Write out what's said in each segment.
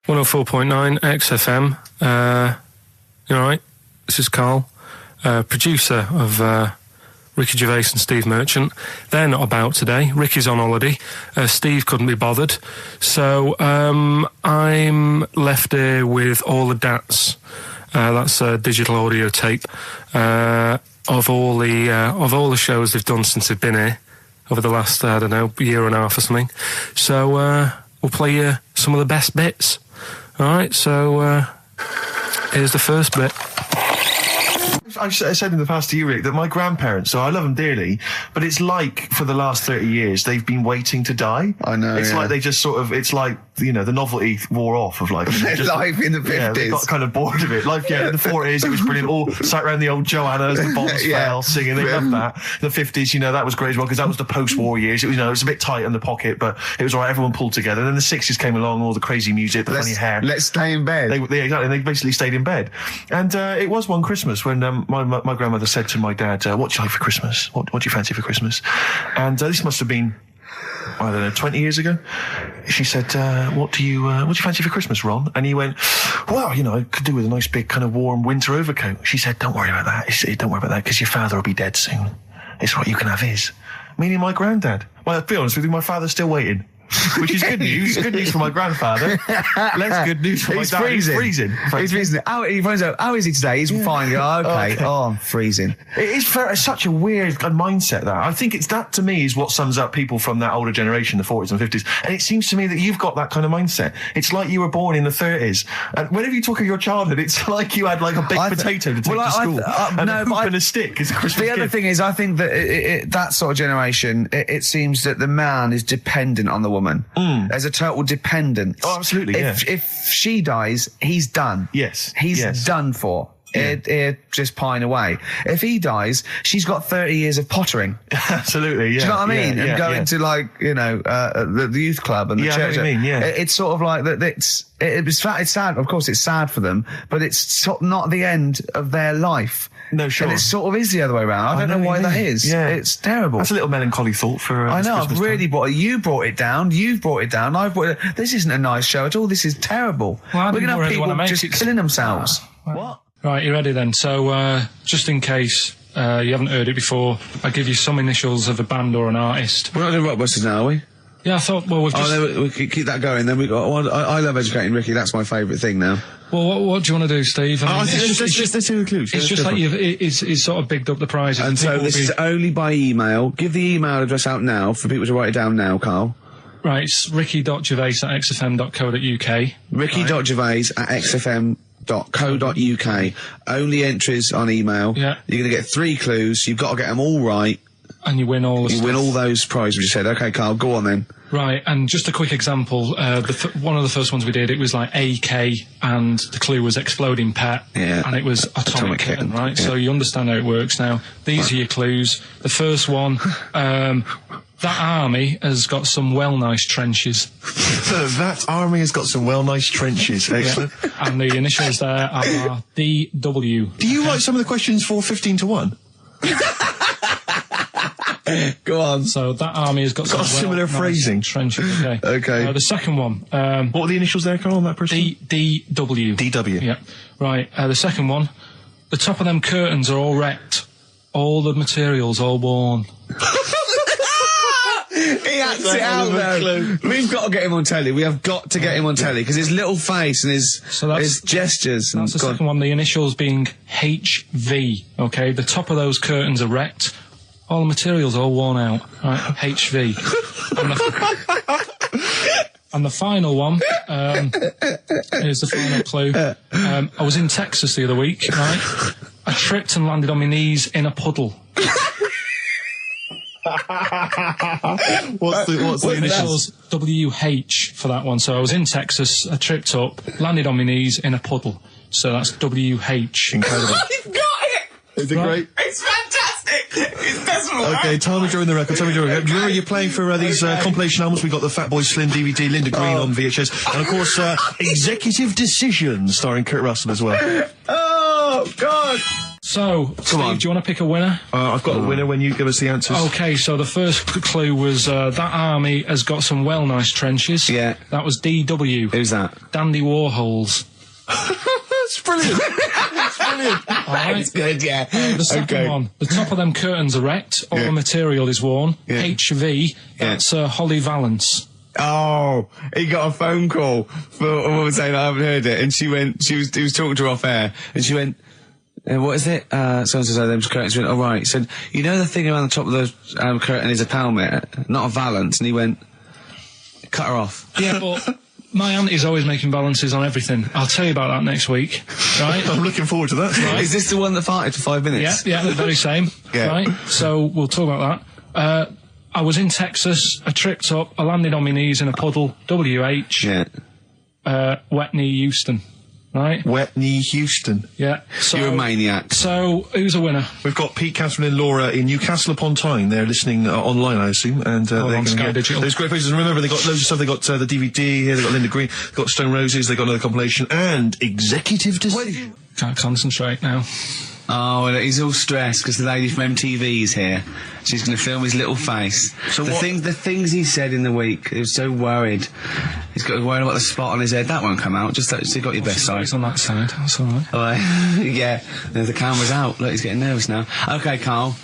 104.9 XFM. You alright? This is Karl, producer of Ricky Gervais and Steve Merchant. They're not about today. Ricky's on holiday. Steve couldn't be bothered. So I'm left here with all the DATs. That's a digital audio tape of all the shows they've done since they've been here over the last, I don't know, year and a half or something. So we'll play you some of the best bits. Alright, so here's the first bit. I've said in the past to you, Rick, that my grandparents, so I love them dearly, but it's like for the last 30 years they've been waiting to die. I know. It's like they just sort of, it's like, you know, the novelty wore off of life. Life in the 50s. Yeah, they got kind of bored of it. Life, yeah, in the 40s it was brilliant. All sat around the old Joannas, the bombs fell, singing. They loved that. The 50s, you know, that was great as well, because that was the post-war years. It was, you know, it was a bit tight in the pocket, but it was all right. Everyone pulled together. And then the 60s came along, all the crazy music, the funny hair. Let's stay in bed. Exactly. They basically stayed in bed. And it was one Christmas when my grandmother said to my dad, what do you like for Christmas? What do you fancy for Christmas? And this must have been, I don't know, 20 years ago. She said, what do you fancy for Christmas, Ron? And he went, well, you know, I could do with a nice big kind of warm winter overcoat. She said, don't worry about that. Don't worry about that, because your father will be dead soon. It's right, you can have his. Meaning my granddad. Well, to be honest with you, my father's still waiting. Which is good news. Good news for my grandfather. Less good news for my dad. He's freezing. He's freezing. How is he today? He's fine. Oh, okay. Oh, I'm freezing. It is such a weird mindset, that. I think it's that, to me, is what sums up people from that older generation, the 40s and 50s. And it seems to me that you've got that kind of mindset. It's like you were born in the 30s. And whenever you talk of your childhood, it's like you had like a baked potato to take to school. And a hoop and a stick as a Christmas gift. The other thing is, I think that that sort of generation, it seems that the man is dependent on the woman. There's a total dependence. Oh, absolutely, If she dies, he's done. Yes. He's done for. Just pine away. If he dies, she's got 30 years of pottering. Absolutely, yeah. Do you know what I mean? And going to, like, you know, the youth club and the church. I know what you mean, yeah. It's sort of like that. It's sad. Of course, it's sad for them, but it's sort of not the end of their life. No, sure. And it sort of is the other way around. I don't know why that is. Yeah. It's terrible. That's a little melancholy thought for I know, Christmas I've really time. you brought it down, you've brought it down, I've brought it. This isn't a nice show at all. This is terrible. Well, we're going to have really people just killing themselves. What? Right, you ready then? So, just in case you haven't heard it before, I'll give you some initials of a band or an artist. We're not doing Rockbusters now, are we? Yeah, I thought, well, we've just... Oh, no, we keep that going. Then we got... I love educating Ricky. That's my favourite thing now. Well, what do you want to do, Steve? I mean, let's do the clues. It's just like he's sort of bigged up the prize. And so this is only by email. Give the email address out now for people to write it down now, Karl. Right, it's ricky.gervais@xfm.co.uk. ricky.gervais@xfm.co.uk. Only entries on email. Yeah. You're going to get 3 clues. You've got to get them all right. And you win all the stuff. You win all those prizes we said. Okay, Karl, go on then. Right, and just a quick example. One of the first ones we did, it was like AK, and the clue was exploding pet. Yeah. And it was atomic kitten, right? Yeah. So you understand how it works now. These are your clues. The first one, that army has got some nice trenches. That army has got some nice trenches. Excellent. Yeah. And the initials there are DW. Do you write some of the questions for 15 to 1? Go on. So that army has got some similar phrasing. Trenches. Okay. Okay. The second one. What were the initials there, Karl, on that person? DW. DW. Yeah. Right. The second one. The top of them curtains are all wrecked. All the materials all worn. He acts it out though. We've got to get him on telly. We have got to get him on telly because his little face and his gestures. That's the second one. The initials being HV. Okay. The top of those curtains are wrecked. All the materials all worn out. Right. HV. And the final one, here's the final clue. I was in Texas the other week, right? I tripped and landed on my knees in a puddle. What's the initials? WH for that one. So I was in Texas, I tripped up, landed on my knees in a puddle. So that's WH. Incredible. You've got it! Is it great? It's fantastic! It's desperate. Okay, tell me during the record. Do you remember you're playing for these compilation albums? We got the Fat Boy Slim DVD, Linda Green on VHS, and of course Executive Decision starring Kurt Russell as well. Oh God! So, Steve, on. do you want to pick a winner? I've got a winner when you give us the answers. Okay, so the first clue was that army has got some well nice trenches. Yeah. That was DW. Who's that? Dandy Warhols. That's brilliant. That's brilliant. All right. It's good, yeah. The second one, the top of them curtains erect, all the material is worn. Yeah. HV, that's Holly Valance. Oh, he got a phone call for a woman saying I haven't heard it, and he was talking to her off air, and she went, what is it? So-and-so said them curtains. She went, oh right. He said, you know the thing around the top of the curtain is a palmet, not a valance, and he went, cut her off. Yeah, but my auntie's always making balances on everything. I'll tell you about that next week, right? I'm looking forward to that. Right. Is this the one that farted for 5 minutes? Yeah, the very same. Yeah. Right? So we'll talk about that. I was in Texas, I tripped up, I landed on my knees in a puddle, WH, Yeah. wet knee Houston, right? Wet knee Houston. Yeah. So, You're a maniac. So, who's a winner? We've got Pete, Catherine and Laura in Newcastle upon Tyne. They're listening online, I assume, and they're on going to Sky get Digital. those great places. And remember, they got loads of stuff. They got the DVD here. They got Linda Green. They got Stone Roses. They got another compilation and executive decision. Can't concentrate now. Oh, well, he's all stressed because the lady from MTV is here. She's going to film his little face. So the things he said in the week, he was so worried. He's got worried about the spot on his head. That won't come out. Just so you got your best side. It's on that side. That's all right. All right. Yeah. The camera's out. Look, he's getting nervous now. Okay, Carl.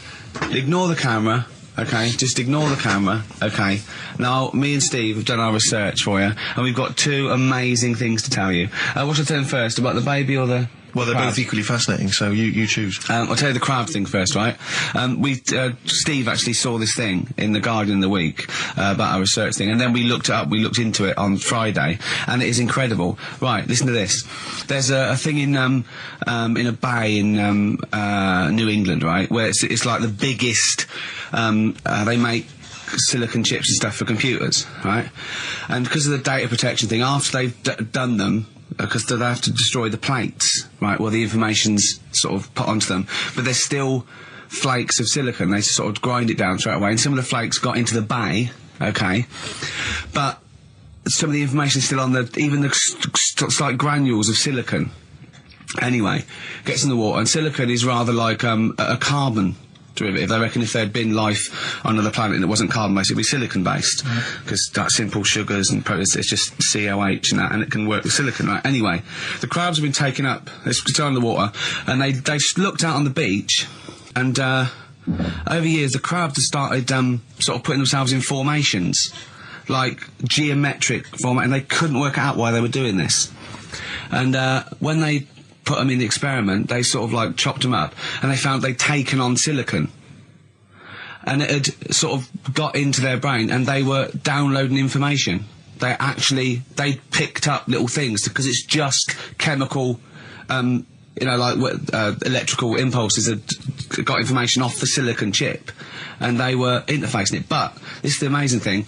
Ignore the camera. Okay, just ignore the camera. Okay. Now, me and Steve have done our research for you, and we've got 2 amazing things to tell you. What should I tell them first? About the baby or the... Well, they're crab? both equally fascinating, so you choose. I'll tell you the crab thing first, right? Steve actually saw this thing in The Guardian in the week about our research thing, and then we looked it up, we looked into it on Friday, and it is incredible. Right, listen to this. There's a thing in a bay in New England, right, where it's like the biggest, they make silicon chips and stuff for computers, right? And because of the data protection thing, after they've done them, because they have to destroy the plates, right, where the information's sort of put onto them, but there's still flakes of silicon. They sort of grind it down straight away, and some of the flakes got into the bay, okay, but some of the information's still on even the slight granules of silicon. Anyway, gets in the water, and silicon is rather like a carbon derivative. I reckon if there'd been life on another planet that wasn't carbon-based, it'd be silicon-based, because that's simple sugars and it's just COH and that, and it can work with silicon, right? Anyway, the crabs have been taken up, they're still in the water, and they looked out on the beach, and over years the crabs have started sort of putting themselves in formations, like geometric format, and they couldn't work out why they were doing this. And when they put them in the experiment, they sort of like chopped them up, and they found they'd taken on silicon, and it had sort of got into their brain, and they were downloading information. They picked up little things, because it's just chemical, like electrical impulses that got information off the silicon chip, and they were interfacing it. But this is the amazing thing.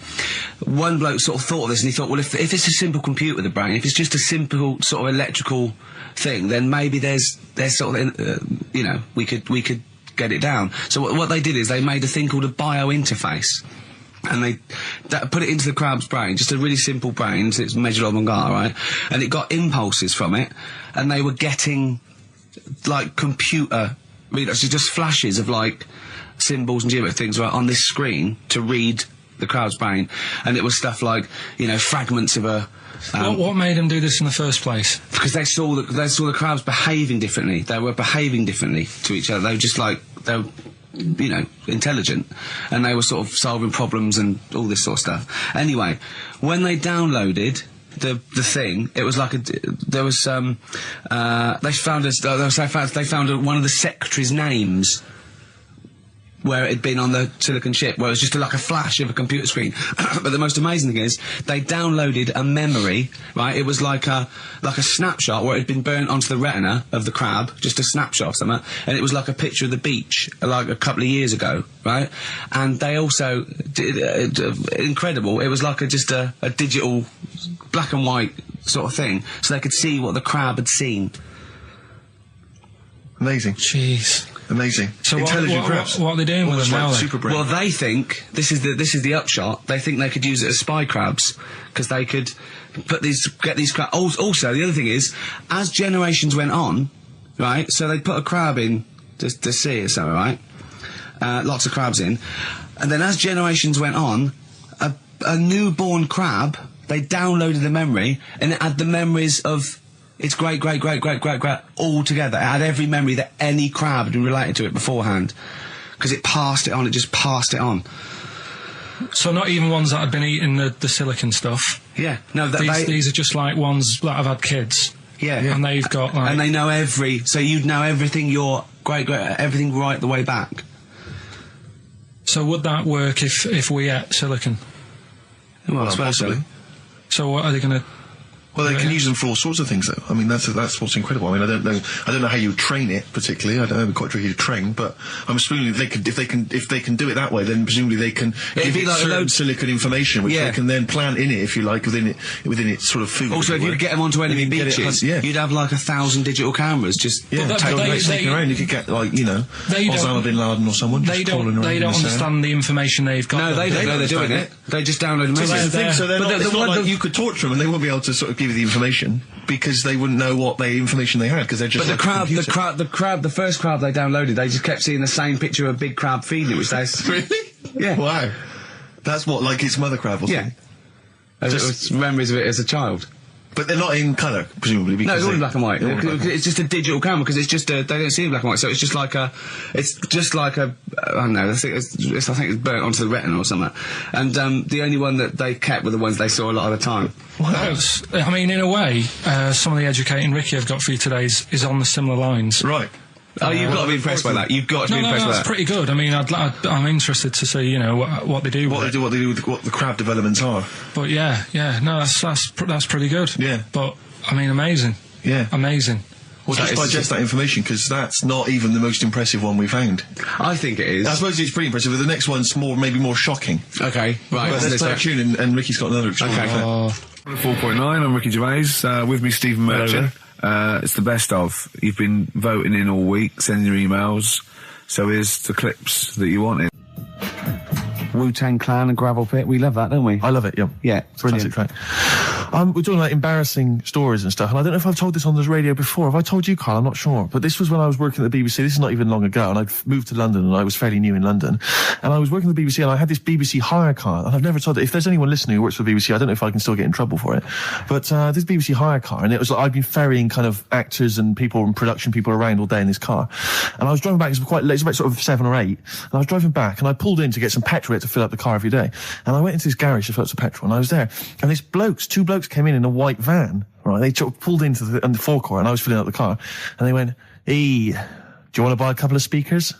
One bloke sort of thought of this, and he thought, well, if it's a simple computer, the brain, if it's just a simple sort of electrical thing, then maybe there's sort of, we could get it down. So what they did is they made a thing called a biointerface, and they put it into the crab's brain, just a really simple brain, so it's measured on Mongar, right? And it got impulses from it, and they were getting like computer, just flashes of like symbols and geometric things right on this screen to read the crab's brain, and it was stuff like fragments of a. What made them do this in the first place? Because they saw the crabs behaving differently. They were behaving differently to each other. They were just like intelligent, and they were sort of solving problems and all this sort of stuff. Anyway, when they downloaded the thing, it was like they found one of the secretary's names where it had been on the silicon chip, where it was just like a flash of a computer screen. But the most amazing thing is, they downloaded a memory, right? It was like a snapshot where it had been burnt onto the retina of the crab, just a snapshot of something, and it was like a picture of the beach, like a couple of years ago, right? And they also did, incredible, it was like just a digital black and white sort of thing, so they could see what the crab had seen. Amazing. Jeez. Amazing. So intelligent crabs. What are they doing with them now? Super brain. Well, they think this is the upshot. They think they could use it as spy crabs, because they could get these crabs. Also, the other thing is, as generations went on, right? So they'd put a crab in the sea or something, right? Lots of crabs in. And then as generations went on, a newborn crab, they downloaded the memory, and it had the memories of its great all together. It had every memory that any crab had related to it beforehand. Because it passed it on, it just passed it on. So not even ones that had been eating the silicon stuff? Yeah. No, these are just like ones that have had kids. Yeah. And they've got like... And they know so you'd know everything everything right the way back. So would that work if we ate silicon? Well, I suppose so. So what are they going to... Well, they can use them for all sorts of things, though. I mean, that's what's incredible. I mean, I don't know how you train it particularly. I don't know, it'd be quite tricky to train, but I'm assuming if they can do it that way, then presumably they can give it certain silicon information, which they can then plant in it, if you like, within its sort of food. Also, if you get them onto enemy beaches, you'd have like 1,000 digital cameras just taking around. You could get Osama bin Laden or someone. They don't understand the information they've got. No, they don't know they're doing it. They just download them. So it's not like you could torture them and they won't be able to sort of give you the information because they wouldn't know what information they had because they're just. But the first crab they downloaded, they just kept seeing the same picture of a big crab feeding it, which they really, yeah, wow, that's what like its mother crab or something. Yeah, just memories of it as a child. But they're not in colour, presumably. Because no, it's all in black and white. It's just a digital camera because it's just they don't see in black and white, so it's just like a I don't know. I think it's burnt onto the retina or something. And the only one that they kept were the ones they saw a lot of the time. Wow. I mean, in a way, some of the educating Ricky I've got for you today is on the similar lines. Right. Oh, you've got to be impressed by that. You've got to be impressed by that. That's pretty good. I mean, I'm interested to see, what they do. What they do with what the crab developments are. But that's pretty good. Yeah. But I mean, amazing. Yeah. Amazing. Well, just digest that information because that's not even the most impressive one we found. I think it is. I suppose it's pretty impressive, but the next one's maybe more shocking. Okay, right. But let's play a tune, and Ricky's got another extraordinary. Okay. 4.9. I'm Ricky Gervais. With me, Stephen Merchant. It's the best of. You've been voting in all week, sending your emails. So here's the clips that you wanted. Wu-Tang Clan and Gravel Pit. We love that, don't we? I love it, yeah. Yeah, brilliant. Track. We're talking about embarrassing stories and stuff, and I don't know if I've told this on the radio before. Have I told you, Carl? I'm not sure. But this was when I was working at the BBC. This is not even long ago, and I'd moved to London, and I was fairly new in London. And I was working at the BBC, and I had this BBC hire car, and I've never told it. If there's anyone listening who works for the BBC, I don't know if I can still get in trouble for it. But this BBC hire car, and it was like I'd been ferrying kind of actors and people and production people around all day in this car. And I was driving back, it was quite late, it was about sort of 7 or 8, and I was driving back, and I pulled in to get some petrol to fill up the car every day. And I went into this garage to fill up some petrol, and I was there, and two blokes came in a white van, right? They pulled into the forecourt, and I was filling up the car, and they went, "Hey, do you want to buy a couple of speakers?"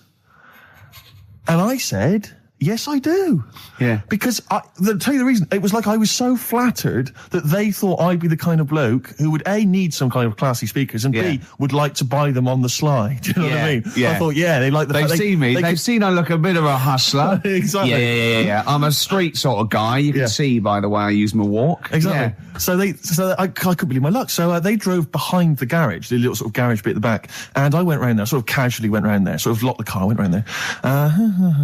And I said, "Yes, I do." Yeah. Because to tell you the reason, it was like I was so flattered that they thought I'd be the kind of bloke who would A, need some kind of classy speakers, and B, would like to buy them on the sly. Do you know what I mean? Yeah. I thought, they like the They've seen me. They've seen I look a bit of a hustler. Exactly. Yeah. I'm a street sort of guy. You can see by the way I use my walk. Exactly. Yeah. So I couldn't believe my luck. So they drove behind the garage, the little sort of garage bit at the back, and I went round there, sort of casually went round there, sort of locked the car, went round there.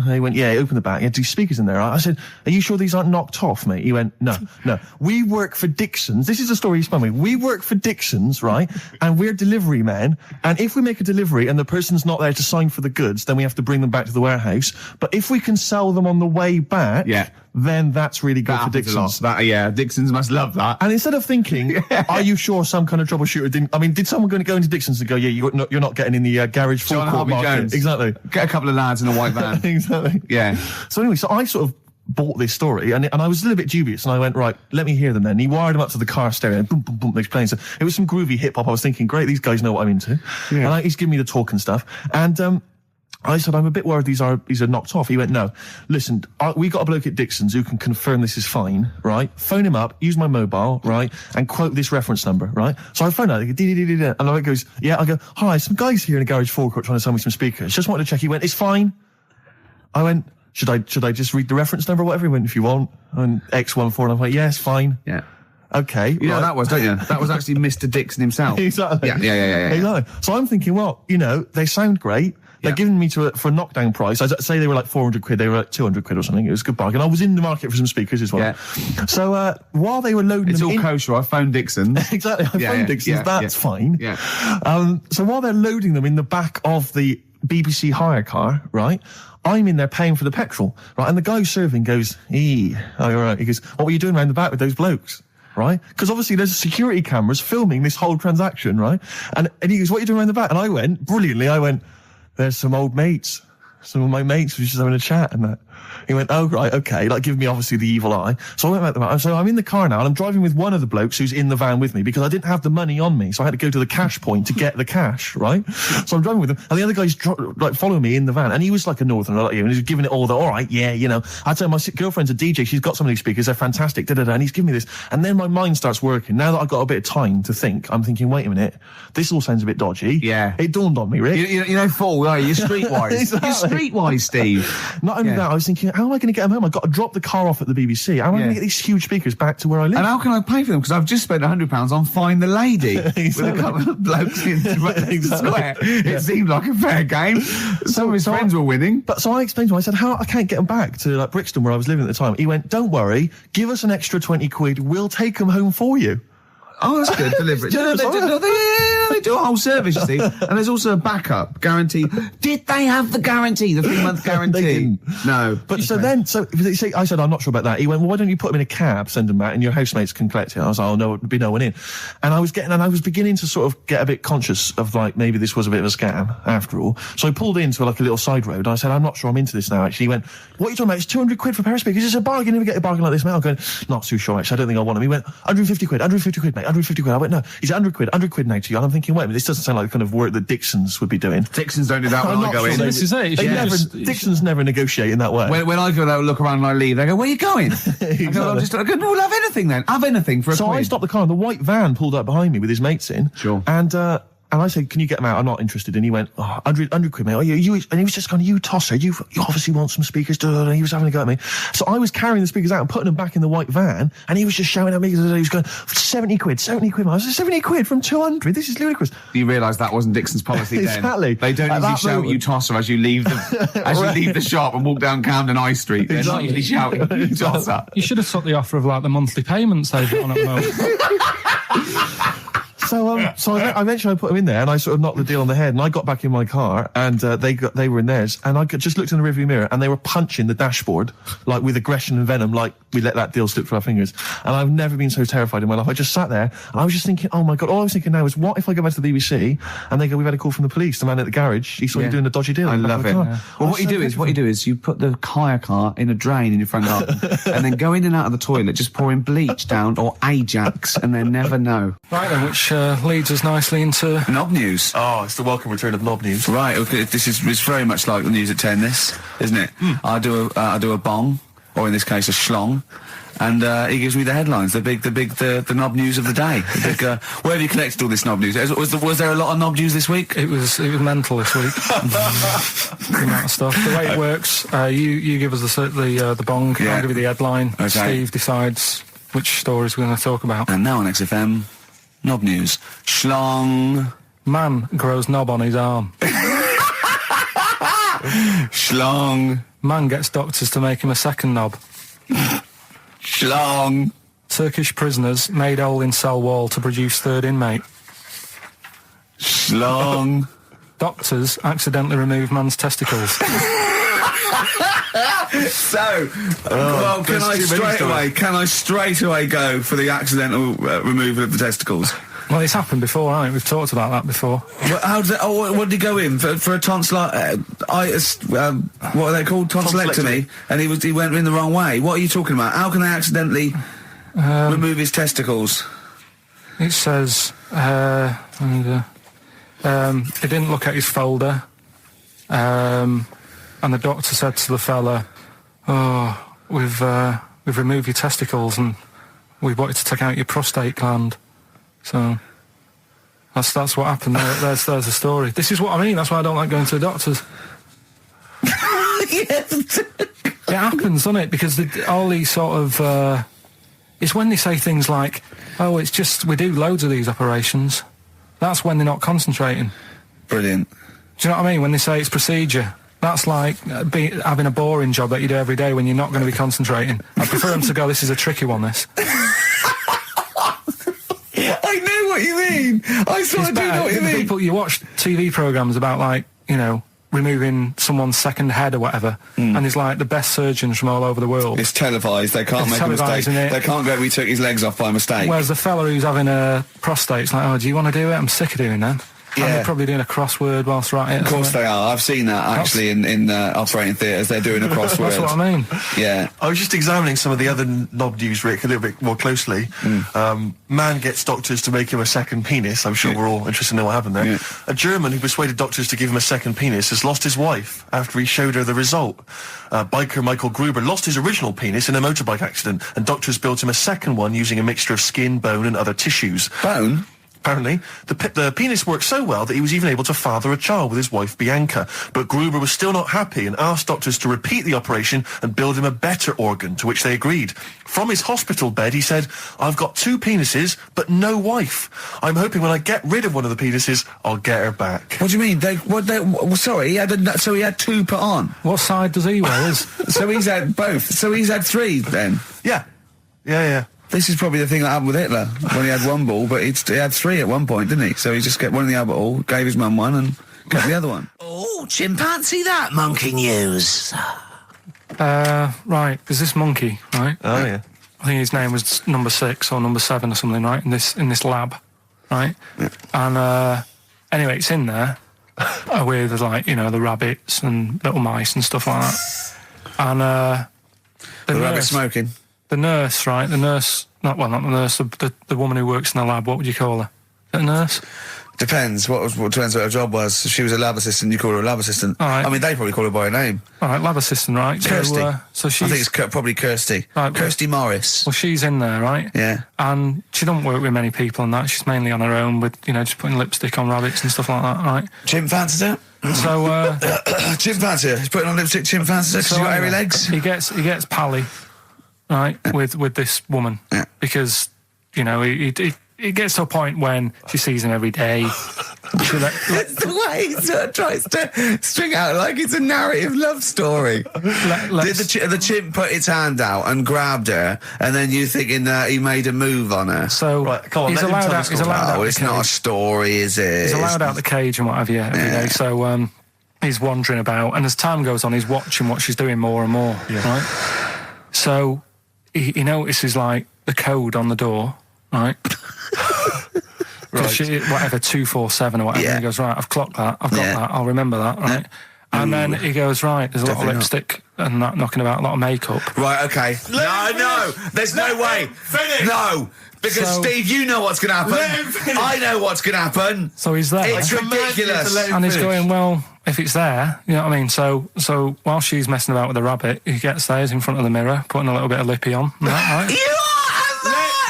They went, open the back. You had 2 speakers in there. I said, "Are you sure these aren't knocked off, mate?" He went, No. We work for Dixon's. This is the story he spun me. We work for Dixon's, right? And we're delivery men. And if we make a delivery and the person's not there to sign for the goods, then we have to bring them back to the warehouse. But if we can sell them on the way back, then that's really good for Dixon's. Dixon's must love that. And instead of thinking, are you sure some kind of troubleshooter didn't... I mean, did someone going to go into Dixon's and go, you're not getting in the garage forecourt market? Jones. Exactly. Get a couple of lads in a white van. Exactly. Yeah. So anyway, I sort of bought this story, and I was a little bit dubious, and I went, right, let me hear them then. And he wired them up to the car stereo, and boom, boom, boom, they're playing. So it was some groovy hip-hop. I was thinking, great, these guys know what I'm into. Yeah. And he's giving me the talk and stuff. And I said, I'm a bit worried these are knocked off. He went, no, listen, we got a bloke at Dixon's who can confirm this is fine, right? Phone him up, use my mobile, right? And quote this reference number, right? So I phone out, and I goes, I go, hi, some guys here in a garage forecourt trying to sell me some speakers. Just wanted to check. He went, it's fine. I went, should I just read the reference number or whatever? He went, if you want. And X14, and I'm like, yes, fine. Yeah. Okay. You know what that was, don't you? That was actually Mr. Dixon himself. Exactly. Yeah. Exactly. So I'm thinking, well, they sound great. They're giving me for a knockdown price. I'd say they were like 400 quid. They were like 200 quid or something. It was a good bargain. I was in the market for some speakers as well. Yeah. So while they were loading it's them all kosher. I phoned Dixon. Exactly. I phoned Dixon. That's fine. Yeah. So while they're loading them in the back of the BBC hire car, right? I'm in there paying for the petrol, right? And the guy who's serving goes, oh, all right. He goes, what were you doing around the back with those blokes? Right? Because obviously there's security cameras filming this whole transaction, right? And he goes, what are you doing around the back? And I went, brilliantly, there's some old mates. Some of my mates were just having a chat and that. He went, oh, right, okay, like giving me obviously the evil eye. So I went back to the van. So I'm in the car now and I'm driving with one of the blokes who's in the van with me because I didn't have the money on me. So I had to go to the cash point to get the cash, right? So I'm driving with him and the other guy's like following me in the van and he was like a northerner like you and he was giving it all the, all right, yeah, you know. I tell him, my girlfriend's a DJ, she's got some of these speakers, they're fantastic, da-da-da, and he's giving me this. And then my mind starts working. Now that I've got a bit of time to think, I'm thinking, wait a minute, this all sounds a bit dodgy. Yeah. It dawned on me, Rick. You know, Paul, are you? You're streetwise. Exactly. You're streetwise, Steve. Not only that, I was thinking, how am I going to get them home? I've got to drop the car off at the BBC. How am I going to get these huge speakers back to where I live? And how can I pay for them? Because I've just spent £100 on Find the Lady with a couple of blokes in the square. It seemed like a fair game. Some of his friends were winning. But so I explained to him, I said, I can't get them back to like Brixton where I was living at the time. He went, don't worry, give us an extra 20 quid, we'll take them home for you. Oh, that's good. Deliberate. They do a whole service, you see. And there's also a backup guarantee. Did they have the guarantee, the 3-month guarantee? They didn't. No. But so I said, I'm not sure about that. He went, well, why don't you put them in a cab, send them back, and your housemates can collect it. I was like, oh, no, there'd be no one in. And I was beginning to sort of get a bit conscious of like, maybe this was a bit of a scam after all. So I pulled into like a little side road. And I said, I'm not sure I'm into this now, actually. He went, what are you talking about? It's 200 quid for a pair of speakers. It's a bargain. You never get a bargain like this, mate. I'm going, not too sure, actually. I don't think I want them. He went, 150 quid, mate. 150 quid. I went, no, he's 100 quid now to you. And I'm thinking, wait a minute, this doesn't sound like the kind of work that Dixons would be doing. Dixons don't do that when I go in. This is it. Dixons never negotiate in that way. When I go there, look around and I leave, they go, where are you going? Exactly. I go, we'll have anything then. Have anything for a quid. So I stopped the car and the white van pulled up behind me with his mates in. Sure. And I said, can you get them out? I'm not interested. And he went, 100 quid, mate. Oh, you, and he was just going, you tosser. You obviously want some speakers. And he was having a go at me. So I was carrying the speakers out and putting them back in the white van. And he was just shouting at me. He was going, 70 quid. I was like, 70 quid from 200. This is ludicrous. You realise that wasn't Dixon's policy then. Exactly. They don't usually shout, you tosser, as you leave the, leave the shop and walk down Camden High Street. They're not usually shouting, you tosser. You should have took the offer of like the monthly payments they've got on at the moment. So I eventually put them in there and I sort of knocked the deal on the head and I got back in my car and they were in theirs and I just looked in the rearview mirror and they were punching the dashboard like with aggression and venom, like we let that deal slip through our fingers. And I've never been so terrified in my life. I just sat there and I was just thinking, oh my God, all I was thinking now is what if I go back to the BBC and they go, we've had a call from the police, the man at the garage, he saw you doing a dodgy deal. I love it. Yeah. Well, what you do is you put the hire car in a drain in your front garden and then go in and out of the toilet, just pouring bleach down or Ajax and then never know. Right then, which leads us nicely into Knob News. Oh, it's the welcome return of Knob News. Right, okay, it's very much like the news at 10, this, isn't it? I do a bong, or in this case a schlong, and he gives me the headlines, the knob news of the day. Where have you collected all this knob news? Was there a lot of knob news this week? It was mental this week. The amount of stuff. The way it works, you give us the bong, I'll give you the headline. Okay. Steve decides which stories we're going to talk about. And now on XFM, knob news. Schlong. Man grows knob on his arm. Schlong. Man gets doctors to make him a second knob. Schlong. Turkish prisoners made hole in cell wall to produce third inmate. Schlong. Doctors accidentally remove man's testicles. So, well, can I straight away go for the accidental removal of the testicles? Well, it's happened before, hasn't it? We've talked about that before. How does that, what did he go in for a tonsillitis? What are they called? Tonsillectomy. And he went in the wrong way. What are you talking about? How can they accidentally remove his testicles? It says he didn't look at his folder, and the doctor said to the fella, "Oh, we've removed your testicles and we wanted to take out your prostate gland." So that's what happened. There's the story. This is what I mean. That's why I don't like going to the doctors. Yes. It happens, doesn't it? Because all these sort of it's when they say things like, "Oh, it's just we do loads of these operations." That's when they're not concentrating. Brilliant. Do you know what I mean? When they say it's procedure, that's like having a boring job that you do every day when you're not going to be concentrating. I prefer them to go, "This is a tricky one, this." I know what you mean. I sort of do know what you mean. You watch TV programmes about, like, you know, removing someone's second head or whatever, and he's like the best surgeons from all over the world. It's televised. They can't It's make a mistake. televised, isn't it? They can't go, we took his legs off by mistake. Whereas the fella who's having a prostate's like, oh, do you want to do it? I'm sick of doing them. And Yeah. they're probably doing a crossword whilst they're at it. Of course they are. I've seen that actually in operating theatres. They're doing a crossword. That's what I mean. Yeah. I was just examining some of the other knob news, Rick, a little bit more closely. Man gets doctors to make him a second penis. I'm sure we're all interested to know what happened there. Yeah. A German who persuaded doctors to give him a second penis has lost his wife after he showed her the result. Biker Michael Gruber lost his original penis in a motorbike accident, and doctors built him a second one using a mixture of skin, bone and other tissues. Bone? Apparently, the penis worked so well that he was even able to father a child with his wife Bianca. But Gruber was still not happy and asked doctors to repeat the operation and build him a better organ, to which they agreed. From his hospital bed, he said, I've got 2 penises, but no wife. I'm hoping when I get rid of one of the penises, I'll get her back. What do you mean? Sorry, he had 2 put on. What side does he wear? So he's had both. So he's had 3 then. Yeah. Yeah. This is probably the thing that happened with Hitler when he had 1 ball, but he had 3 at one point, didn't he? So he just got one in the other ball, gave his mum one, and got the other one. Oh, chimpanzee that monkey news. Right, there's this monkey, right? Oh, yeah. I think his name was number 6 or number 7 or something, right? In this lab, right? Yeah. And anyway, it's in there with like the rabbits and little mice and stuff like that. And The rabbit smoking. the nurse, right? Not the nurse, the woman who works in the lab. What would you call her? Is it a nurse? Depends. Depends what her job was. If she was a lab assistant, you call her a lab assistant. All right. I mean, they probably call her by her name. All right, lab assistant, right? Kirsty. So she's. I think it's probably Kirsty. Right, Kirsty Morris. Well, she's in there, right? Yeah. And she don't work with many people and that. She's mainly on her own with, just putting lipstick on rabbits and stuff like that, right? Chim fancies her. So, Chim fancy her. He's putting on lipstick. Chim fancies her because she's got hairy legs. He gets pally, right, with this woman. Yeah. Because, he gets to a point when she sees him every day. It's the way he sort of tries to string out like it's a narrative love story. Did the chimp put its hand out and grabbed her, and then you thinking that he made a move on her? So Right, come on, he's let him allowed tell the out. He's story. allowed out. Oh, the it's not a cage. story, is it? He's allowed out the cage and what have you every day. So he's wandering about, and as time goes on, he's watching what she's doing more and more. Right. So he notices like the code on the door. Right. Right. Whatever 247 or whatever. Yeah. And he goes, right, I've clocked that. I've got that. I'll remember that. Right. And then he goes, right, there's a lot of lipstick and that knocking about, a lot of makeup. Right, okay. No, there's no way. Finish. No, because So- Steve, you know what's going to happen. Let him finish. I know what's going to happen. So he's there. It's ridiculous. And he's going, well, if it's there, you know what I mean? So while she's messing about with the rabbit, he gets there, he's in front of the mirror, putting a little bit of lippy on. Right? You are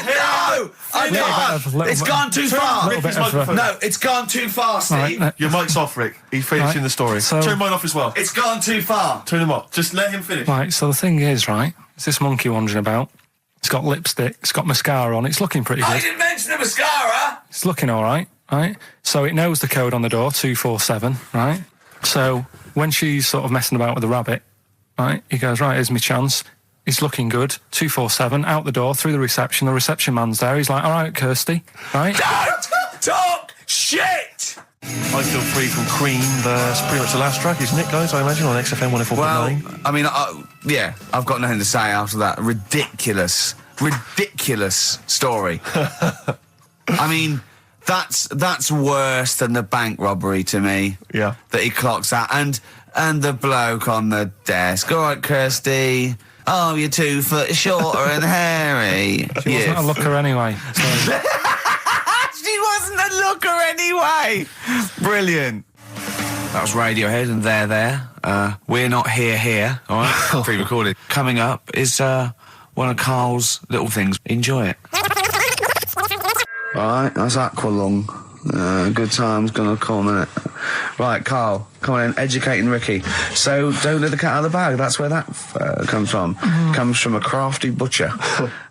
no! I know. It's gone too far. little bit of, No, it's gone too far, Steve. Right, Your mic's off, Rick. He's finishing Right. the story. So- Turn mine off as well. It's gone too far. Turn him off. Just let him finish. Right, so the thing is, right, it's this monkey wandering about. It's got lipstick, it's got mascara on, it's looking pretty I good. didn't mention the mascara. It's looking all right, right? So it knows the code on the door, 247, right? So when she's sort of messing about with the rabbit, right, he goes, right, here's my chance. He's looking good, 247, out the door, through the reception man's there. He's like, all right, Kirsty, right? Don't talk shit. I Feel Free from Cream. That's pretty much the last track, isn't it, guys? I imagine on XFM 104.9. Well, I mean, yeah, I've got nothing to say after that ridiculous story. I mean, that's worse than the bank robbery to me. Yeah. That he clocks out, and the bloke on the desk. All right, Kirsty. Oh, you're 2 foot shorter and hairy. She wasn't a looker anyway. So. She wasn't a looker anyway. Brilliant. That was Radiohead, and they're there. We're not here. All right, pre-recorded. Coming up is one of Carl's little things. Enjoy it. All right, that's Aqualung. Good time's gonna come, innit? Right, Carl, come on in, educating Ricky. So, don't let the cat out of the bag. That's where that comes from. Comes from a crafty butcher.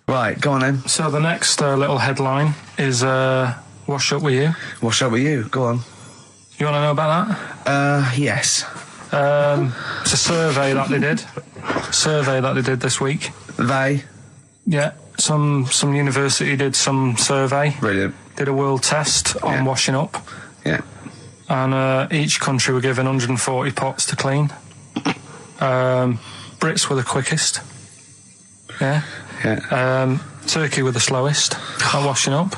Right, go on then. So the next little headline is Wash Up With You. What's up with you? Go on. You want to know about that? Yes. It's a survey that they did this week. They. Yeah, some university did some survey, Brilliant. did a world test on Yeah. washing up, Yeah. and each country were given 140 pots to clean. Brits were the quickest. Yeah. Turkey were the slowest at washing up.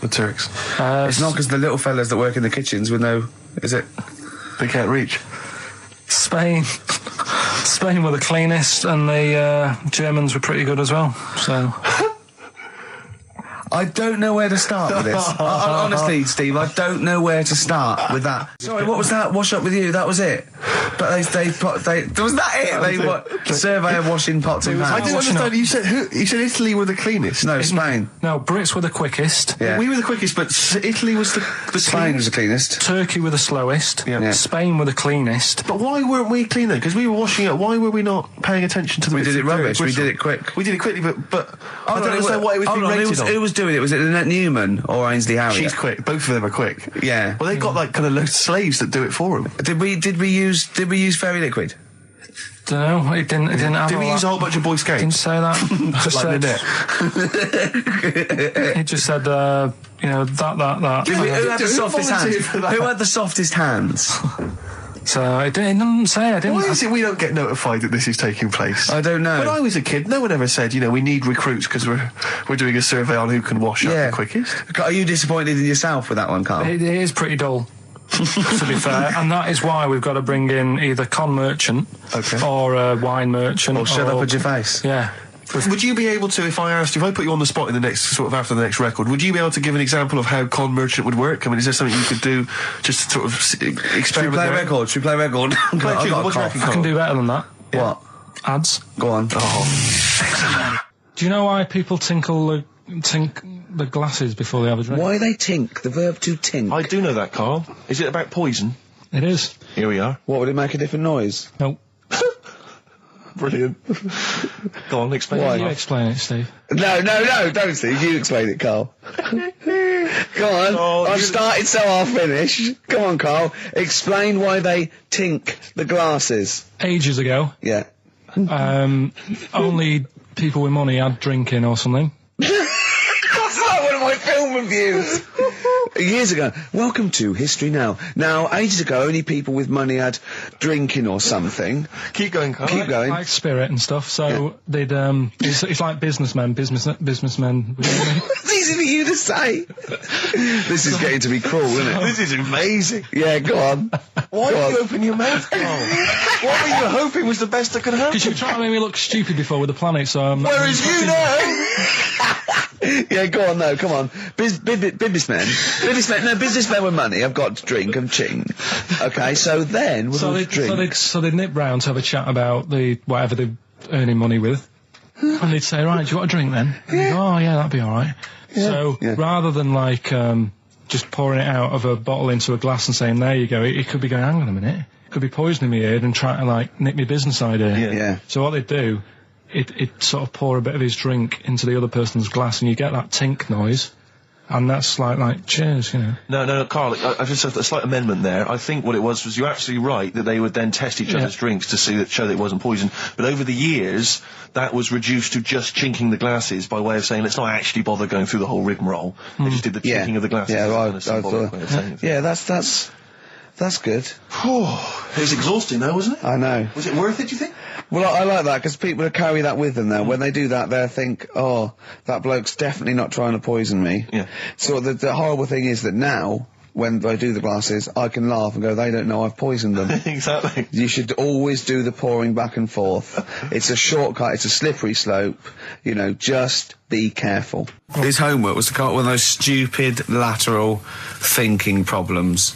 The Turks. It's not because the little fellas that work in the kitchens with no... Is it? They can't reach. Spain were the cleanest, and the Germans were pretty good as well. So I don't know where to start with this. Honestly, Steve, I don't know where to start with that. Sorry, what was that? Wash up with you? That was it. But was that it? They survey of washing pots and pans. I didn't understand. You said Italy were the cleanest. No, Spain. No, Brits were the quickest. Yeah. We were the quickest, but Italy was the Spain was the cleanest. Turkey were the slowest. Yeah. Spain were the cleanest. But why weren't we clean then? Because we were washing up. Why were we not paying attention to the? We bits did it of dirt rubbish. We bristle? did it quick. We did it quickly, but I don't understand why it was being rated on. Who was doing it? Was it Annette Newman or Ainsley Harriott? She's quick. Both of them are quick. Yeah. Well, they've got like kind of loads of slaves that do it for them. Did we use fairy liquid? Don't know. It didn't have. Did we use a whole bunch of Boy Didn't Scouts? say that. Just Like said, it just said, that. Who had the softest volunteered hands? for that? Who had the softest hands? So it didn't say. I didn't. Why is it we don't get notified that this is taking place? I don't know. When I was a kid, no one ever said, we need recruits because we're doing a survey on who can wash up the quickest. Are you disappointed in yourself with that one, Carl? It is pretty dull, to be fair, and that is why we've got to bring in either con merchant or a wine merchant. Or shut up at your face. Yeah. Would you be able to, if I put you on the spot in the next, after the next record, would you be able to give an example of how con merchant would work? I mean, is there something you could do just to sort of experiment? Should we play a record? I can do better than that. What? Ads. Go on. Oh. Do you know why people tink the glasses before they have a drink? Why they tink? The verb to tink. I do know that, Carl. Is it about poison? It is. Here we are. What, would it make a different noise? No. Brilliant. Go on, explain Why? it. You explain it, Steve. No, don't, Steve. You explain it, Carl. Go on. Oh, I've started, so I'll finish. Come on, Carl. Explain why they tink the glasses. Ages ago, Yeah. only people with money had drinking or something. That's like one of my film reviews. Years ago. Welcome to History Now. Now, ages ago, only people with money had drinking or something. Keep going, Carl. Keep going. Like spirit and stuff. So they'd it's like businessmen. It's easy for you to say. This is getting to be cruel, isn't it? This is amazing. Yeah, go on. Why did you open your mouth, Carl? What were you hoping was the best that could happen? Because you were trying to make me look stupid before with the planet, so I'm... Whereas you know... Yeah, go on, no, come on. Businessmen with money have got to drink and ching. Okay, so then with all the drink. So they'd nip round to have a chat about whatever they're earning money with. And they'd say, right, do you want a drink then? And they'd go, oh, yeah, that'd be alright. Yeah. So, rather than, just pouring it out of a bottle into a glass and saying, there you go, it could be going, hang on a minute, it could be poisoning me here and trying to, nick my business idea. Yeah. So what they'd do, it'd sort of pour a bit of his drink into the other person's glass and you get that tink noise. And that's like cheers, No, Carl, I just have a slight amendment there. I think what it was you're absolutely right that they would then test each other's drinks to show that it wasn't poison. But over the years, that was reduced to just chinking the glasses by way of saying, let's not actually bother going through the whole rigmarole. They just did the chinking of the glasses. Yeah, Kind of symbolic way of saying it. yeah, that's good. It was exhausting though, wasn't it? I know. Was it worth it, do you think? Well, I like that, because people carry that with them now. When they do that, they'll think, oh, that bloke's definitely not trying to poison me. Yeah. So the horrible thing is that now, when I do the glasses, I can laugh and go, they don't know I've poisoned them. Exactly. You should always do the pouring back and forth. It's a shortcut, it's a slippery slope. Just be careful. His homework was to come up with those stupid lateral thinking problems.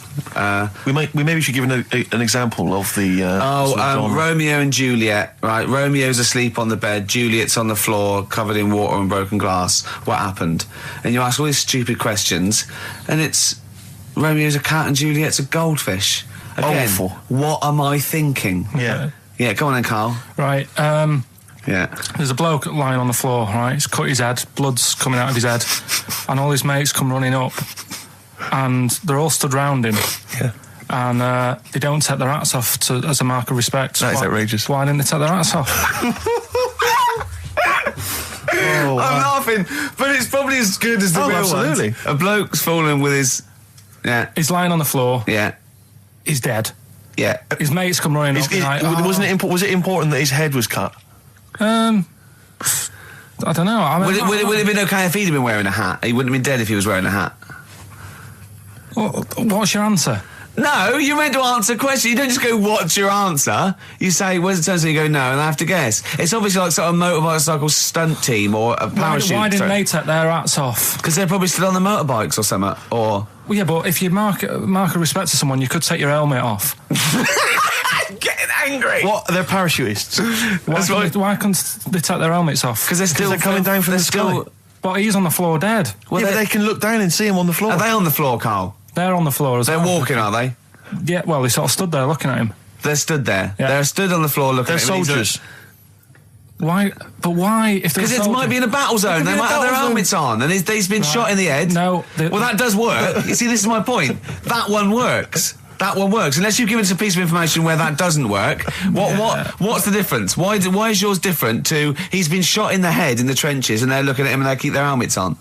We maybe should give an example of the... Romeo and Juliet, right? Romeo's asleep on the bed, Juliet's on the floor, covered in water and broken glass. What happened? And you ask all these stupid questions, and it's... Romeo's a cat and Juliet's a goldfish. Again, awful. What am I thinking? Yeah. Yeah, go on then, Carl. Right, Yeah. there's a bloke lying on the floor, right? He's cut his head, blood's coming out of his head, and all his mates come running up, and they're all stood round him. Yeah. And they don't take their hats off as a mark of respect. That is outrageous. Why didn't they take their hats off? I'm laughing, but it's probably as good as the real absolutely. ones. A bloke's fallen with his... Yeah. He's lying on the floor. Yeah. He's dead. Yeah. His mates come running up. Like, Was it important that his head was cut? I don't know. I mean, Would it have been okay if he'd been wearing a hat? He wouldn't have been dead if he was wearing a hat. What's your answer? No, you're meant to answer a question. You don't just go, what's your answer? You say, where's the turn? So you go, no, and I have to guess. It's obviously like sort of a motorcycle stunt team or a parachute. Why didn't they take their hats off? Because they're probably still on the motorbikes or something, or... Well, yeah, but if you mark a respect to someone, you could take your helmet off. Getting angry. What? They're parachutists. Why can't they take their helmets off? Because they're coming down from the sky. But he's on the floor dead. Well, but they can look down and see him on the floor. Are they on the floor, Carl? They're on the floor as well. They're walking, are they? Yeah, well, they sort of stood there looking at him. They're stood there. Yeah. They're stood on the floor looking at him. They're soldiers. Why? But why? If because it might be in a battle zone. They might have their helmets on, and he's been shot in the head. No. Well, that does work. You see, this is my point. That one works. That one works. Unless you've given us a piece of information where that doesn't work. What's the difference? Why is yours different to he's been shot in the head in the trenches, and they're looking at him and they keep their helmets on?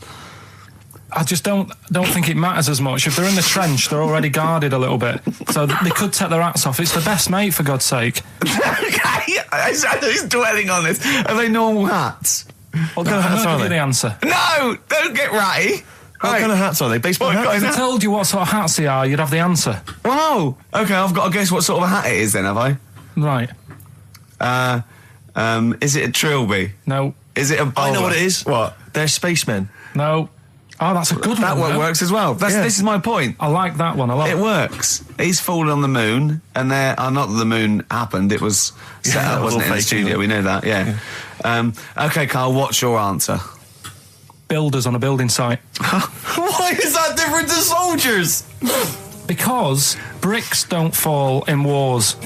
I just don't think it matters as much. If they're in the trench, they're already guarded a little bit, so they could take their hats off. It's the best mate, for God's sake. Okay, he's dwelling on this. Are they normal hats? What kind of hats are they? The answer. No, don't get ratty. What kind of hats are they? Baseball hats? If I told you what sort of hats they are, you'd have the answer. Wow. Okay, I've got to guess what sort of a hat it is then, have I? Right. Is it a trilby? No. Is it a bowler? I know what it is. What? They're spacemen. No. Oh, that's a good that one. That works as well. This is my point. I like that one a lot. It works. He's fallen on the moon, and not that the moon happened, it was set up, wasn't it, in the studio? We know that, yeah. Okay, Carl, what's your answer? Builders on a building site. Why is that different to soldiers? Because bricks don't fall in wars.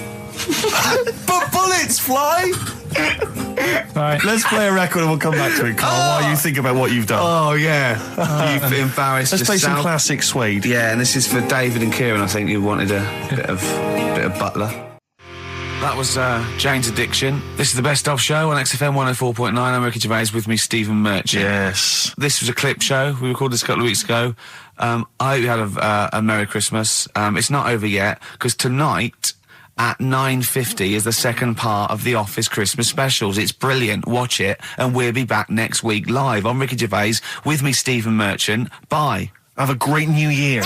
But bullets fly! Right. Let's play a record and we'll come back to it, Carl, while you think about what you've done. Oh, yeah. You've embarrassed Let's play yourself. some classic Suede. Yeah, and this is for David and Kieran. I think you wanted a bit of Butler. That was Jane's Addiction. This is the Best Of Show on XFM 104.9. I'm Ricky Gervais, with me Stephen Merchant. Yes. This was a clip show. We recorded this a couple of weeks ago. I hope you had a Merry Christmas. It's not over yet, because tonight at 9:50 is the second part of The Office Christmas specials. It's brilliant. Watch it, and we'll be back next week live. I'm Ricky Gervais, with me Stephen Merchant. Bye. Have a great new year.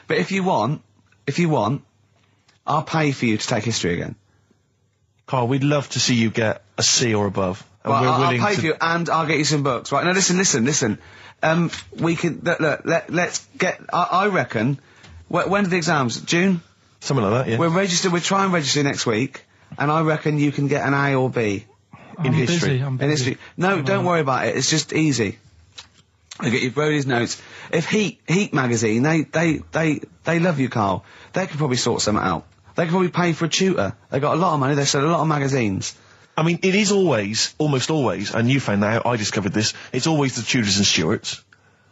But if you want, I'll pay for you to take history again. Carl, we'd love to see you get a C or above. And Well, we're I'll willing pay to... for you, and I'll get you some books. Right, now listen. We can, let's get, I reckon, when are the exams? June? Something like that, yeah. We'll try and register next week, and I reckon you can get an A or B. I'm history. I'm In history. No, don't worry about it, it's just easy. I get you Brody's notes. If Heat magazine, they love you, Carl. They could probably sort something out. They could probably pay for a tutor. They got a lot of money, they sell a lot of magazines. I mean, it is almost always, and you found that out, I discovered this, it's always the Tudors and Stuarts.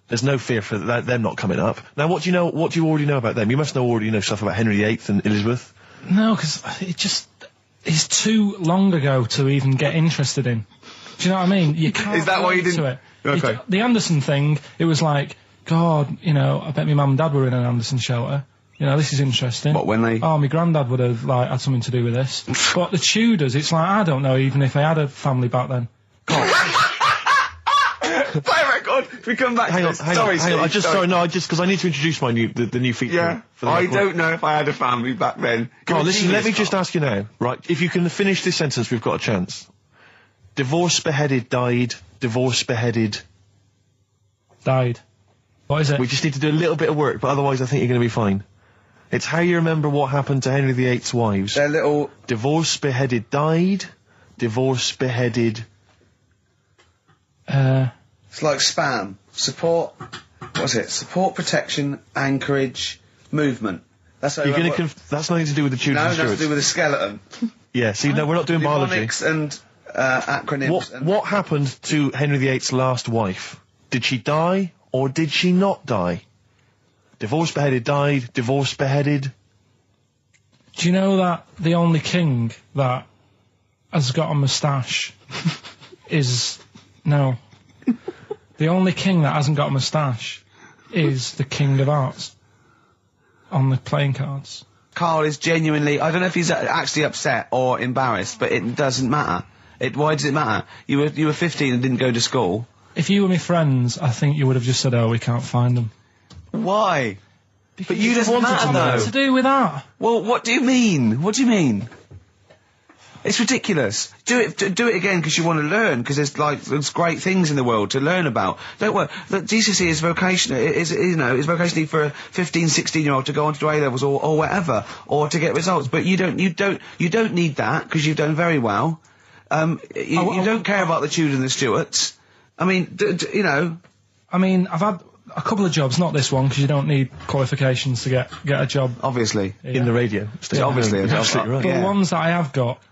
There's no fear for them not coming up. Now, what do you already know about them? You must already know stuff about Henry VIII and Elizabeth. No, because it's too long ago to even get interested in. Do you know what I mean? You can't. Is that why you relate didn't? to it. Okay. The Anderson thing, it was like, God, I bet my mum and dad were in an Anderson shelter. This is interesting. What, when they... Oh, my granddad would have, had something to do with this. But the Tudors, it's like, I don't know even if I had a family back then. Play a record. We come back to this. Sorry, just because I need to introduce the new feature. Yeah, for the I record. don't know if I had a family back then. Carl, listen, let me just ask you now, right? If you can finish this sentence, we've got a chance. Divorced, beheaded, died. Divorced, beheaded. Died. What is it? We just need to do a little bit of work, but otherwise I think you're going to be fine. It's how you remember what happened to Henry VIII's wives. They're little... Divorced, beheaded, died. Divorced, beheaded... It's like spam. Support... What's it? Support, protection, anchorage, movement. That's how You're going to... That's nothing to do with the Tudors and No, Stuarts. nothing to do with the skeleton. Yeah, see, no, we're not doing biology. Mnemonics and acronyms. What happened to Henry VIII's last wife? Did she die, or did she not die? Divorced, beheaded, died. Divorced, beheaded. Do you know that the only king that has got a moustache is... No. The only king that hasn't got a moustache is the King of Hearts. on the playing cards. Karl is genuinely, I don't know if he's actually upset or embarrassed, but it doesn't matter. Why does it matter? You were 15 and didn't go to school. If you were my friends, I think you would have just said, "Oh, we can't find them." Why? But you just matter though. What's to do with that? Well, what do you mean? What do you mean? It's ridiculous. Do it again because you want to learn, because there's great things in the world to learn about. Don't worry. Look, GCSE is vocational. Is vocationally for a 15, 16-year-old to go on to do A-levels or whatever, or to get results. But you don't need that because you've done very well. You don't care about the Tudors and the Stuarts. I mean, I mean, I've had a couple of jobs, not this one, because you don't need qualifications to get a job. Obviously. In the radio. Yeah, obviously. You're absolutely right. But the ones that I have got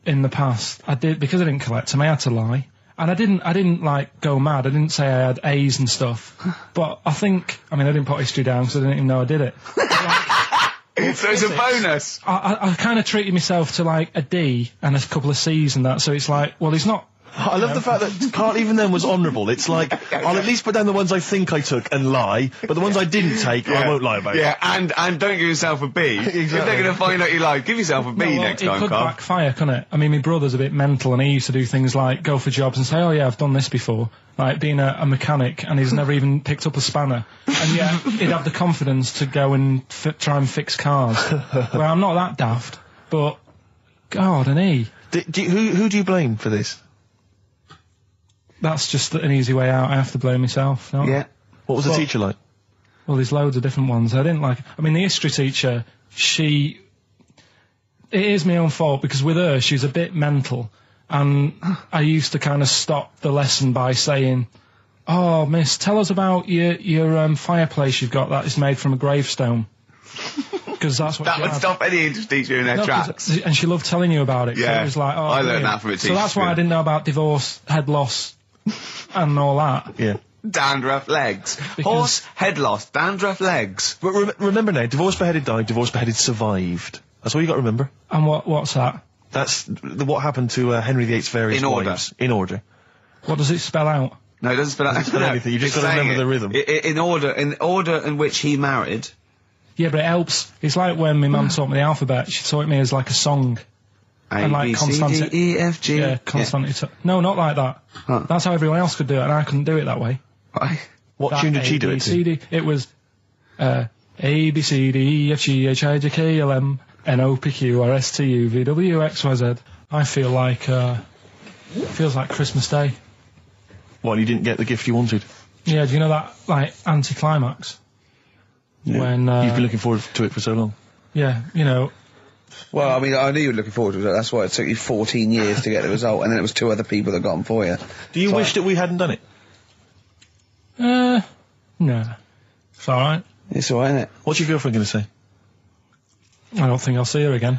in the past, I did, because I didn't collect them, I had to lie. And I didn't like go mad. I didn't say I had A's and stuff. But I didn't put history down because I didn't even know I did it. So it's a bonus. I kind of treated myself to like a D and a couple of C's and that, so it's like, well, he's not... I love the fact that Karl even then was honourable. It's like, I'll at least put down the ones I think I took and lie, but the ones I didn't take, I won't lie about. Yeah, and don't give yourself a B. Exactly. If they're going to find out you lied, give yourself a B next time, It could Karl. backfire, couldn't it? I mean, my brother's a bit mental, and he used to do things like go for jobs and say, "Oh yeah, I've done this before," like being a mechanic, and he's never even picked up a spanner, and yet he'd have the confidence to go and try and fix cars. Well, I'm not that daft, but God, and he. Who do you blame for this? That's just an easy way out. I have to blame myself. No? Yeah. What was the teacher like? Well, there's loads of different ones. I didn't like... I mean, the history teacher, it is my own fault, because with her, she's a bit mental, and I used to kind of stop the lesson by saying, "Oh, miss, tell us about your fireplace you've got that is made from a gravestone." Because that's what That would stop any English teacher in their tracks. And she loved telling you about it. Yeah. So it was like, oh, I learned brilliant. that from a teacher. So that's why I didn't know about divorce, head loss, and all that. Yeah. Dandruff legs. Horse, head loss, dandruff legs. But remember now, divorce, beheaded, died, divorce, beheaded, survived. That's all you got to remember. And what's that? That's what happened to Henry VIII's various wives. In order. What does it spell out? No, it doesn't spell out anything. You just It's got to remember saying the rhythm. In order in which he married. Yeah, but it helps. It's like when my mum taught me the alphabet. She taught me as like a song. A, B, C, D, E, F, G. Yeah, consonant. No, not like that. Huh. That's how everyone else could do it, and I couldn't do it that way. Right. What tune did she do it to? A, B, C, D. It was A, B, C, D, E, F, G, H, I, J, K, L, M, N, O, P, Q, R, S, T, U, V, W, X, Y, Z. I feel like, feels like Christmas Day. Well, you didn't get the gift you wanted. Yeah, do you know that, like, anticlimax? Yeah. When, You've been looking forward to it for so long. Yeah, you know. Well, I mean, I knew you were looking forward to it. That's why it took you 14 years to get the result, and then it was 2 other people that got them for you. Do you wish that we hadn't done it? No. It's alright. It's alright, isn't it? What's your girlfriend going to say? I don't think I'll see her again.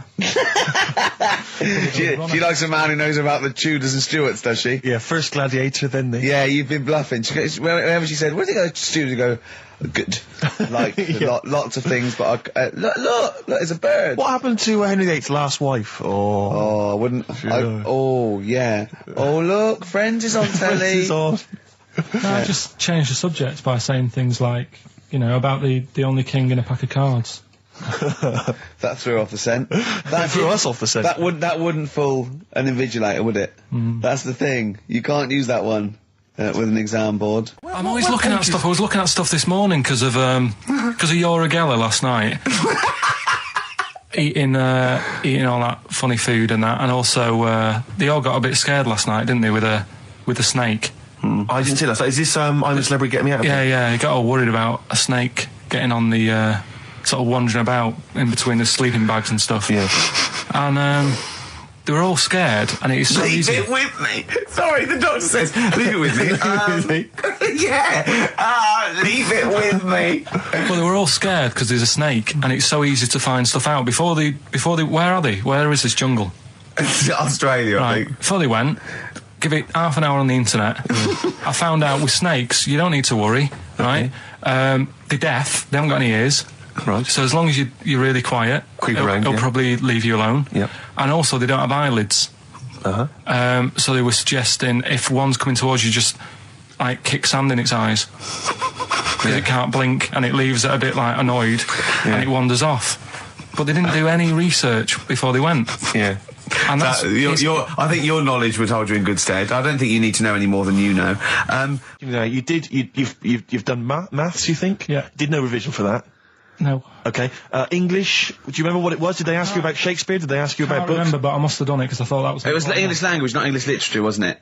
She likes a man who knows about the Tudors and Stuarts, does she? Yeah, first gladiator, then the... Yeah, you've been bluffing. Whenever she said, "Where did you go to Stuarts?" you go, "Good." Like, lots of things, but look, there's a bird. What happened to Henry VIII's last wife? Oh, I wouldn't... oh, yeah. Oh, look, Friends is on telly. Friends is on. No, I just changed the subject by saying things like, you know, about the only king in a pack of cards. That threw off the scent. That threw us off the scent. That wouldn't fool an invigilator, would it? That's the thing. You can't use that one with an exam board. I'm always looking at stuff. I was looking at stuff this morning because of Yoragella last night. eating all that funny food and that, and also they all got a bit scared last night, didn't they, with a snake? I didn't see that. Is this I'm a Celebrity, Get Me Out of Here? Yeah, he got all worried about a snake getting on the sort of wandering about in between the sleeping bags and stuff. Yeah. And they were all scared, and it's so easy. Leave it with me. Sorry, the doctor says, leave it with me. Yeah. Leave it with me. Well, they were all scared because there's a snake, and it's so easy to find stuff out. Before they, where are they? Where is this jungle? Australia, I think. Before they went, give it half an hour on the internet. I found out with snakes, you don't need to worry, right? They're deaf, they haven't got any ears. Right. So as long as you're really quiet, it'll probably leave you alone. Yep. And also, they don't have eyelids. Uh-huh. So they were suggesting if one's coming towards you, just like kick sand in its eyes. because it can't blink and it leaves it a bit like annoyed and it wanders off. But they didn't do any research before they went. Yeah. And that's I think your knowledge would hold you in good stead. I don't think you need to know any more than you know. You've done maths, you think? Yeah. Did no revision for that? no. Okay. English, do you remember what it was? Did they ask you about Shakespeare? Did they ask you I about can't books? remember, but I must have done it because I thought that was. It was English language, not English literature, wasn't it?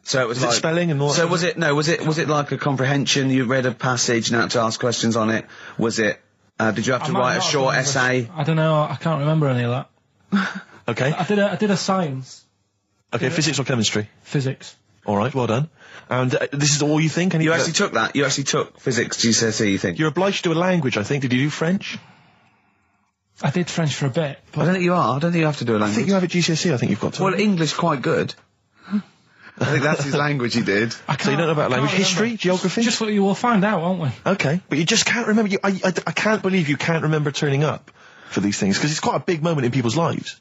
So it was Was it like spelling and all that So sort was it? No, was it like a comprehension? You read a passage and had to ask questions on it. Was it? Did you have to write a short essay? I don't know. I can't remember any of that. Okay. I did a science, Okay, physics or chemistry? physics. All right, well done. And this is all you think? You actually took that. You actually took physics GCSE. You think? You're obliged to do a language, I think. Did you do French? I did French for a bit, I don't think you are. I don't think you have to do a I language. think you have a GCSE, I think you've got to. Well, English quite good. I think that's his language he did. So you don't know about language? History? Geography? Just what you will find out, won't we? Okay, but you just can't remember. I can't believe you can't remember turning up for these things, because it's quite a big moment in people's lives.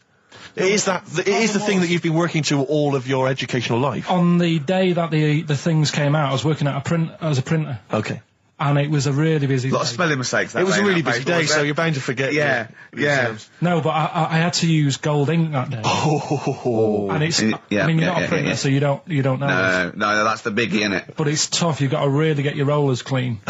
It is the thing that you've been working to all of your educational life. On the day that the things came out, I was working at as a printer, Okay. and it was a really busy A lot day. of spelling mistakes. That It was day, a really that busy paper, day, wasn't so it? you're bound to forget. Yeah, the yeah. exams. No, but I had to use gold ink that day, Oh. and it's. Yeah, I mean, you're yeah, not a yeah, printer, yeah. so you don't know. this. No, that's the biggie, innit? But it's tough. You've got to really get your rollers clean.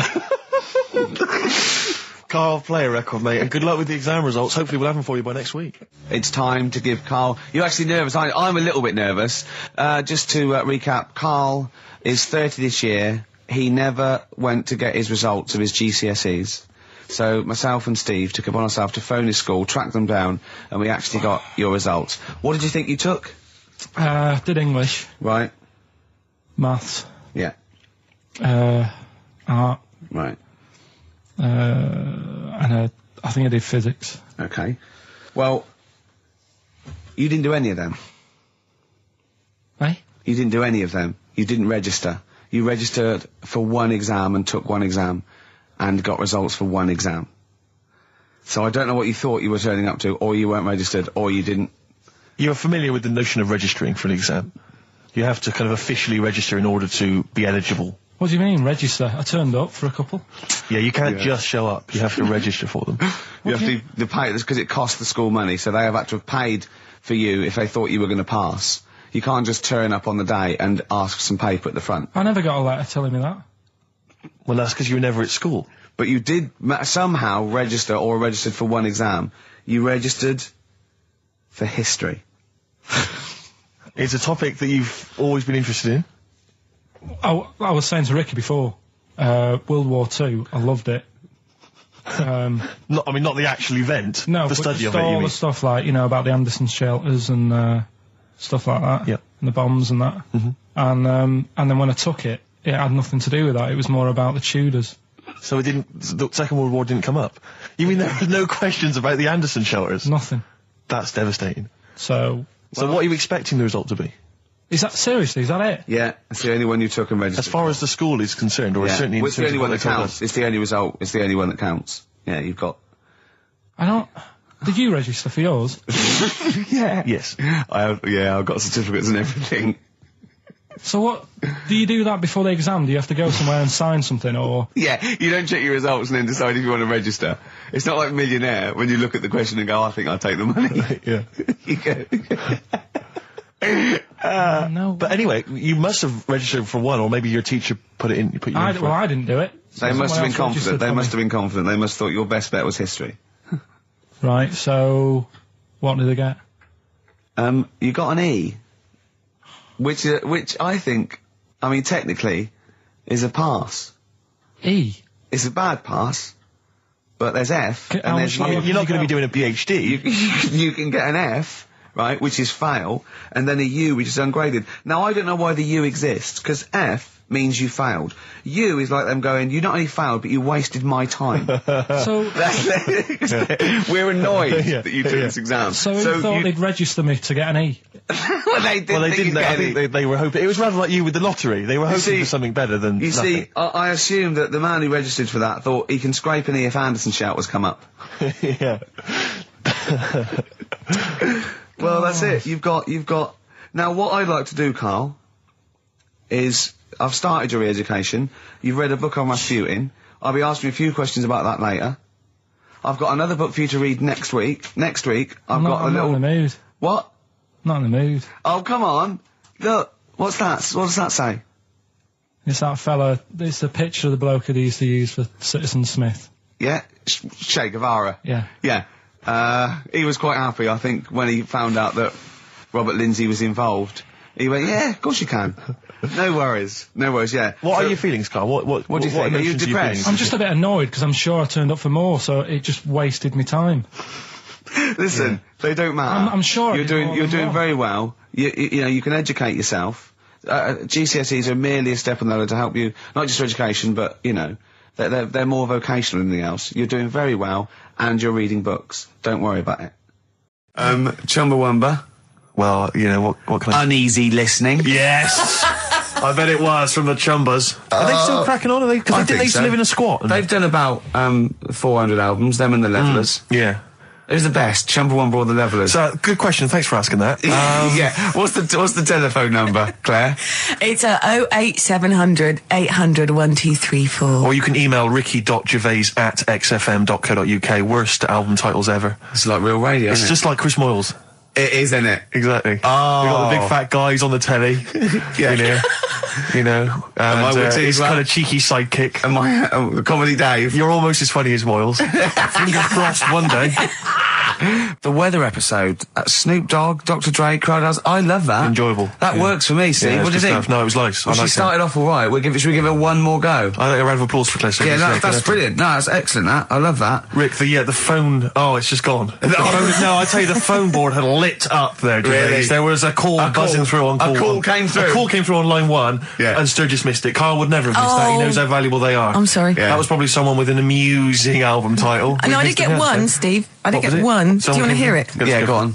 Carl, play a record, mate, and good luck with the exam results. Hopefully we'll have them for you by next week. It's time to give Carl... You're actually nervous. I'm a little bit nervous. Just to recap, Carl is 30 this year. He never went to get his results of his GCSEs. So myself and Steve took it upon ourselves to phone his school, track them down, and we actually got your results. What did you think you took? Did English, Right. maths, Yeah. art, Right. and I think I did physics. Okay. Well, you didn't do any of them. Eh? You didn't do any of them. You didn't register. You registered for one exam and took one exam and got results for one exam. So I don't know what you thought you were turning up to, or you weren't registered, or you didn't. You're familiar with the notion of registering for an exam. You have to kind of officially register in order to be eligible. What do you mean, register? I turned up for a couple. Yeah, you can't just show up. You have to register for them. You have to pay this because it costs the school money, so they have had to have paid for you if they thought you were going to pass. You can't just turn up on the day and ask for some paper at the front. I never got a letter telling me that. Well, that's because you were never at school. But you did somehow register or registered for one exam. You registered for history. It's a topic that you've always been interested in. I was saying to Ricky before, World War II, I loved it. Not the actual event. No, the but study just of it. You all mean? the stuff like, about the Anderson shelters and stuff like that. Yep. And the bombs and that. And then when I took it, it had nothing to do with that. It was more about the Tudors. So the Second World War didn't come up. You mean there were no questions about the Anderson shelters? Nothing. That's devastating. So So what are you expecting the result to be? is that seriously? Is that it? Yeah, it's the only one you took and registered. As far as the school is concerned, or yeah. certainly in Well, it's the terms only of one what that they told counts. us. It's the only result. It's the only one that counts. Yeah, you've got. I don't. Did you register for yours? Yeah. Yes. I've got certificates and everything. So what? Do you do that before the exam? Do you have to go somewhere and sign something, or? Yeah, you don't check your results and then decide if you want to register. It's not like Millionaire when you look at the question and go, I think I'll take the money. Yeah. You go. No. But anyway, you must have registered for one, or maybe your teacher put you in for I it. didn't do it. They must have been Someone else confident. registered They for must me. have been confident. They must have thought your best bet was history. Right. So, what did they get? You got an E, which I think, technically, is a pass. E. It's a bad pass, but there's F, How and there's much U. You're not going to be doing a PhD. You can get an F, right, which is fail, and then a U, which is ungraded. Now, I don't know why the U exists, because F means you failed. U is like them going, you not only failed, but you wasted my time. So, We're annoyed Yeah, that you took this exam. so you thought they'd register me to get an E? well, they didn't. Well, they think didn't. you'd I get think any. they were hoping. It was rather like you with the lottery. They were hoping see- for something better than You nothing. see, I assume that the man who registered for that thought he can scrape an E if Anderson Shelters come up. Yeah. Well, that's it. You've got. Now, what I'd like to do, Carl, is I've started your re-education. You've read a book on Rasputin. I'll be asking you a few questions about that later. I've got another book for you to read next week. Next week, I've got a I'm little... not in the mood. What? Not in the mood. Oh, come on. Look, what's that? What does that say? It's that fella. It's the picture of the bloke that he used to use for Citizen Smith. Yeah? Che Guevara. Yeah. Yeah. He was quite happy, I think, when he found out that Robert Lindsay was involved. He went, yeah, of course you can. No worries, yeah. What are your feelings, Carl? What do you think? Are you emotions depressed? feeling? I'm just a bit annoyed because I'm sure I turned up for more, so it just wasted me time. Listen, they don't matter. I'm sure you're doing very well. You know, you can educate yourself. GCSEs are merely a step on the ladder to help you, not just for education, but, you know, they're more vocational than anything else. You're doing very well, and you're reading books. Don't worry about it. Chumbawamba. Well, you know, what kind of... Uneasy listening. Yes! I bet it was from the Chumbas. Are they still cracking on? Are they? Because they used to live in a squat. They've done about 400 albums, them and the Levellers. Yeah. Who's the best, Chumbawamba or the Levellers? So, good question. Thanks for asking that. Yeah. What's the telephone number, Claire? It's 08700 800 1234. Or you can email ricky.gervais@xfm.co.uk. Worst album titles ever. It's like real radio, It's isn't just like Chris Moyles. it? It is, isn't it? Exactly. Oh. We got the big fat guys on the telly. Yeah. You know. I And would too, his well. kind of cheeky sidekick. And my Comedy Dave. You're almost as funny as Moyles. Fingers crossed one day. The weather episode, Snoop Dogg, Dr. Dre, Crowdhouse, I love that. Enjoyable. That works for me, Steve. Yeah, What do you it's good think? stuff. No, it was nice. Well, she started off all right. Should we give her one more go? I think a round of applause for Claire. Yeah, no, that's brilliant. No, that's excellent, that. I love that. Rick, the phone... Oh, it's just gone. The phone, no, I tell you, the phone board had lit up there, Gervais. Really? There was a call buzzing through on call. A call came through? A call came through on line 1, Yeah. and Sturgis missed it. Carl would never have missed that. He knows how valuable they are. I'm sorry. Yeah. That was probably someone with an amusing album title. No, I did Missed get it, one, yeah. Steve. I did What was get it? one. Do you Someone want to came hear through? it? Yeah, go on.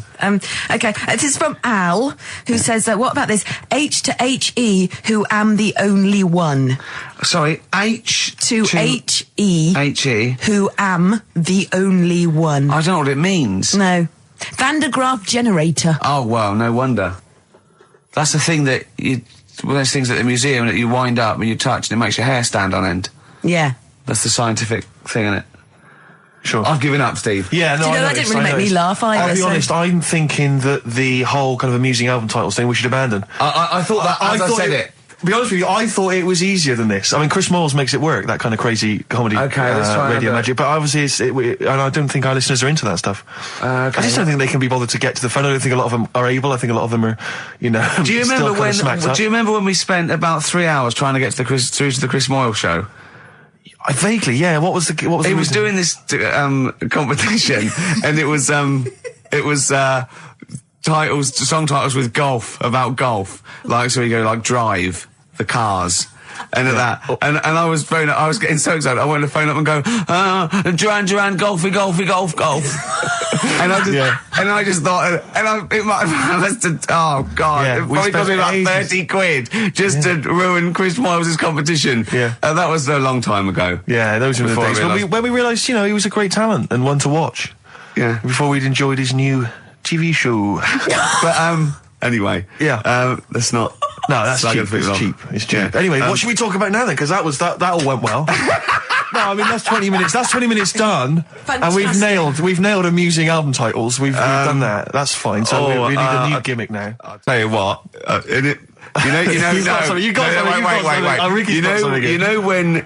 Okay. This is from Al, who says, what about this? H to H-E, who am the only one. Sorry, H To H-E, H-E. who am the only one. I don't know what it means. No. Van de Graaff generator. Oh, well, no wonder. That's the thing that one of those things at the museum that you wind up and you touch and it makes your hair stand on end. Yeah. That's the scientific thing, isn't it? Sure. I've given up, Steve. Yeah, no, Do you know, I that didn't really make me laugh either. I'll be so- honest, I'm thinking that the whole kind of amusing album titles thing we should abandon. I thought that as I said it. To be honest with you, I thought it was easier than this. I mean, Chris Moyles makes it work, that kind of crazy comedy Okay, let's try radio another. magic, but obviously and I don't think our listeners are into that stuff. I just don't think they can be bothered to get to the phone. I don't think a lot of them are able. I think a lot of them are, you know, Do you still remember kind of smacked up. Do you remember when we spent about 3 hours trying to get to through to the Chris Moyle show? I vaguely, yeah. What was the He reason? was doing this competition, and it was song titles with golf, about golf. Like, so you go like Drive, the Cars. And at that, and I was getting so excited. I wanted to phone up and go, Duran, golfy, golf. and I just thought, it might have lasted, oh God, Yeah, it probably cost me about ages. 30 quid just to ruin Chris Miles' competition. Yeah. And that was a long time ago. Yeah, those were the Before I days realised- when we realised, you know, he was a great talent and one to watch. Yeah. Before we'd enjoyed his new TV show. But, anyway. Yeah. Let's not. No, that's slag cheap. other people It's off. cheap. It's cheap. Yeah. Anyway, what should we talk about now then? Because that all went well. No, I mean that's 20 minutes. That's 20 minutes done, and we've nailed amusing album titles. We've done that. That's fine. So we need a new gimmick now. I'll tell you what. You know. You've got something, you've got something, you've got something. Oh, Ricky's got something You again. know when Here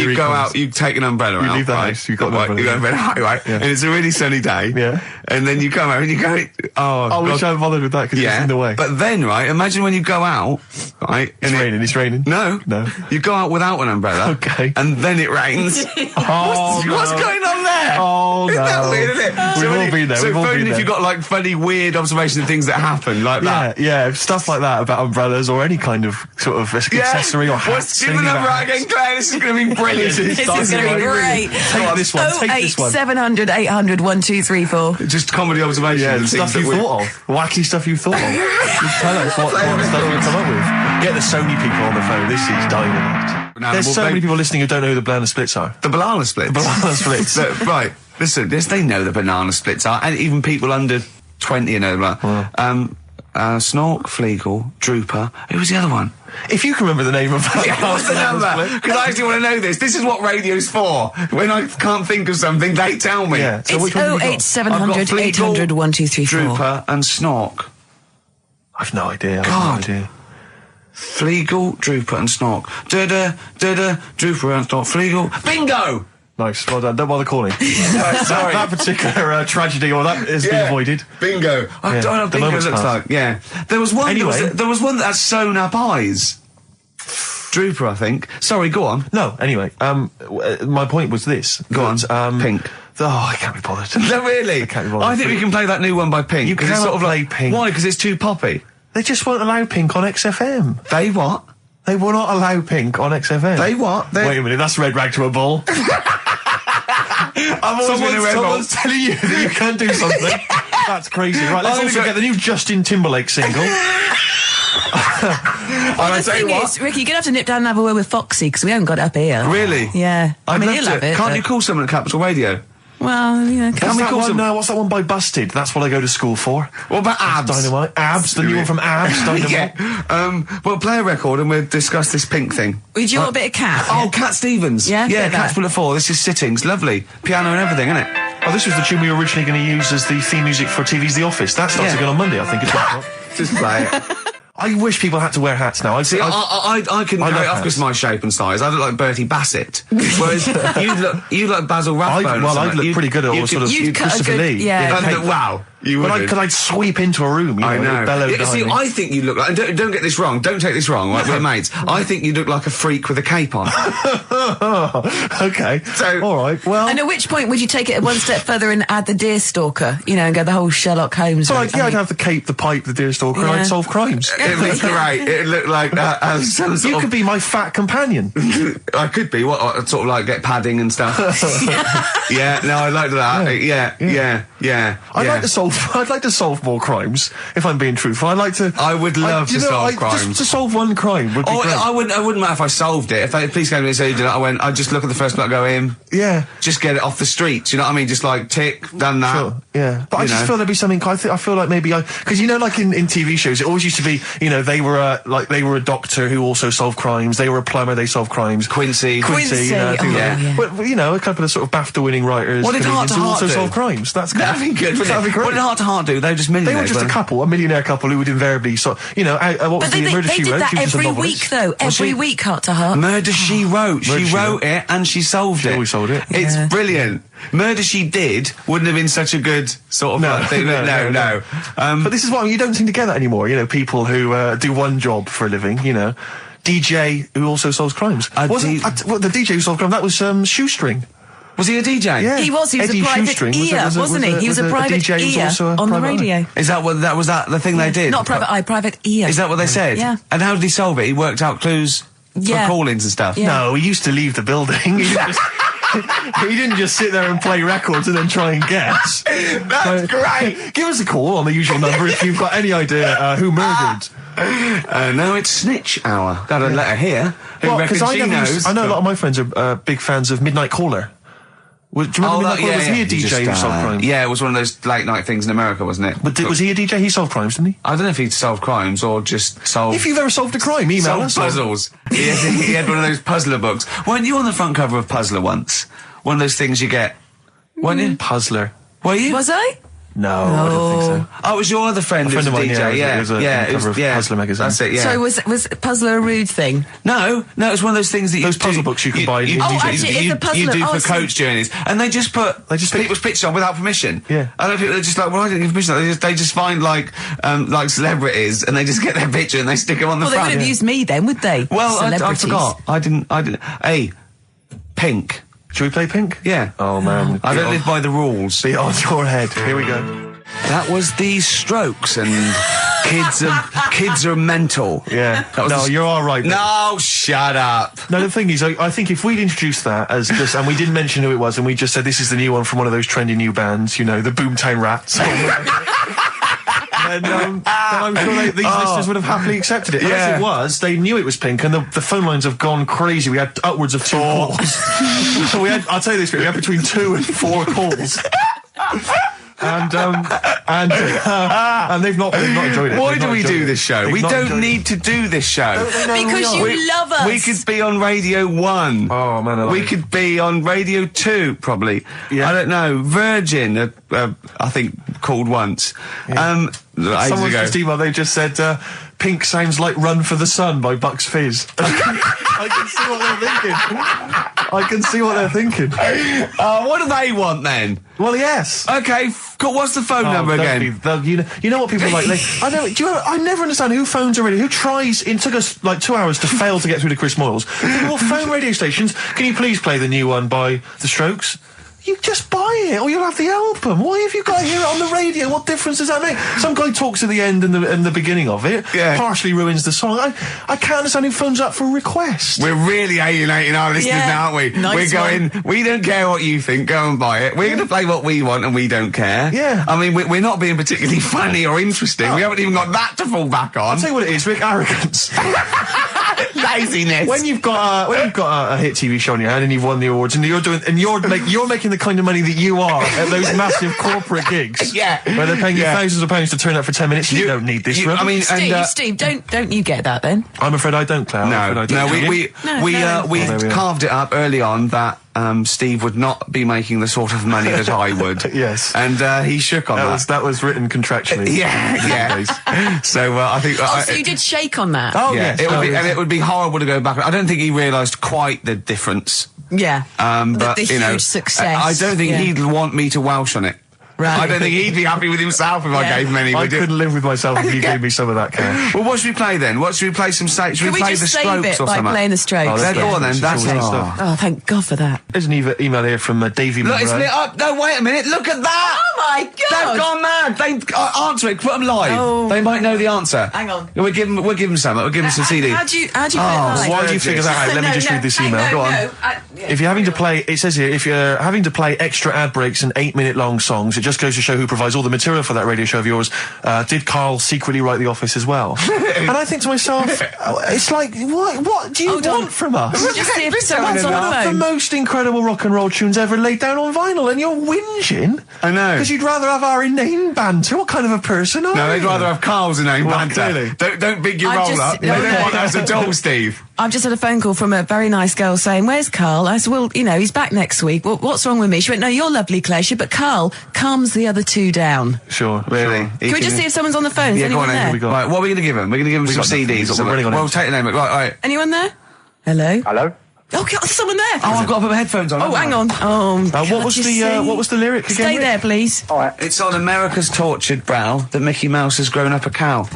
you he go comes. out, you take an umbrella out. leave the right? house, you've got an umbrella, You go to bed, right? Yeah. And it's a really sunny day. Yeah. And then you come out and you go, I God. wish I hadn't bothered with that because it's in the way. But then, right, imagine when you go out, right? It's raining. It's raining. No. No. You go out without an umbrella. Okay. And then it rains. Oh, What's going on there? Oh, Isn't that no. weird, isn't it? We've when all you- been there, So we've all phone been if there. you've got like funny, weird observations of things that happen, like that. Yeah, stuff like that about umbrellas or any kind of sort of accessory or hat. What's give the number out again, Claire? This is going to be brilliant. This is going to be great. Take this one. Take this one. 08700 800 1234. Just comedy observations. Yeah, and the things stuff you that we- thought of. Wacky stuff you thought of. Just tell us what stuff you come up with. Get the Sony people on the phone. This is dynamite. No, There's well, so they- many people listening who don't know who the banana splits are. The banana splits. Banana splits. Right. Listen, they know the banana splits are, and even people under 20 know that. Snork, Fleagle, Drooper. Who was the other one? If you can remember the name of that. Yeah, what's the number? Because I actually want to know this. This is what radio's for. When I can't think of something, they tell me. Yeah. So which It's one have you got? 08700 Fleagle, 800 1234. Drooper and Snork. I've no idea. God. Fleagle, Drooper and Snork. Drooper and Snork. Fleagle. Bingo! Nice. Well done. Don't bother calling. Sorry. That particular tragedy or that has been avoided. Bingo. I don't know what the bingo moment's looks passed. like. Yeah. There was one. Anyway. There was one that had sewn up eyes. Drooper, I think. Sorry, go on. No, anyway, my point was this. Go on. Pink. Oh, I can't be bothered. No, really? I can't be bothered. I think we can play that new one by Pink. You 'cause it's cannot sort of play like, Pink. Why? Because it's too poppy. They just won't allow Pink on XFM. They what? They will not allow Pink on XFM. They what? Wait a minute, that's red rag to a bull. I've always been a rebel. Someone's telling you that you can't do something. That's crazy. Right, let's I'm also gonna get the new Justin Timberlake single. The thing is, Ricky, you're going to have to nip down and have a word with Foxy, because we haven't got it up here. Really? Yeah. I mean, I'd he'll love have to. it. Can't but- you call someone at Capital Radio? Well, yeah. What's we that call one? some- What's that one by Busted? That's what I go to school for. What about Abs? Dynamite. Abs, the new one from Abs. Dynamite. Yeah. Well, play a record and we'll discuss this Pink thing. Do you want a bit of Cat? Oh, Cat Stevens. Yeah, Yeah, bit of Cat's that. Full of Four. This is Sittings. Lovely. Piano and everything, isn't it? Oh, this was the tune we were originally going to use as the theme music for TV's The Office. That starts Yeah. again on Monday, I think. Just play it. I wish people had to wear hats now. See, I couldn't I go love off because hats. of my shape and size. I look like Bertie Bassett. Whereas you look Basil Rathbone. I'd look pretty good at all sort of You'd cut a Christopher good- Lee. yeah. Wow. You But would. because I'd sweep into a room, you know, I know. bellow Yeah, see, behind me. I think you look like, and don't get this wrong, don't take this wrong, right, we're mates. I think you look like a freak with a cape on. Okay. So- all right. Well, And at which point would you take it one step further and add the Deerstalker, and go the whole Sherlock Holmes so route? I'd have the cape, the pipe, the deerstalker, and Yeah. I'd solve crimes. It'd be great. It'd look like some sort You of... could be my fat companion. I could be. What? I'd sort of like get padding and stuff. Yeah. No, I like that. Yeah. I'd like to solve more crimes. If I'm being truthful, I'd like to. I would love to solve crimes. Just to solve one crime would be Oh, great. I wouldn't matter if I solved it. If they police came to me and said, I'd just look at the first one, go in, Yeah. just get it off the streets. You know what I mean? Just like tick, done that. Sure, yeah. But I You just know. feel there'd be something. I feel like maybe because like in TV shows, it always used to be, they were a doctor who also solved crimes. They were a plumber, they solved crimes. Quincy. Things oh, like yeah. that. But a couple of sort of BAFTA-winning writers. What did Heart comedians to who Heart also do? solve crimes. That's good. That'd be good, wouldn't That'd it? be great. What did Heart to Heart do? They were just They millionaires. were just a couple, a millionaire couple who would invariably what was But the Murder they She did Wrote? that She was just a every novelist. week, though. Every week, Heart to Heart. Murder She Wrote. Murder, She She wrote it and she solved She it. always solved it. It's Yeah. brilliant. Murder She Did wouldn't have been such a good sort of No, thing. No. But this is why you don't seem to get that anymore. People who do one job for a living. DJ who also solves crimes. The DJ who solved crime, that was Shoestring. Was he a DJ? Yeah. He was Eddie a private Shoestring ear, wasn't he? He was a private DJ who was ear also a on the private eye. radio. Is that what was the thing they did? Not private eye, private ear. Is that what they said? Yeah. And how did he solve it? He worked out clues Yeah. for call-ins and stuff. Yeah. No, he used to leave the building. He didn't just sit there and play records and then try and guess. That's great. Give us a call on the usual number if you've got any idea who murdered. No, it's Snitch Hour. Got a letter here. Who reckons Because she knows? I know a lot of my friends are big fans of Midnight Caller. Do you remember Midnight Caller? Was he a DJ who solved crimes? Yeah, it was one of those late night things in America, wasn't it? But was he a DJ? He solved crimes, didn't he? I don't know if he'd solve crimes or just solve... If you've ever solved a crime, email solve us. puzzles. He had one of those puzzler books. Weren't you on the front cover of Puzzler once? One of those things you get. Weren't you? Puzzler. Were you? Was I? No, I don't think so. Oh, it was your other friend who's friend a of mine, DJ. yeah, it was a cover of Puzzler magazine. That's it, yeah. So was Puzzler a rude thing? No, it's one of those things that Those puzzle books you can buy in You, DJs. you, Oh, actually, it's you, a puzzler. you do Oh, for so- coach journeys, and they just put people's pictures on without permission. Yeah. I don't think they're just like, well, I didn't give permission. They just find like celebrities, and they just get their picture and they stick them on the Well, they front. would have used me then, would they? Well, I Celebrities. forgot. I didn't. Hey, Pink. Should we play Pink? Yeah. Oh, man. I don't live by the rules. Be on your head. Here we go. That was the Strokes, and kids are mental. Yeah. That was No, the- you're all right. No, shut up. No, the thing is, I think if we'd introduced that as just, and we didn't mention who it was, and we just said this is the new one from one of those trendy new bands, the Boomtown Rats. then I'm sure these listeners would have happily accepted it. Yeah. As it was, they knew it was Pink, and the phone lines have gone crazy. We had upwards of 2 calls. I'll tell you this, we had between 2 and 4 calls. And and they've not enjoyed it. Why They've do not we enjoyed do it. this show? They've We not don't enjoyed need to do this show. Because you love us. We could be on Radio 1. Oh, man, I like we it. could be on Radio 2, probably. Yeah. I don't know. Virgin, I think, called once. Ages Someone's ago. just emailed, they just said, Pink sounds like Run for the Sun by Bucks Fizz. I can see what they're thinking. What do they want then? Well, yes. Okay, what's the phone number again? You know what people like? I never understand who phones a radio. Who tries? It took us like 2 hours to fail to get through to Chris Moyles. People will phone radio stations. Can you please play the new one by The Strokes? You just buy it, or you'll have the album. Why have you got to hear it on the radio? What difference does that make? Some guy talks at the end and the beginning of it. Yeah. Partially ruins the song. I can't understand who phones up for a request. We're really alienating our listeners now, aren't we? Nice We don't care what you think, go and buy it. We're going to play what we want and we don't care. Yeah. I mean, we're not being particularly funny or interesting. We haven't even got that to fall back on. I'll tell you what it is, Rick. Arrogance. Laziness. When you've got a hit TV show on your hand and you've won the awards and you're making the kind of money that you are at those massive corporate gigs, Yeah. where they're paying you thousands of pounds to turn up for 10 minutes. You don't need this. I mean, Steve, don't you get that then? I'm afraid I don't, Claire. we we carved it up early on that Steve would not be making the sort of money that I would. Yes. And he shook on that. That was written contractually. Yeah. So I think. So you did shake on that. Oh yeah, yes. it would be horrible to go back. I don't think he realised quite the difference. Yeah. But the you know, huge success. I don't think he'd want me to Welsh on it. Right. I don't think he'd be happy with himself if I gave him any. I would you? couldn't live with myself if you gave me some of that cash. Well, what should we play then? Should we play some? Should Can we play just the save Strokes it or by something? playing the Strokes? Oh, let's Go on then. It's That's all it. stuff. Oh, thank God for that. There's an email here from Davey Look, it's Monroe. lit up. No, wait a minute. Look at that. Oh my God! They've gone mad. They answer it. Put them live. Oh. They might know the answer. Hang on. We'll give them some. We'll give them some CDs. How do you put it Why live? do you figure that out? Let me just read this email. Go on. If you're having to play, it says here, if you're having to play extra ad breaks and 8-minute long songs, it just goes to show who provides all the material for that radio show of yours. Did Carl secretly write The Office as well? And I think to myself, it's like, what do you want from us? Just see if someone's on the The phone. most incredible rock and roll tunes ever laid down on vinyl, and you're whinging. I know. Because you'd rather have our inane banter. What kind of a person are you? No, they'd rather have Carl's inane Well, banter. clearly. Don't big your I've roll just- up. They don't okay. want us at all, Steve. I've just had a phone call from a very nice girl saying, "Where's Carl?" I said, "Well, you know, he's back next week. Well, what's wrong with me?" She went, "No, you're lovely, Claire." She said, "But Carl calms the other two down." Sure, Really? sure. Can we just see if someone's on the phone? Is Yeah, go anyone on then. there? we got? Right, what are we going to give him? We're going to give him some got nothing. CDs or We're something. running on Well, empty. take the name. Right. Anyone there? Hello? Hello? Oh, God, there's someone there. Oh, I've got to put my headphones on. Oh, hang on. Oh, What was the lyric again? Stay Rick? there, please. All right. It's on America's tortured brow that Mickey Mouse has grown up a cow.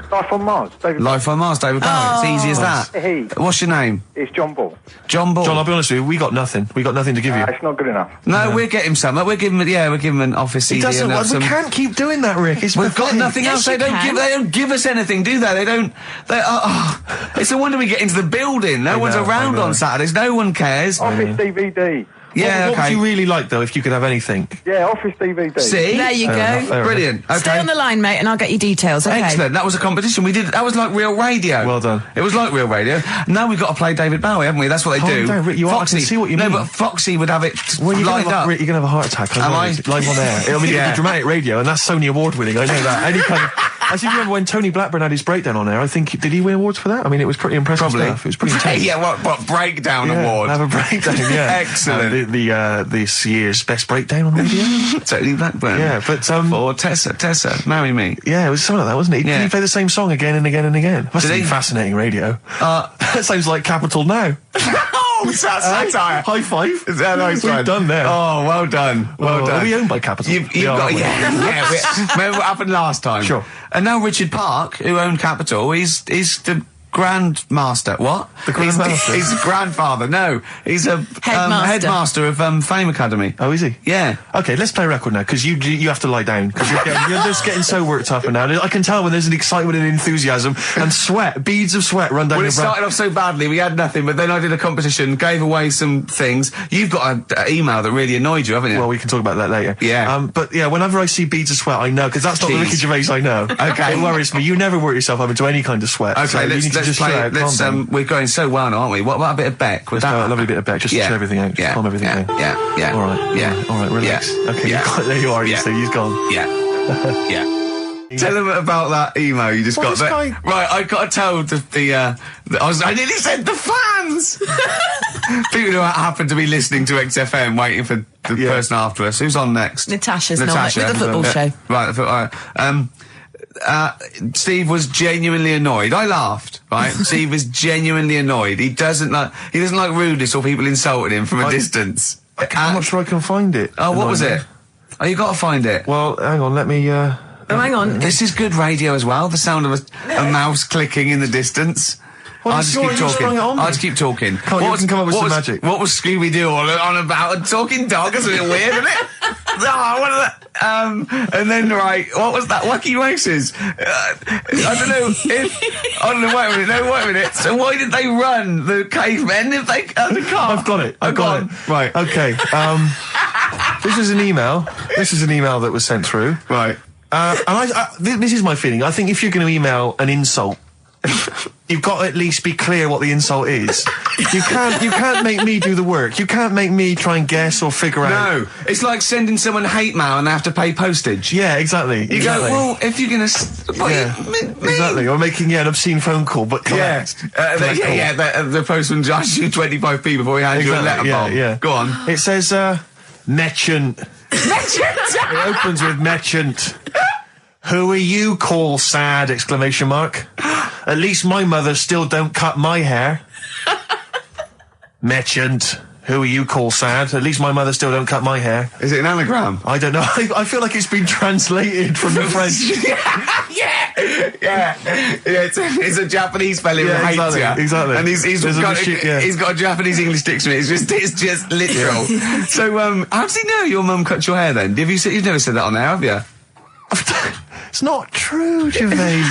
Life on Mars. David. Life on Mars, David Bowie. It's easy as that. Hey. What's your name? It's John Ball. John Ball. John, I'll be honest with you, we got nothing. We got nothing to give you. It's not good enough. No, we'll get him some. We'll give him an office CD. It doesn't. and We some. can't keep doing that, Rick. It's We've got pathetic. nothing Yes, else. They you don't can. They don't give us anything, do they? They don't. It's no wonder we get into the building. No one's know, around I know. on Saturdays. No one cares. Office DVD. Yeah, What okay. would you really like, though, if you could have anything? Yeah, Office DVD. See? There you Fair enough, go. fair Brilliant. Okay. Stay on the line, mate, and I'll get you details. Okay. Excellent. That was a competition. We did. That was like real radio. Well done. It was like real radio. Now we've got to play David Bowie, haven't we? That's what they Calm do. down, Rick, you are- I can see what you mean. No, but Foxy would have it Well, you're lined up. Rick, you're going to have a heart attack. Am I? Live on air. I mean, Yeah. it's dramatic radio, and that's Sony Award winning. I know that. Any kind of. I seem to remember when Tony Blackburn had his breakdown on air. I think did he win awards for that? I mean, it was pretty impressive Probably. stuff. It was pretty intense. Yeah, what breakdown award? Have a breakdown. Yeah, Excellent. This year's best breakdown on radio. Totally Blackburn. Yeah, but Or Tessa, marry me. yeah, it was something like that, wasn't it? Yeah. Did he play the same song again and again and again? Must Did have been he? fascinating radio. That sounds like Capital Now. Oh, that's satire. High five. Is that nice We've one? done there. Oh, well done. Well done. Are we owned by Capital? You've We are, got, aren't we? yeah. Remember what happened last time? Sure. And now Richard Park, who owned Capital, is the Grandmaster. What? The Grandmaster? He's the grandfather. No, he's a Headmaster. headmaster of Fame Academy. Oh, is he? Yeah. Okay, let's play a record now, because you have to lie down, because you're just getting so worked up and now. I can tell when there's an excitement and enthusiasm and sweat, beads of sweat run down Well, your it brow. started off so badly, we had nothing, but then I did a competition, gave away some things. You've got an email that really annoyed you, haven't you? Well, we can talk about that later. Yeah. But yeah, whenever I see beads of sweat, I know, because that's not the Jeez. Ricky Gervais I know. Okay. It worries me. You never work yourself up into any kind of sweat. Okay, so you need to let's just play. chill out, calm down. We're going so well now, aren't we? What about a bit of Beck? Would Let's have a lovely bit of Beck, just to chill everything out, just calm everything down. Yeah. All right. Yeah. All right, relax. Yeah. Okay, Yeah. there you are, you Yeah. see, he's gone. Yeah. Yeah. Tell them about that email you just got. this guy- Right, I got to tell I nearly said the fans! People who happen to be listening to XFM waiting for the person after us. Who's on next? Natasha's not with the football show. Right, Steve was genuinely annoyed. I laughed, right? Steve was genuinely annoyed. He doesn't like rudeness or people insulting him from a distance. I'm not sure I can find it. Oh, what was it? Oh, you got to find it. Well, hang on, let me, Oh, hang on. This is good radio as well. The sound of a mouse clicking in the distance. I'll just keep talking. I'll just keep talking. Come on, you can come up with some magic. What was Scooby-Doo on about? A talking dog? That's a bit weird, isn't it? Oh, what is that? And then, right, what was that? Wacky Races. I don't know. Wait a minute. So why did they run, the cavemen, if they can't? I've got it. I've got it. Right. Okay. This is an email. This is an email that was sent through. Right. This is my feeling. I think if you're going to email an insult, you've got to at least be clear what the insult is. You can't make me do the work. You can't make me try and guess or figure out. No, it's like sending someone hate mail and they have to pay postage. Yeah, exactly. You go, well, if you're gonna, exactly, or making an obscene phone call, but collect. The postman asks you 25p before he hands you a letter bomb. Yeah. Go on. It says merchant. It opens with merchant. Who are you, call sad! ! At least my mother still don't cut my hair. Merchant. Who are you, call sad! At least my mother still don't cut my hair. Is it an anagram? I don't know. I feel like it's been translated from the French. Yeah. It's a Japanese fella who hates you. Exactly. And he's got a Japanese English dictionary. It's just literal. So, how does he know your mum cut your hair then? You've never said that on there, have you? It's not true, Gervais.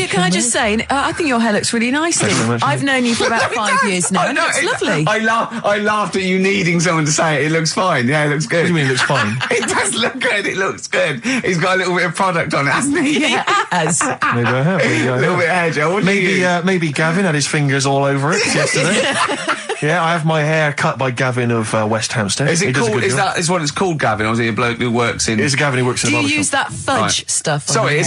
Can I just say, I think your hair looks really nice. Thanks very much. I've known you for about 5 years now. No, It's lovely. I laughed at you needing someone to say it. It looks fine. Yeah, it looks good. What do you mean it looks fine? It does look good. It looks good. He's got a little bit of product on it, hasn't he? Yeah, it has. Maybe I have. A little bit of hair gel. Maybe Gavin had his fingers all over it yesterday. Yeah, I have my hair cut by Gavin of West Hampstead. Is it called? Is what it's called, Gavin, or is he a bloke who works in? It's a Gavin who works in a Do barber you shop. use that fudge stuff? Sorry,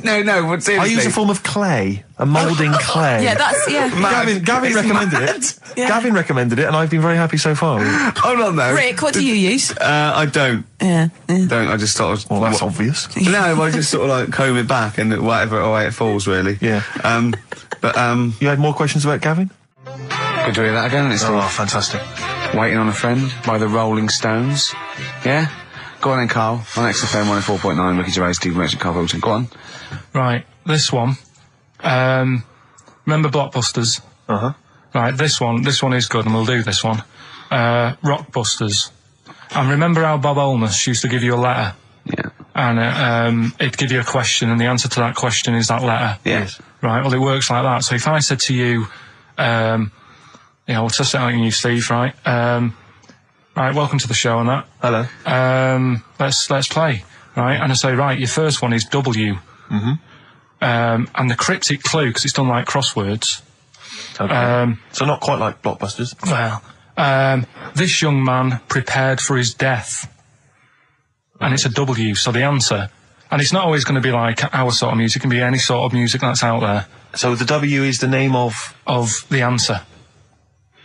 no. But seriously, I use a form of clay, a moulding clay. Yeah, that's Gavin recommended it. Yeah. Gavin recommended it, and I've been very happy so far. Hold on though. Rick, what do you use? I don't. Yeah. Don't. I just sort of. Well, that's obvious. No, I just sort of like comb it back and whatever way it falls, really. Yeah. You had more questions about Gavin? Good to hear that again. It's fantastic. Waiting on a Friend by the Rolling Stones. Yeah? Go on then, Carl. On XFM 104.9, Ricky Gervais, Steve Merchant, Karl Pilkington. Go on. Right, this one. Remember Blockbusters? Uh-huh. Right, this one is good, and we'll do this one. Rockbusters. And remember how Bob Holness used to give you a letter? Yeah. And it'd give you a question, and the answer to that question is that letter. Yes. Right, well, it works like that. So if I said to you, we'll test it out on you, Steve, right? Right, welcome to the show and that. Hello. Let's play, right? And I say, right, your first one is W. Mm-hmm. And the cryptic clue, because it's done like crosswords. Okay. So not quite like Blockbusters. Well, this young man prepared for his death. And it's a W, so the answer. And it's not always going to be like our sort of music, it can be any sort of music that's out there. So the W is the name of the answer.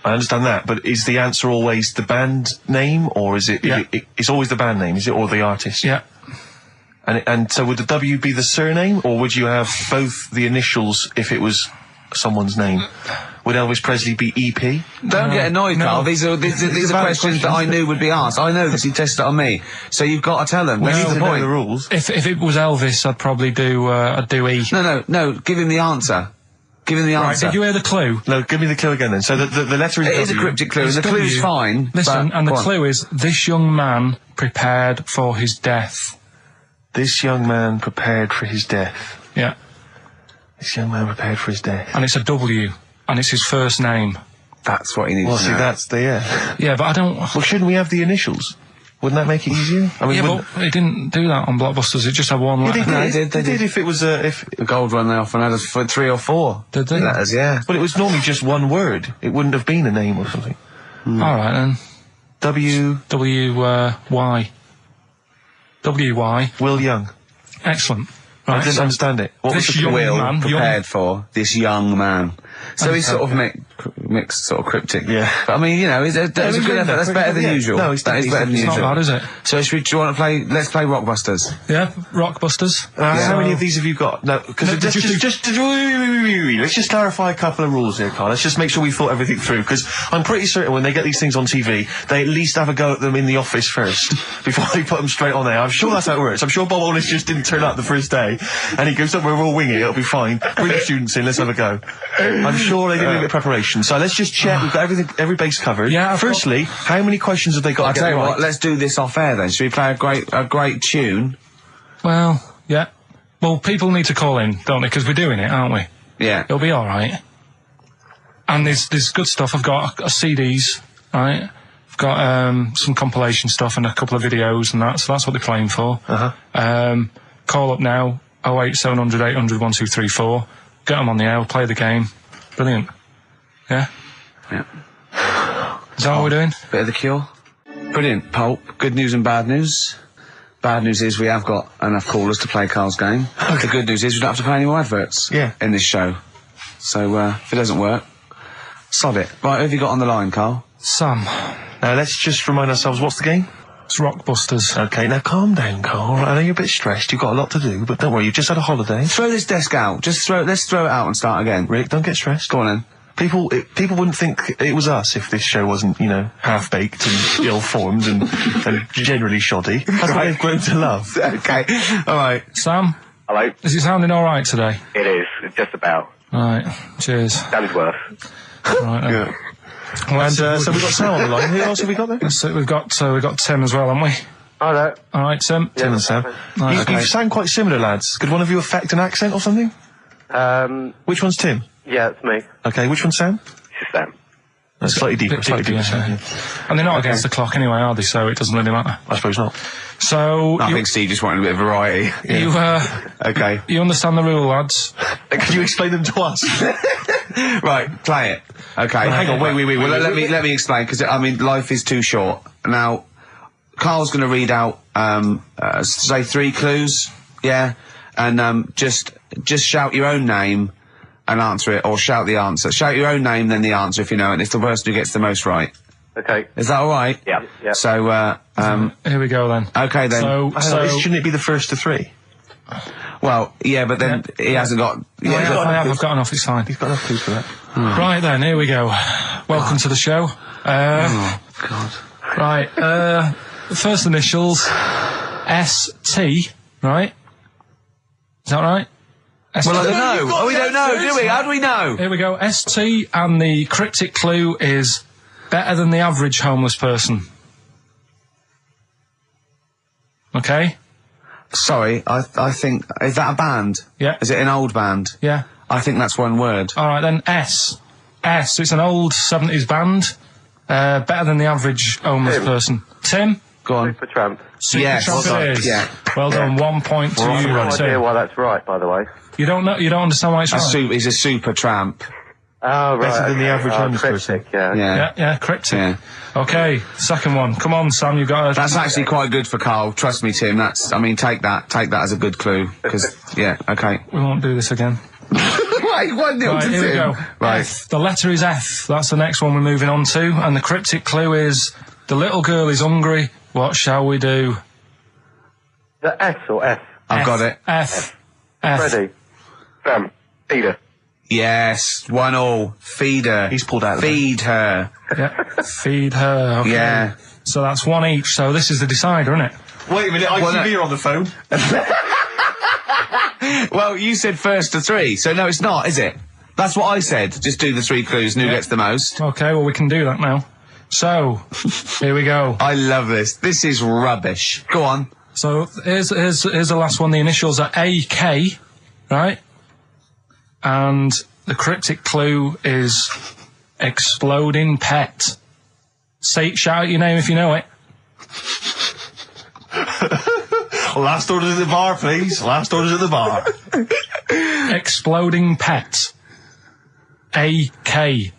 I understand that, but is the answer always the band name, or is it? Yeah. It's always the band name, is it, or the artist? Yeah. And so would the W be the surname, or would you have both the initials if it was someone's name? Would Elvis Presley be EP? Don't get annoyed, Carl. These are questions that I knew would be asked. I know this. You tested it on me, so you've got to tell them. We What's need the to know point? the rules. If it was Elvis, I'd probably do E. No. Give him the answer. Give him the Right, answer. did you hear the clue? No, give me the clue again then. So the letter is It W. is a cryptic clue. It's The clue's W. fine. Listen, but, and the go on. clue is, this young man prepared for his death. This young man prepared for his death. Yeah. This young man prepared for his death. And it's a W. And it's his first name. That's what he needs Well, to see, know. that's the, yeah. Yeah, but I don't... Well, shouldn't we have the initials? Wouldn't that make it easier? I mean, Yeah, wouldn't- but it didn't do that on Blockbusters. It just had one letter. They did. They did if it was if. The gold run they often had us for 3 or 4 Did they? letters, yeah. But it was normally just one word. It wouldn't have been a name or something. All right, then. W. Y. W-Y. Will Young. Excellent. I Right, didn't so understand it. What was this the young Will man, prepared for this young man. So he's sort of mixed, sort of cryptic. Yeah. But I mean, you know, that was a good effort. That's better than usual. No, it's that is better than It's not usual. bad, is it? So do you want to play? Let's play Rockbusters. Yeah, Rockbusters. How many of these have you got? No, because No, let's just clarify a couple of rules here, Carl. Let's just make sure we thought everything through, because I'm pretty certain when they get these things on TV, they at least have a go at them in the office first before they put them straight on there. I'm sure that's how it works. I'm sure Bob Wallace just didn't turn up the first day, and he goes, "Don't worry, we'll wing it. It'll be fine. Bring the students in. Let's have a go." I'm sure they did a bit of preparation. So let's just check. We've got every base covered. Yeah, Firstly, how many questions have they got? I'll to tell get you right? what. Let's do this off air then. Should we play a great tune? Well, yeah. Well, people need to call in, don't they? Because we're doing it, aren't we? Yeah. It'll be all right. And there's good stuff. I've got CDs, right? I've got some compilation stuff and a couple of videos and that. So that's what they're playing for. Call up now. 08700 800 1234. Get them on the air. We'll play the game. Brilliant. Yeah. Yeah. Is that what we're doing? Bit of the Cure. Brilliant. Pulp. Good news and bad news. Bad news is we have got enough callers to play Carl's game. The good news is we don't have to pay any more adverts in this show. So if it doesn't work, sod it. Right, who have you got on the line, Carl? Sam. Now let's just remind ourselves, what's the game? It's Rockbusters. Okay, now calm down, Carl. I know you're a bit stressed. You've got a lot to do, but don't worry. You've just had a holiday. Throw this desk out. Let's throw it out and start again. Rick, don't get stressed. Go on then. People wouldn't think it was us if this show wasn't, half-baked and ill-formed and generally shoddy. That's what they've grown to love. Okay. All right. Sam, Hello. is it sounding all right today? It is. It's just about. All right. Cheers. Sounds worse. Right then. Yeah. Well, And so we've got Sam on the line. Who else have we got there? so we've got Tim as well, haven't we? Hi there. All right, Tim. Tim and Sam. Right, You sound quite similar, lads. Could one of you affect an accent or something? Which one's Tim? Yeah, it's me. Okay, which one's Sam? This is Sam. That's slightly deeper, Bit slightly deeper. deeper, Sam, yeah. yeah. And they're not against the clock anyway, are they? So it doesn't really matter. I suppose not. So I think Steve just wanted a bit of variety. you Okay. you understand the rule, lads? Can you explain them to us? Right, play it. Okay. Hang on, wait. Well, let me explain, because life is too short. Now, Carl's going to read out, say 3 clues, yeah, and just shout your own name and answer it, or shout the answer. Shout your own name, then the answer if you know it. It's the person who gets the most right. Okay. Is that all right? Yeah. Yeah. So, Here we go then. okay then. So Shouldn't it be the first to 3? Well, yeah, but then he hasn't got. I've got enough. It's fine. He's got enough clues for that. Right then, here we go. Welcome to the show. Oh God. Right. The first initials ST. Right. Is that right? ST. Well, I don't know. Oh, we don't know, do we? How do we know? Here we go. ST, and the cryptic clue is better than the average homeless person. Okay? Sorry, I think, is that a band? Yeah. Is it an old band? Yeah. I think that's one word. Alright then, S. It's an old 70s band. Better than the average homeless person. Tim? Go on. Supertramp. Yes. Supertramp Well it done. is. Yeah. Well done, 1 point to I have you, no idea Tim. why that's right, by the way. You don't understand why it's right? He's a super tramp. Oh, right. Better than the average homeless cryptic, person. yeah. Yeah, cryptic. Yeah. Okay, second one. Come on, Sam, you got That's actually quite good for Carl. Trust me, Tim. Take that as a good clue. Because, yeah, okay. We won't do this again. Wait, 1-0 Right, to here we Tim. go. Right. F. The letter is F. That's the next one we're moving on to. And the cryptic clue is, the little girl is hungry. What shall we do? The S or F? I've got it. F. Ready? Sam. Peter. Yes, 1-1. Feed her. He's pulled out of Feed her. Yeah. Feed her. Okay. Yeah. So that's 1 each. So this is the decider, isn't it? Wait a minute, ITV are on the phone. Well, you said first to 3, so no, it's not, is it? That's what I said. Just do the 3 clues and who gets the most. Okay, well, we can do that now. So, here we go. I love this. This is rubbish. Go on. So, here's the last one. The initials are AK, right? And the cryptic clue is exploding pet. Shout out your name if you know it. Last orders at the bar, please. Last orders at the bar. Exploding pet. AK.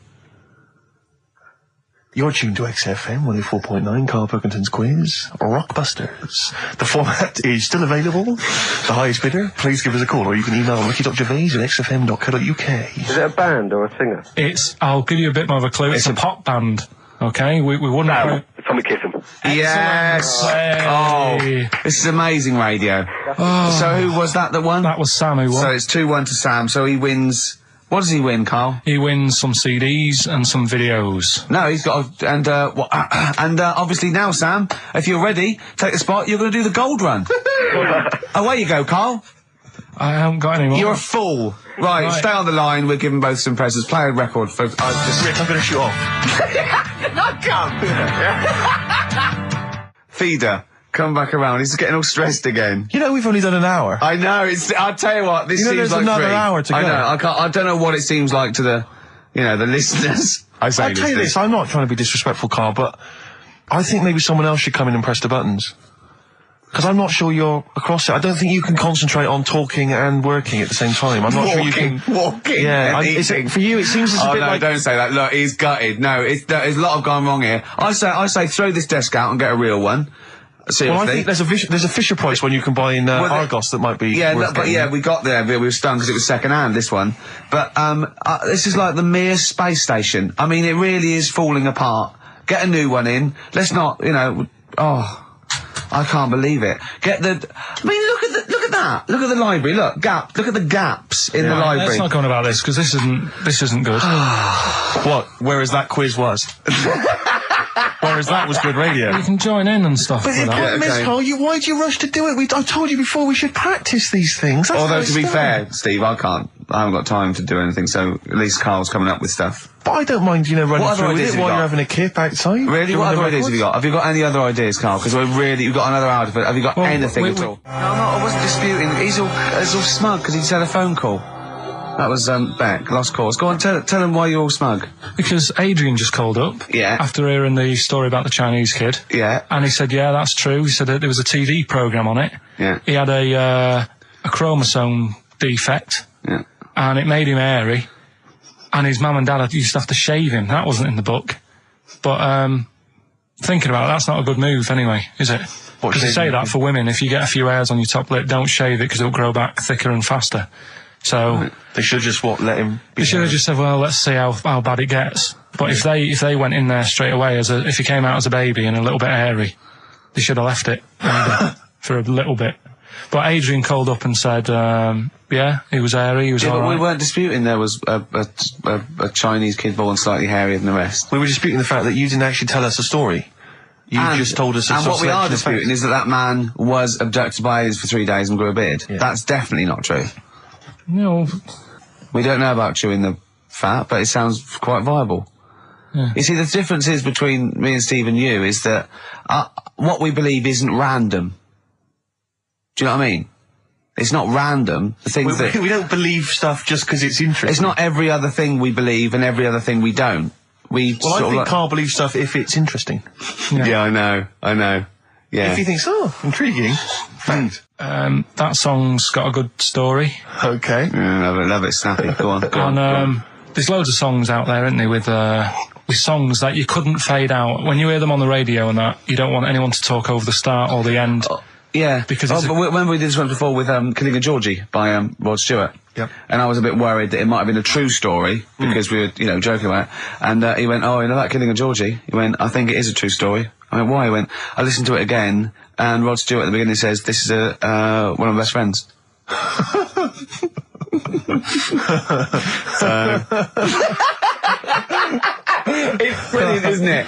You're tuned to XFM 104.9, Karl Pilkington's quiz, Rockbusters. The format is still available. The highest bidder, please give us a call, or you can email ricky.gervais@xfm.co.uk. Is it a band or a singer? I'll give you a bit more of a clue. It's a pop band. Okay, we wouldn't. No, Tommy Kissem. Yes! Hey. Oh, this is amazing radio. So who was that won? That was Sam who won. So it's 2-1 to Sam, so he wins... What does he win, Carl? He wins some CDs and some videos. No, he's got obviously now, Sam, if you're ready, take the spot, you're going to do the gold run. Away you go, Carl. I haven't got any more. You're a fool. Right, stay on the line, we're giving both some presents. Play a record for... Rick, I'm going to shoot off. Not come! Feeder. Come back around. He's getting all stressed again. You know, we've only done an hour. I know. I'll tell you what. This You know, seems there's like another 3. hour to go. I know. I don't know what it seems like to the, the listeners. I'll tell you this, I'm not trying to be disrespectful, Carl, but I think maybe someone else should come in and press the buttons. Because I'm not sure you're across it. I don't think you can concentrate on talking and working at the same time. I'm not sure you can... Walking Yeah, and for eating. you it seems it's a Oh, bit no, like... don't say that. Look, he's gutted. No, there's a lot of gone wrong here. I say throw this desk out and get a real one. Seriously. Well, I think there's a Fisher Price when you can buy in Argos that might be worth but getting. we got there. We were stunned because it was second hand, this one. But this is like the Mir space station. I mean, it really is falling apart. Get a new one in. Let's not, I can't believe it. Look at that. Look at the library. Look at the gaps in the library. Let's not go on about this because this isn't good. What? Whereas that quiz was. Whereas that was good radio. You can join in and stuff. But the problem is, Carl, why do you rush to do it? I told you before we should practice these things. That's Although, how to it's be done. fair, Steve, I haven't got time to do anything, so at least Carl's coming up with stuff. But I don't mind, running What other through with ideas it have you while got? you're having a kip outside. Really? doing What the other ideas have you records. got? Have you got any other ideas, Carl? Because you've got another hour. Have you got anything at all? No, I wasn't disputing. He's all smug because he just had a phone call. That was, Beck, lost calls. Go on, tell him why you're all smug. Because Adrian just called up. Yeah. After hearing the story about the Chinese kid. Yeah. And he said, yeah, that's true. He said that there was a TV programme on it. Yeah. He had a chromosome defect. Yeah. And it made him hairy. And his mum and dad used to have to shave him. That wasn't in the book. But, thinking about it, that's not a good move anyway, is it? Because they say that for women, if you get a few hairs on your top lip, don't shave it because it'll grow back thicker and faster. So They should just let him. they should have just said, well, let's see how bad it gets. But if they went in there straight away if he came out as a baby and a little bit hairy, they should have left it maybe, for a little bit. But Adrian called up and said, yeah, he was hairy, he was But all we right. weren't disputing there was a Chinese kid born slightly hairier than the rest. We were disputing the fact that you didn't actually tell us a story. You just told us. And what we are selection of disputing facts. is that man was abducted by aliens for 3 days and grew a beard. Yeah. That's definitely not true. No, We don't know about chewing the fat, but it sounds quite viable. Yeah. You see, the difference is between me and Steve and you is that what we believe isn't random. Do you know what I mean? It's not random. The things that we don't believe stuff just because it's interesting. it's not every other thing we believe and every other thing we don't. We Well, I sort of think Carl believes stuff if it's interesting. Yeah, I know. Yeah. If he thinks, intriguing. Fact. that song's got a good story. Okay. Love it, snappy. Go on. And there's loads of songs out there, isn't there, with songs that you couldn't fade out. When you hear them on the radio and that, you don't want anyone to talk over the start or the end. Yeah, Because but it's remember we did this one before with Killing a Georgie by Rod Stewart. Yep. And I was a bit worried that it might have been a true story because we were, joking about it. And he went, "Oh, you know that Killing a Georgie?" He went, "I think it is a true story." I went, "Why?" He went, "I listened to it again, and Rod Stewart at the beginning says this is one of my best friends." It's brilliant, isn't it?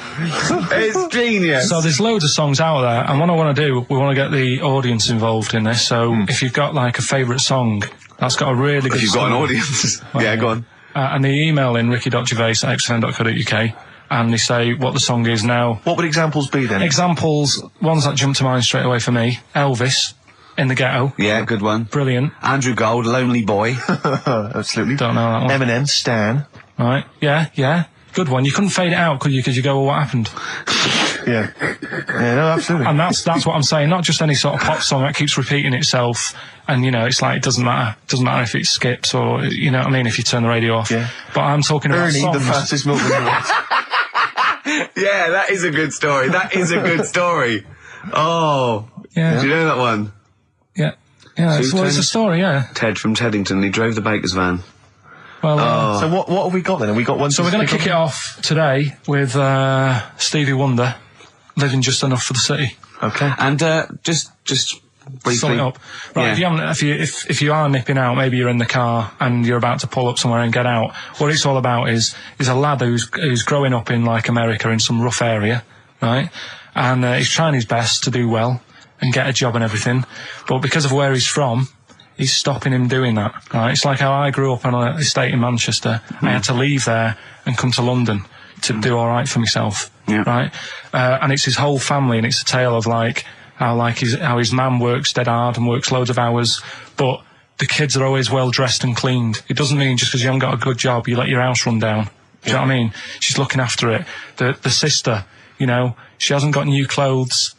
It's genius. So there's loads of songs out there, and what I want to do, we want to get the audience involved in this. So if you've got like a favourite song that's got a really good If you've got an story, audience. Yeah, go on. and they email in ricky.gervais@xfm.co.uk and they say what the song is now. What would examples be then? Examples, ones that jump to mind straight away for me: Elvis, In the Ghetto, Yeah, good one. brilliant. Andrew Gold, Lonely Boy. Absolutely. Don't know that one. Eminem, Stan. Right? Yeah, good one. You couldn't fade it out, could you? Because you go, well, what happened? Yeah. Yeah, no, absolutely. And that's what I'm saying. Not just any sort of pop song that keeps repeating itself. And it's like it doesn't matter. It doesn't matter if it skips or you know what I mean. If you turn the radio off. Yeah. But I'm talking about Ernie, songs. the fastest milkman in the world. Yeah, that is a good story. That is a good story. Oh. Yeah. Do you know that one? Yeah. Yeah, it's a story, yeah. Ted from Teddington, he drove the baker's van. Well, So what have we got then? Have we got one? so we're going to kick it off today with Stevie Wonder, Living Just Enough for the City. Okay. And just briefly. Sum it up. Right, Yeah. if you are nipping out, maybe you're in the car and you're about to pull up somewhere and get out, what it's all about is a lad who's growing up in, like, America in some rough area, right? And he's trying his best to do well and get a job and everything, but because of where he's from, he's stopping him doing that, right? It's like how I grew up on an estate in Manchester. I had to leave there and come to London to do all right for myself, right? And it's his whole family, and it's a tale of, like, how his mum works dead hard and works loads of hours, but the kids are always well dressed and cleaned. It doesn't mean just because you haven't got a good job, you let your house run down. Do you know what I mean? She's looking after it. The sister, you know, she hasn't got new clothes,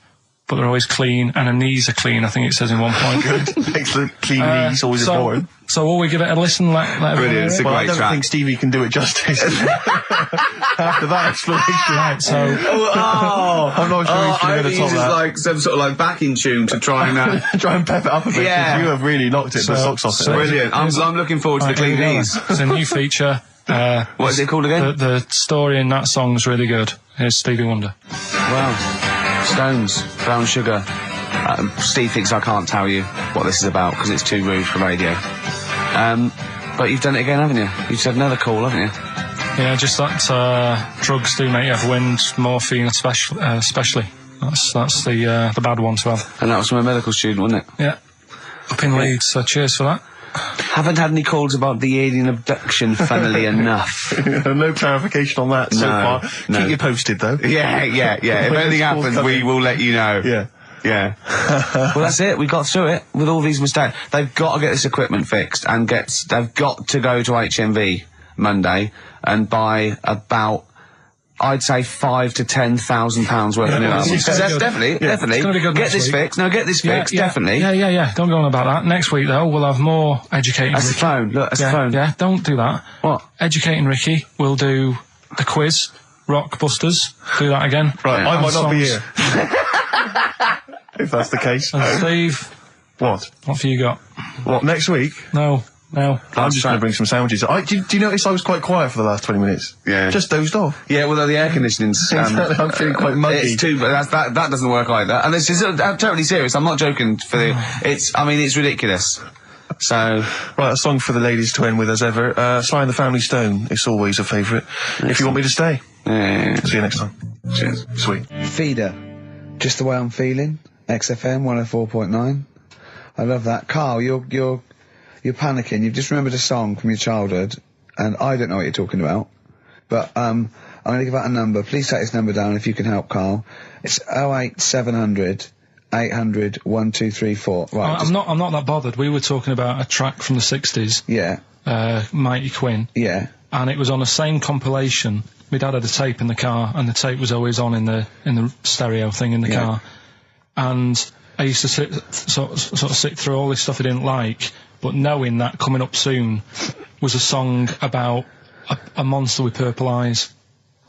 but they're always clean, and her knees are clean, I think it says in one point. Good. Excellent. Clean knees, always important. So will we give it a listen? Brilliant. It's a Well, I great don't track. think Stevie can do it justice. After that explanation. Right, so I'm not sure he's I going to think top it's that. like some sort of like backing tune to try and Try and pep it up a bit. 'cause Yeah. You have really knocked the socks off it. brilliant. I'm looking forward to the clean knees. It's a new feature. What is it called again? The story in that song's really good. Here's Stevie Wonder. Wow. Stones, Brown Sugar. Steve thinks I can't tell you what this is about because it's too rude for radio. But you've done it again, haven't you? You've said another call, haven't you? Yeah, just that drugs do make you have wind, morphine especially. That's the bad one to have. And that was from a medical student, wasn't it? Yeah. Up in Leeds, so cheers for that. Haven't had any calls about the alien abduction, funnily enough. No clarification on that so No, far. no. Keep you posted, though. Yeah. If When anything this call's happens, coming. we will let you know. Yeah. Yeah. Well, that's it. We got through it with all these mistakes. They've got to get this equipment fixed and they've got to go to HMV Monday and buy about, I'd say, £5,000 to £10,000 worth of new albums. it's Because gonna that's be good. definitely, It's gonna be good get next this week. fixed. No, get this fixed, definitely. Yeah. Don't go on about that. Next week, though, we'll have more educating That's the Ricky. phone. Look, that's the phone. Yeah, don't do that. What? Educating Ricky. We'll do the quiz, Rock Busters. Do that again. Right, I might not be songs. here. If that's the case. And Steve, What? what have you got? What, next week? No. I'm just going to bring some sandwiches. Do you notice I was quite quiet for the last 20 minutes? Yeah. Just dozed off. Yeah, well, the air conditioning's... I'm feeling quite muggy. It's too, but that doesn't work either. And this is I'm totally serious. I'm not joking. It's ridiculous. So, Right, a song for the ladies to end with as ever. Sly and the Family Stone. It's always a favourite. If you want me to stay. yeah. See you next time. Cheers. Sweet. Feeder. Just the way I'm feeling. XFM 104.9. I love that. Carl, you're panicking. You've just remembered a song from your childhood, and I don't know what you're talking about. But I'm going to give out a number. Please take this number down if you can help, Carl. It's 08700 800 1234. Right. I'm not that bothered. We were talking about a track from the 60s, Yeah. Mighty Quinn, Yeah. and it was on the same compilation. My dad had a tape in the car, and the tape was always on in the stereo thing in the Yeah. car. And I used to sort of sit through all this stuff I didn't like, but knowing that coming up soon was a song about a monster with purple eyes.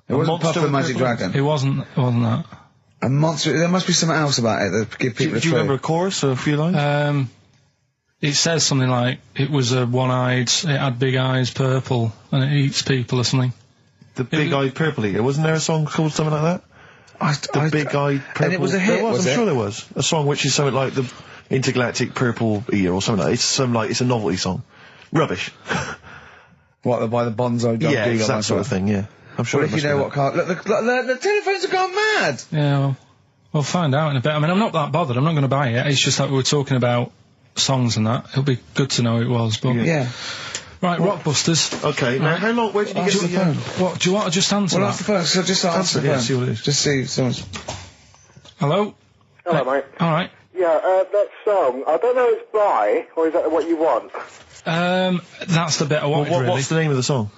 It wasn't monster Puff the with Magic purple Dragon. It wasn't that. A monster. There must be something else about it that give people Do a you clue. remember a chorus or a few lines? It says something like, it was a one-eyed, it had big eyes, purple, and it eats people or something. The Big Eyed Purple Eater. Wasn't there a song called something like that? The Big Eyed Purple... And it was a hit, There was, was I'm it? sure there was. A song which is something like the Intergalactic Purple Eater or something like that. It's a novelty song. Rubbish. What, by the Bonzo Dog Yeah, Deagle, it's that sort of thing, yeah. I'm sure Well, it if you must know be what Carl... Look, the telephones have gone mad! Yeah, well, we'll find out in a bit. I mean, I'm not that bothered. I'm not going to buy it. It's just that we were talking about songs and that. It'll be good to know who it was. But Yeah. right, Rockbusters. that. Okay, now how long... Where did you get Answer the... the phone. What do you want to just answer Well, that? answer the phone, so just answer the yeah, phone. see what it is. Just see if someone's... Hello. Hello, mate. All right. Yeah, that song, I don't know if it's by, or is that what you want? That's the bit I wanted. really. What's the name of the song?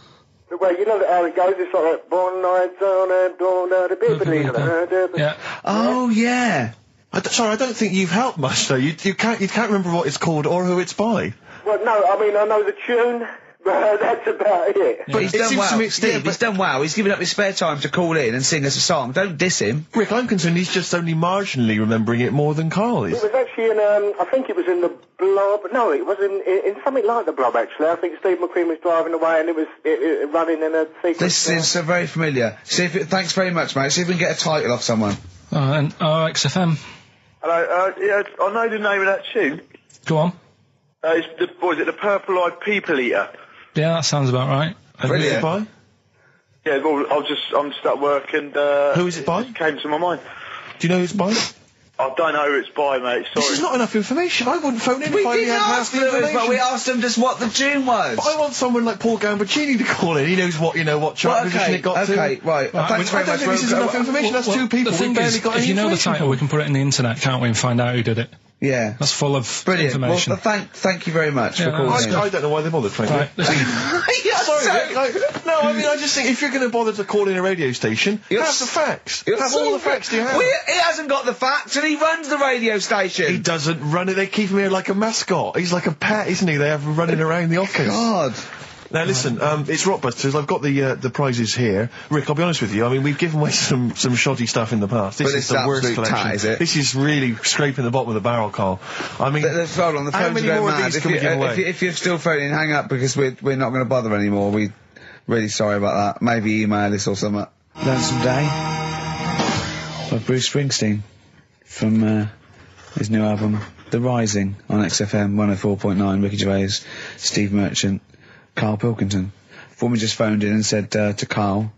Well, you know how it goes, it's like, born nights on and dawn out a bit, Yeah. Oh, yeah. Sorry, I don't think you've helped much though. You can't remember what it's called or who it's by. Well, no, I mean, I know the tune, That's about it. But he's It done seems well. to me, Steve, Yeah, but he's done well. He's given up his spare time to call in and sing us a song. Don't diss him. Rick, I'm concerned he's just only marginally remembering it more than Carl is. It was actually in, I think it was in the Blob. No, it was in something like the Blob, actually. I think Steve McQueen was driving away and it was running in a sequence. This is so very familiar. Thanks very much, mate. See if we can get a title off someone. And XFM. Hello, yeah, I know the name of that tune. Go on. It's the Purple Eyed People Eater? Yeah, that sounds about right. And who's it by? Yeah, well, I'm just at work and, Who is it by? It came to my mind. Do you know who it's by? I don't know who it's by, mate, sorry. This is not enough information. I wouldn't phone in We if I didn't had half ask the Lewis, information. but we asked him just what the tune was. But I want someone like Paul Gambaccini to call in. He knows what chart position it got to. Okay, right. Thanks very I don't much. think this is enough information. That's two people. The thing We barely is, got if any you know the information title, from. we can put it in the internet, can't we, and find out who did it. Yeah. That's full of Brilliant. information. Well, thank you very much for calling in. I don't know why they bothered, frankly. Right, listen. Sorry, Rick, no, I mean, I just think if you're going to bother to call in a radio station, have the facts. Have all the facts you have. Well, he hasn't got the facts, and he runs the radio station. He doesn't run it. They keep him here like a mascot. He's like a pet, isn't he? They have him running around the office. God. Now listen, it's Rockbusters. I've got the prizes here. Rick, I'll be honest with you. I mean, we've given away some shoddy stuff in the past. This But is it's the worst absolute collection. tat, is it? This is really scraping the bottom of the barrel, Carl. I mean, Hold on, the how phone's many going more of mad. these can we give away? If you're still phoning, hang up because we're not going to bother anymore. We're really sorry about that. Maybe email us or something. Lonesome Day by Bruce Springsteen from his new album The Rising on XFM 104.9. Ricky Gervais, Steve Merchant, Karl Pilkington. Foreman just phoned in and said to Carl,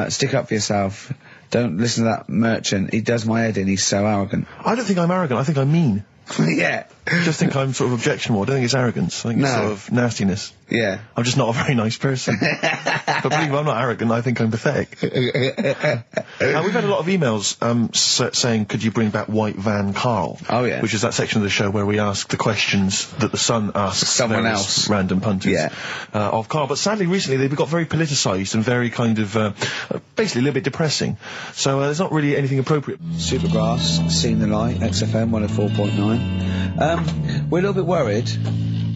stick up for yourself. Don't listen to that Merchant. He does my head in. He's so arrogant. I don't think I'm arrogant. I think I'm mean. Yeah. I just think I'm sort of objectionable. I don't think it's arrogance. I think it's sort of nastiness. Yeah. I'm just not a very nice person. But believe me, I'm not arrogant. I think I'm pathetic. We've had a lot of emails saying, could you bring back White Van Carl? Oh, yeah. Which is that section of the show where we ask the questions that the Sun asks Someone various else. random punters of Carl. But sadly, recently, they've got very politicised and very kind of, basically a little bit depressing. So there's not really anything appropriate. Supergrass, Seen the Light, XFM 104.9. We're a little bit worried.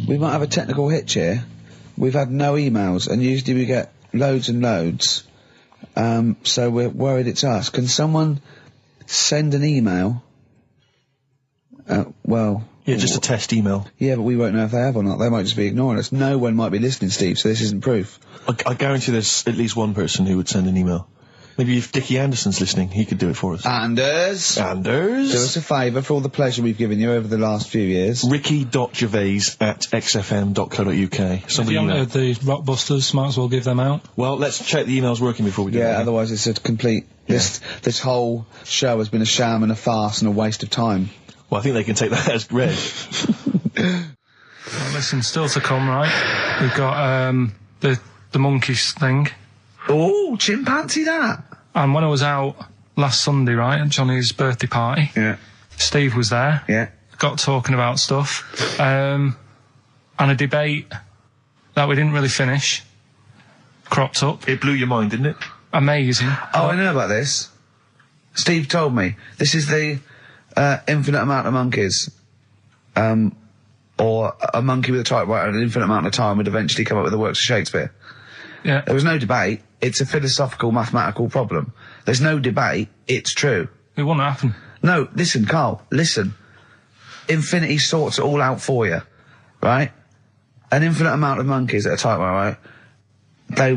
We might have a technical hitch here. We've had no emails, and usually we get loads and loads. So we're worried it's us. Can someone send an email? Yeah, just a test email. Yeah, but we won't know if they have or not. They might just be ignoring us. No one might be listening, Steve, so this isn't proof. I guarantee there's at least one person who would send an email. Maybe if Dickie Anderson's listening, he could do it for us. Anders! Do us a favour for all the pleasure we've given you over the last few years. Ricky.gervais@xfm.co.uk. If you haven't heard the Rockbusters, might as well give them out. Well, let's check the emails working before we do that. Yeah, otherwise it's a complete... This whole show has been a sham and a farce and a waste of time. Well, I think they can take that as read. Well, listen, still to come, right? We've got the monkeys thing. Oh, chimpanzee that! And when I was out last Sunday, right, at Johnny's birthday party, Steve was there. Yeah. Got talking about stuff. And a debate that we didn't really finish cropped up. It blew your mind, didn't it? Amazing. Oh, I know about this. Steve told me. This is the infinite amount of monkeys. Or a monkey with a typewriter at an infinite amount of time would eventually come up with the works of Shakespeare. Yeah. There was no debate. It's a philosophical, mathematical problem. There's no debate. It's true. It won't happen. No, listen, Carl, listen. Infinity sorts it all out for you, right? An infinite amount of monkeys at a typewriter, right? They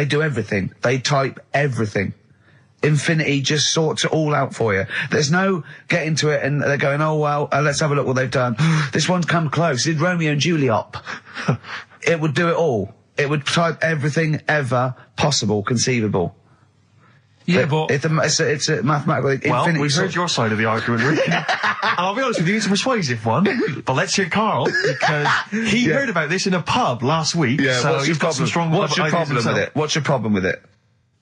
do everything. They type everything. Infinity just sorts it all out for you. There's no getting to it and they're going, oh, well, let's have a look what they've done. This one's come close. Did Romeo and Juliet. It would do it all. It would type everything ever possible, conceivable. Yeah, but... It's a mathematical... Well, we've heard your side of the argument, Rick. And I'll be honest with you, it's a persuasive one. But let's hear Carl, because he heard about this in a pub last week. Yeah, so what's your problem? What's your problem with it? What's your problem with it?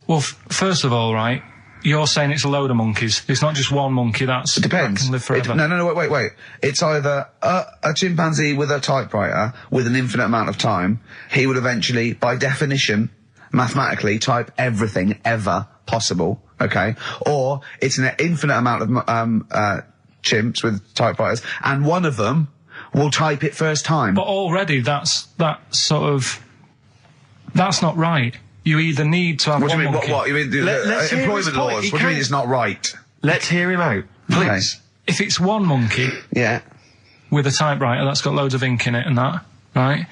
Well, first of all, right, you're saying it's a load of monkeys. It's not just one monkey that Depends. can live forever. No, wait. It's either a chimpanzee with a typewriter with an infinite amount of time. He would eventually, by definition, mathematically, type everything ever possible, okay? Or it's an infinite amount of chimps with typewriters, and one of them will type it first time. But already that's not right. You either need to have What do one you mean? monkey. What? You mean let's hear his employment point. laws? He What do you mean can't- it's not right? Let's hear him out, please. If it's one monkey Yeah. with a typewriter that's got loads of ink in it and that, right?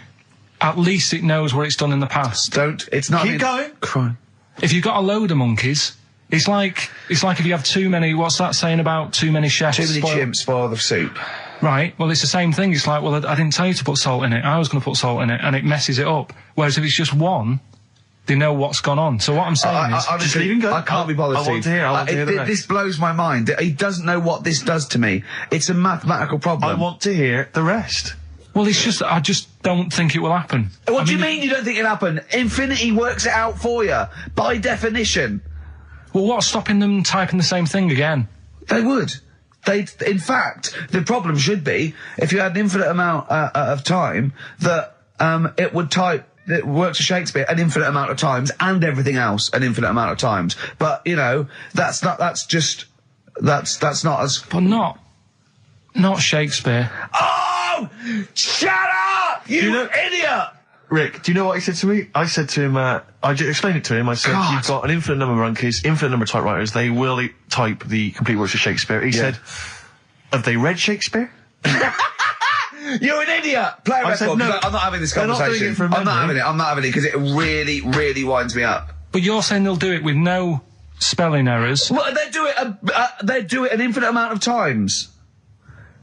At least it knows where it's done in the past. It's not... Keep going. Crime. If you've got a load of monkeys, it's like if you have too many. What's that saying about too many chefs? Too many chimps spoil the soup. Right. Well, it's the same thing. It's like, well, I didn't tell you to put salt in it. I was going to put salt in it, and it messes it up. Whereas if it's just one, they know what's gone on. So what I'm saying is, just leave him go. I can't be bothered. I want to hear. I want to hear the rest. This blows my mind. He doesn't know what this does to me. It's a mathematical problem. I want to hear the rest. well, it's just I just don't think it will happen. What do you mean you don't think it'll happen? Infinity works it out for you by definition. Well, what's stopping them typing the same thing again? They would. In fact, the problem should be if you had an infinite amount of time that it would type. It works for Shakespeare an infinite amount of times and everything else an infinite amount of times. But you know, that's not as. But not Shakespeare. Oh, shut up, you idiot! Rick, do you know what he said to me? I said to him, I explained it to him. I said, God. you've got an infinite number of monkeys, infinite number of typewriters. They will type the complete works of Shakespeare. He said, have they read Shakespeare? You're an idiot! Play a I record. said, no, I'm not having this they're not conversation. doing it from I'm not memory. having it because it really, really winds me up. But you're saying they'll do it with no spelling errors. Well, they do it an infinite amount of times.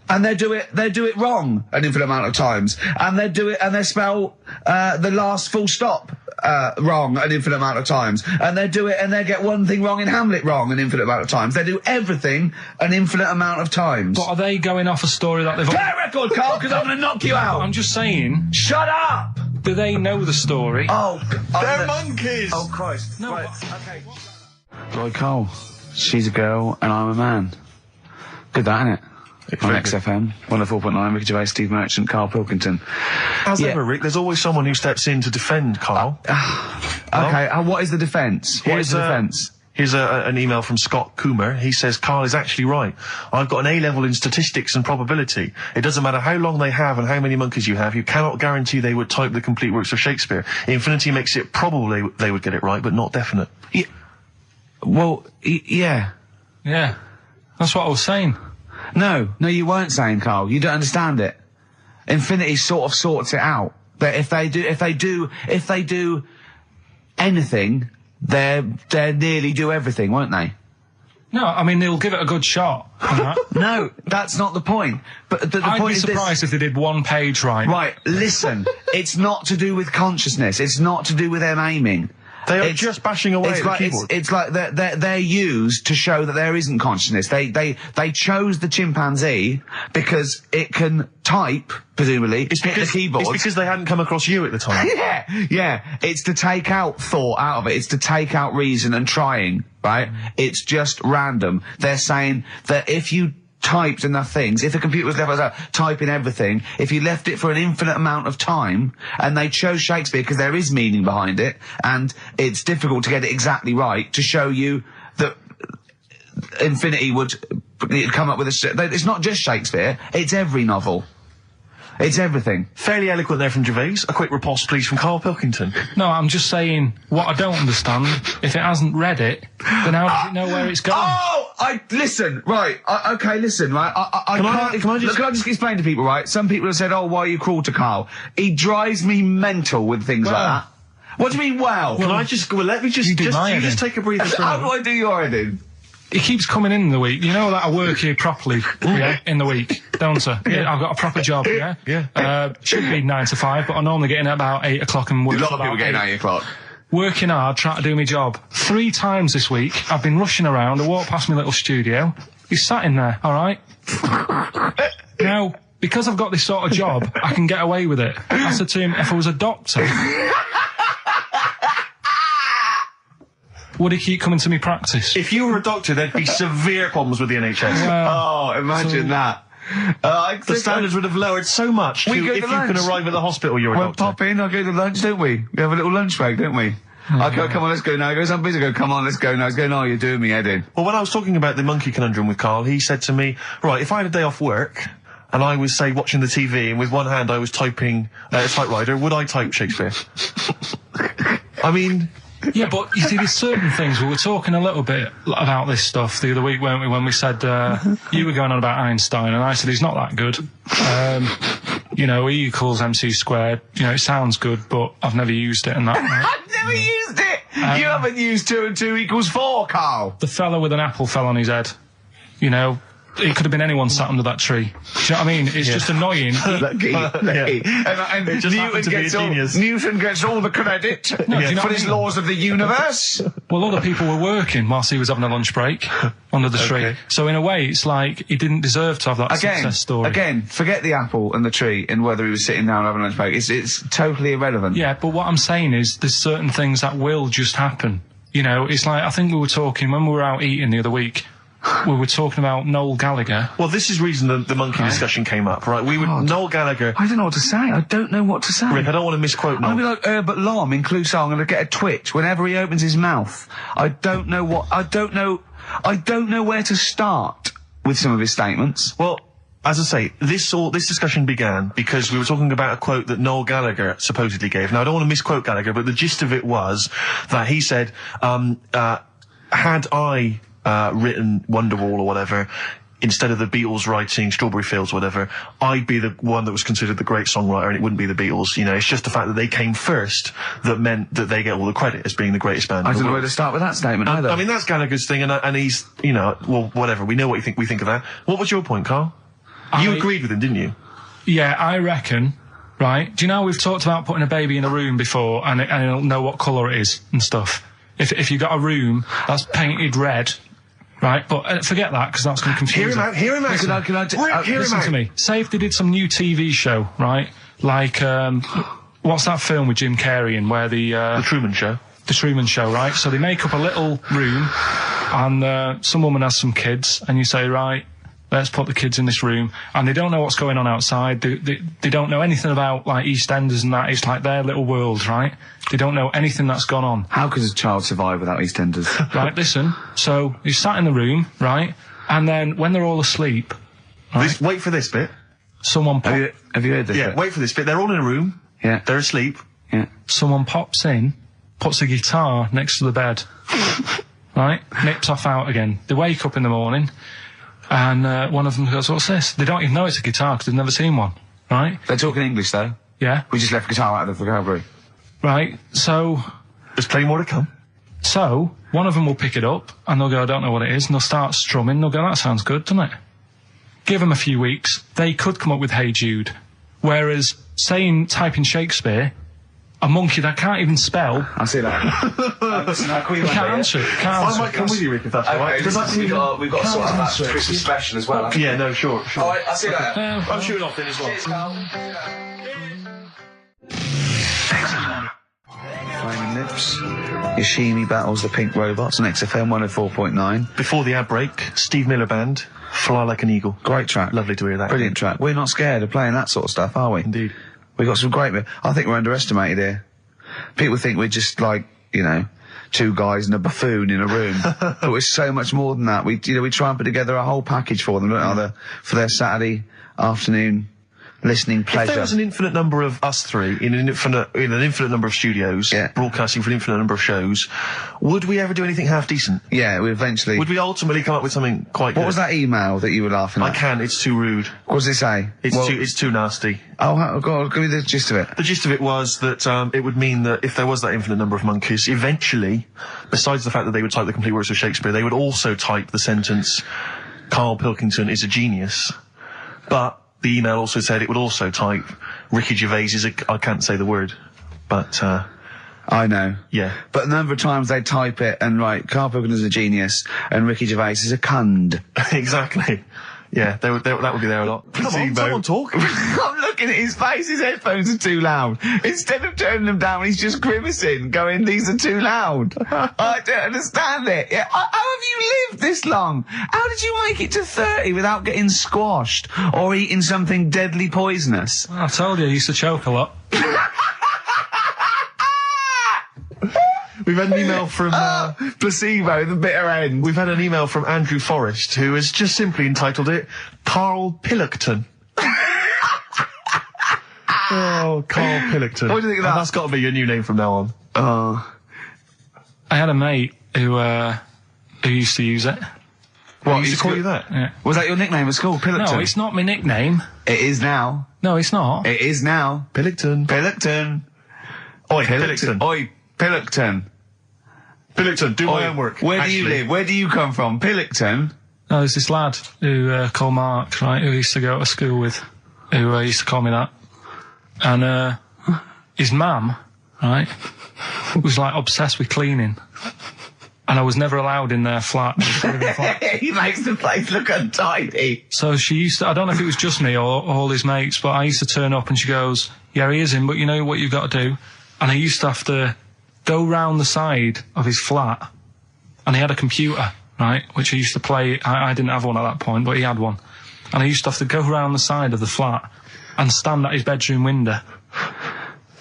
And they do it wrong an infinite amount of times. And they spell the last full stop wrong an infinite amount of times. And they get one thing wrong in Hamlet wrong an infinite amount of times. They do everything an infinite amount of times. But are they going off a story that they've... Play a record, Carl, because I'm going to knock you out. I'm just saying, Shut up! do they know the story? Oh, They're monkeys! Oh, Christ. No, Right, okay. Right, Carl. She's a girl and I'm a man. Good that, innit? On XFM, 104.9, Ricky Gervais, Steve Merchant, Karl Pilkington. As Yeah. ever, Rick, there's always someone who steps in to defend Carl. Okay, what is the defence? What is the defence? Here's an email from Scott Coomer. He says, Carl is actually right. I've got an A-level in statistics and probability. It doesn't matter how long they have and how many monkeys you have. You cannot guarantee they would type the complete works of Shakespeare. Infinity makes it probable they would get it right, but not definite. Yeah. Well, yeah. Yeah, that's what I was saying. No, you weren't saying, Carl. You don't understand it. Infinity sort of sorts it out. That if they do anything, they nearly do everything, won't they? No, I mean, they'll give it a good shot. on that. No, that's not the point. But the I'd point be is this. surprised if they did one page right. Right, listen. It's not to do with consciousness. It's not to do with them aiming. They are It's- just bashing away It's at the like keyboard. it's like they're used to show that there isn't consciousness. They chose the chimpanzee because it can type, presumably, hit the keyboard. It's because they hadn't come across you at the time. Yeah. It's to take out thought out of it. It's to take out reason and trying, right? It's just random. They're saying that if you typed enough things, if the computer was left typing everything, if you left it for an infinite amount of time, and they chose Shakespeare because there is meaning behind it, and it's difficult to get it exactly right, to show you that Infinity would come up with it's not just Shakespeare, it's every novel. It's everything. Fairly eloquent there from Gervais. A quick riposte, please, from Karl Pilkington. No, I'm just saying, what I don't understand, if it hasn't read it, then how does it know where it's going? Listen, right, listen, right, Can I just explain to people, right, some people have said, oh, why are you cruel to Karl? He drives me mental with things like that. What do you mean, well? Can I just, let me just, You do my you just editing. take a breather for a How do moment. I do your editing? It keeps coming in the week. You know that I work here properly, yeah, in the week, don't I? Yeah, I've got a proper job, yeah? Yeah. Should be 9 to 5, but I normally get in at about 8 o'clock and work A lot till of people about getting 8. 8 o'clock. Working hard, trying to do my job. 3 times this week, I've been rushing around. I walked past my little studio. He's sat in there, all right? Now, because I've got this sort of job, I can get away with it. I said to him, if I was a doctor, would he keep coming to me practice? If you were a doctor, there'd be severe problems with the NHS. Well, Oh, imagine that. The standards would have lowered so much We go if to you can lunch. arrive at the hospital, you're a We'll doctor. pop in, I'll go to lunch, don't we? We have a little lunch break, don't we? I go, come on, let's go now. He goes, I'm busy. I go, come on, let's go now. He's going, no, you're doing me head in. Well, when I was talking about the monkey conundrum with Karl, he said to me, right, if I had a day off work, and I was, say, watching the TV, and with one hand I was typing a typewriter, would I type Shakespeare? I mean... Yeah, but you see, there's certain things. We were talking a little bit about this stuff the other week, weren't we, when we said you were going on about Einstein, and I said he's not that good. You know, E equals MC squared. You know, it sounds good, but I've never used it and that. Right? I've never used it! You haven't used 2 and 2 equals 4, Carl! The fella with an apple fell on his head. You know, it could have been anyone sat under that tree. Do you know what I mean? It's just annoying. Lucky. And It just happened to be a genius. Newton gets all the credit do you know for what his I mean? laws of the universe. Well, other people were working whilst he was having a lunch break under the tree. So in a way, it's like he didn't deserve to have that success story. Again, forget the apple and the tree and whether he was sitting down having a lunch break. It's totally irrelevant. Yeah, but what I'm saying is there's certain things that will just happen. You know, it's like, I think we were talking, when we were out eating the other week, we were talking about Noel Gallagher. Well, this is the reason the monkey discussion came up, right? Noel Gallagher... I don't know what to say. I don't know what to say. Rick, I don't want to misquote Noel. I'll be like Herbert Lom in Clouseau. I'm going to get a twitch whenever he opens his mouth. I don't know where to start with some of his statements. Well, as I say, this discussion began because we were talking about a quote that Noel Gallagher supposedly gave. Now, I don't want to misquote Gallagher, but the gist of it was that he said, had I written Wonderwall or whatever, instead of the Beatles writing Strawberry Fields or whatever, I'd be the one that was considered the great songwriter, and it wouldn't be the Beatles. You know, it's just the fact that they came first that meant that they get all the credit as being the greatest band. I don't know where to start with that statement either. I mean, that's Gallagher's thing, and he's, you know, well, whatever. We know what we think of that. What was your point, Carl? You agreed with him, didn't you? Yeah, I reckon. Right? Do you know we've talked about putting a baby in a room before, and it'll know what colour it is and stuff. If you got a room that's painted red. Right, but forget that, because that's going to confuse Hear him out. Listen to me. Say if they did some new TV show, right? Like, what's that film with Jim Carrey in where The Truman Show. The Truman Show, right? So they make up a little room, and some woman has some kids, and you say, right, let's put the kids in this room, and they don't know what's going on outside. They don't know anything about, like, EastEnders and that. It's like their little world, right? They don't know anything that's gone on. How could a child survive without EastEnders? Right, listen. So he's sat in the room, right? And then when they're all asleep, right, Wait for this bit. someone Have you heard this? Yeah, bit? wait for this bit. They're all in a room. Yeah. They're asleep. Yeah. someone pops in, puts a guitar next to the bed, right? Nips off out again. They wake up in the morning, and one of them goes, "What's this?" They don't even know it's a guitar because they've never seen one, right? They're talking English though. Yeah. We just left guitar out of the vocabulary. Right. So There's plenty more to come. one of them will pick it up and they'll go, "I don't know what it is," and they'll start strumming. They'll go, "That sounds good, doesn't it?" Give them a few weeks, they could come up with "Hey Jude." Whereas typing Shakespeare, a monkey that can't even spell. I see that. Can't answer it. I might come with you, Rick, if that's all right. Because we've got to sort out that Christmas special as well. Yeah, no, sure. All right, I'll see you later. I'm shooting off then as well. Cheers, Carl. Flaming Lips. Yoshimi battles the Pink Robots on XFM 104.9. Before the ad break, Steve Miller Band, Fly Like an Eagle. Great track. Lovely to hear that. Brilliant track. We're not scared of playing that sort of stuff, are we? Indeed. We've got some great... I think we're underestimated here. People think we're just like, you know, two guys and a buffoon in a room. But we're so much more than that. We try and put together a whole package for them, don't we? For their Saturday afternoon listening pleasure. If there was an infinite number of us three in an infinite number of studios, broadcasting for an infinite number of shows, would we ever do anything half decent? Yeah, we eventually... Would we ultimately come up with something quite good? What was that email that you were laughing at? I can't, it's too rude. What does it say? It's too nasty. Oh, God, give me the gist of it. The gist of it was that it would mean that if there was that infinite number of monkeys, eventually, besides the fact that they would type the complete works of Shakespeare, they would also type the sentence, "Karl Pilkington is a genius." But the email also said it would also type, "Ricky Gervais is I can't say the word, but I know. Yeah. But a number of times they type it and write, "Karl Pilkington is a genius," and Ricky Gervais is a cund. Exactly. Yeah, that would be there a lot. Come on, someone talk. I'm looking at his face, his headphones are too loud. Instead of turning them down, he's just grimacing, going, "These are too loud." I don't understand it. Yeah, how have you lived this long? How did you make it to 30 without getting squashed or eating something deadly poisonous? I told you I used to choke a lot. We've had an email from... placebo, the bitter end. We've had an email from Andrew Forrest, who has just simply entitled it, "Karl Pilkington." Oh, Karl Pilkington. What do you think of that? That's got to be your new name from now on. Oh. I had a mate who used to use it. What, he used to call you that? Yeah. Was that your nickname at school, Pilkington? No, it's not my nickname. It is now. No, it's not. It is now. Pilkington. Pilkington. Oi, Pilkington. Oi, Pilkington. Pilkington, do my homework. Where do you live? Where do you come from? Pilkington? No, there's this lad who called Mark, right, who used to go to school with, who used to call me that. And his mum, right, was like obsessed with cleaning. And I was never allowed in their flat. He makes the place look untidy. So she used to, I don't know if it was just me or all his mates, but I used to turn up and she goes, yeah, he is in, but you know what you've got to do? And I used to have to go round the side of his flat, and he had a computer, right, which he used to play. I didn't have one at that point, but he had one. And I used to have to go round the side of the flat and stand at his bedroom window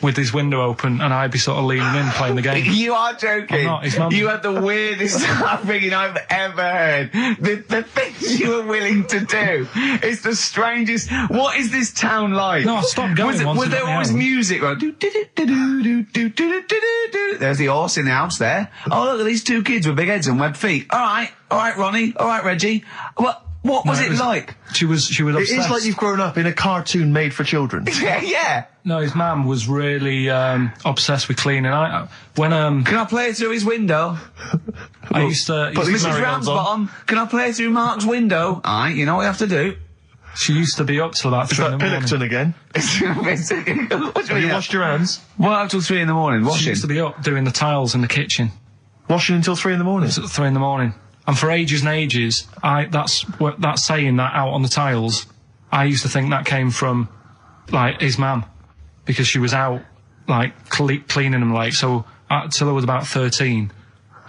with his window open, and I'd be sort of leaning in playing the game. You are joking. I'm not, his mum- You had the weirdest upbringing I've ever heard. The things you were willing to do. It's the strangest. What is this town like? No, I stopped going once Was I there got my always own. music? Right? There's the horse in the house there. Oh, look at these two kids with big heads and webbed feet. All right, Ronnie. All right, Reggie. What was it like? She was obsessed. It is like you've grown up in a cartoon made for children. Yeah. No, his mum was really obsessed with cleaning. When Can I play through his window? I used to... Mrs. Ramsbottom, can I play through Mark's window? Aye, you know what you have to do. She used to be up till about 3 in the morning. Pilkington again. Have you washed your hands? What, up till 3 in the morning? She Washing? used to be up doing the tiles in the kitchen. Washing until 3 in the morning? It was at 3 in the morning. And for ages and ages, that saying that out on the tiles, I used to think that came from, like, his mum. Because she was out, like, cleaning them late. So, till I was about 13,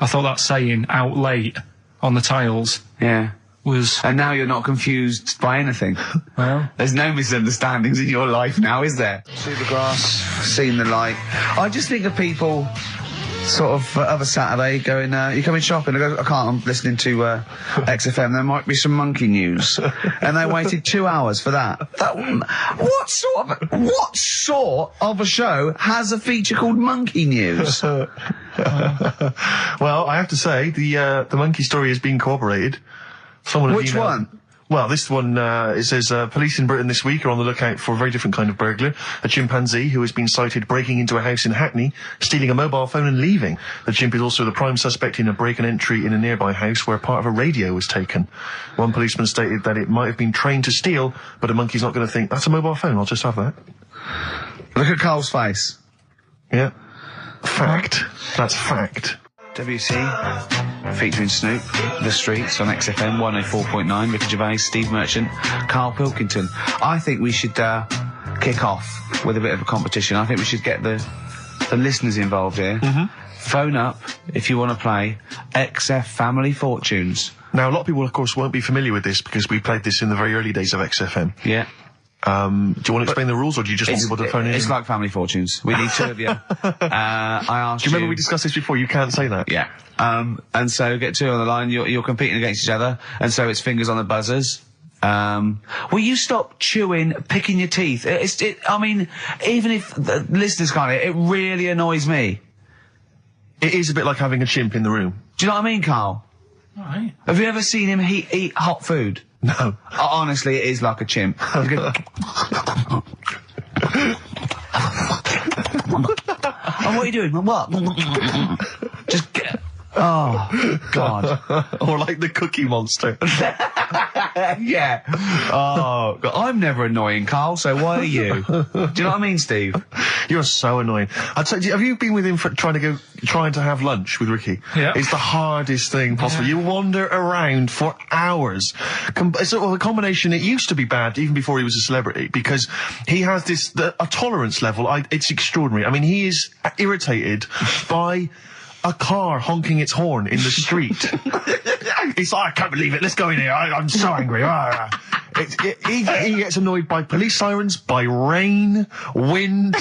I thought that saying, out late, on the tiles, Yeah. was... And now you're not confused by anything. Well... There's no misunderstandings in your life now, is there? See the grass, seen the light. I just think of people... sort of a Saturday going, you coming shopping? I go, I can't, I'm listening to XFM, there might be some monkey news. And they waited 2 hours for that. What sort of a show has a feature called Monkey News? Well, I have to say, the monkey story has been corroborated. Which one? Well, this one, it says, police in Britain this week are on the lookout for a very different kind of burglar. A chimpanzee who has been sighted breaking into a house in Hackney, stealing a mobile phone and leaving. The chimp is also the prime suspect in a break and entry in a nearby house where part of a radio was taken. One policeman stated that it might have been trained to steal, but a monkey's not going to think, that's a mobile phone, I'll just have that. Look at Carl's face. Yeah. Fact. That's fact. WC, featuring Snoop, The Streets on XFM 104.9, Ricky Gervais, Steve Merchant, Karl Pilkington. I think we should kick off with a bit of a competition. I think we should get the listeners involved here. Phone up if you want to play XF Family Fortunes. Now, a lot of people, of course, won't be familiar with this because we played this in the very early days of XFM. Yeah. Do you want to explain the rules, or do you just want people to phone in? It's like Family Fortunes. We need 2 of you. I asked Do you remember we discussed this before? You can't say that. Yeah. And so get 2 on the line. You're competing against each other, and so it's fingers on the buzzers. Will you stop chewing, picking your teeth? I mean, even if the listeners can't hear, it really annoys me. It is a bit like having a chimp in the room. Do you know what I mean, Carl? Right. Have you ever seen him eat hot food? No. Honestly, it is like a chimp. And what are you doing? What? Just get... Oh, God. Or like the Cookie Monster. Yeah. Oh, God. I'm never annoying, Carl, so why are you? Do you know what I mean, Steve? You're so annoying. I'd say, have you been with him for trying to have lunch with Ricky? Yeah. It's the hardest thing possible. You wander around for hours. It's sort of a combination. It used to be bad even before he was a celebrity because he has a tolerance level. It's extraordinary. I mean, he is irritated by a car honking its horn in the street. He's like, I can't believe it. Let's go in here. I'm so angry. He gets annoyed by police sirens, by rain, wind,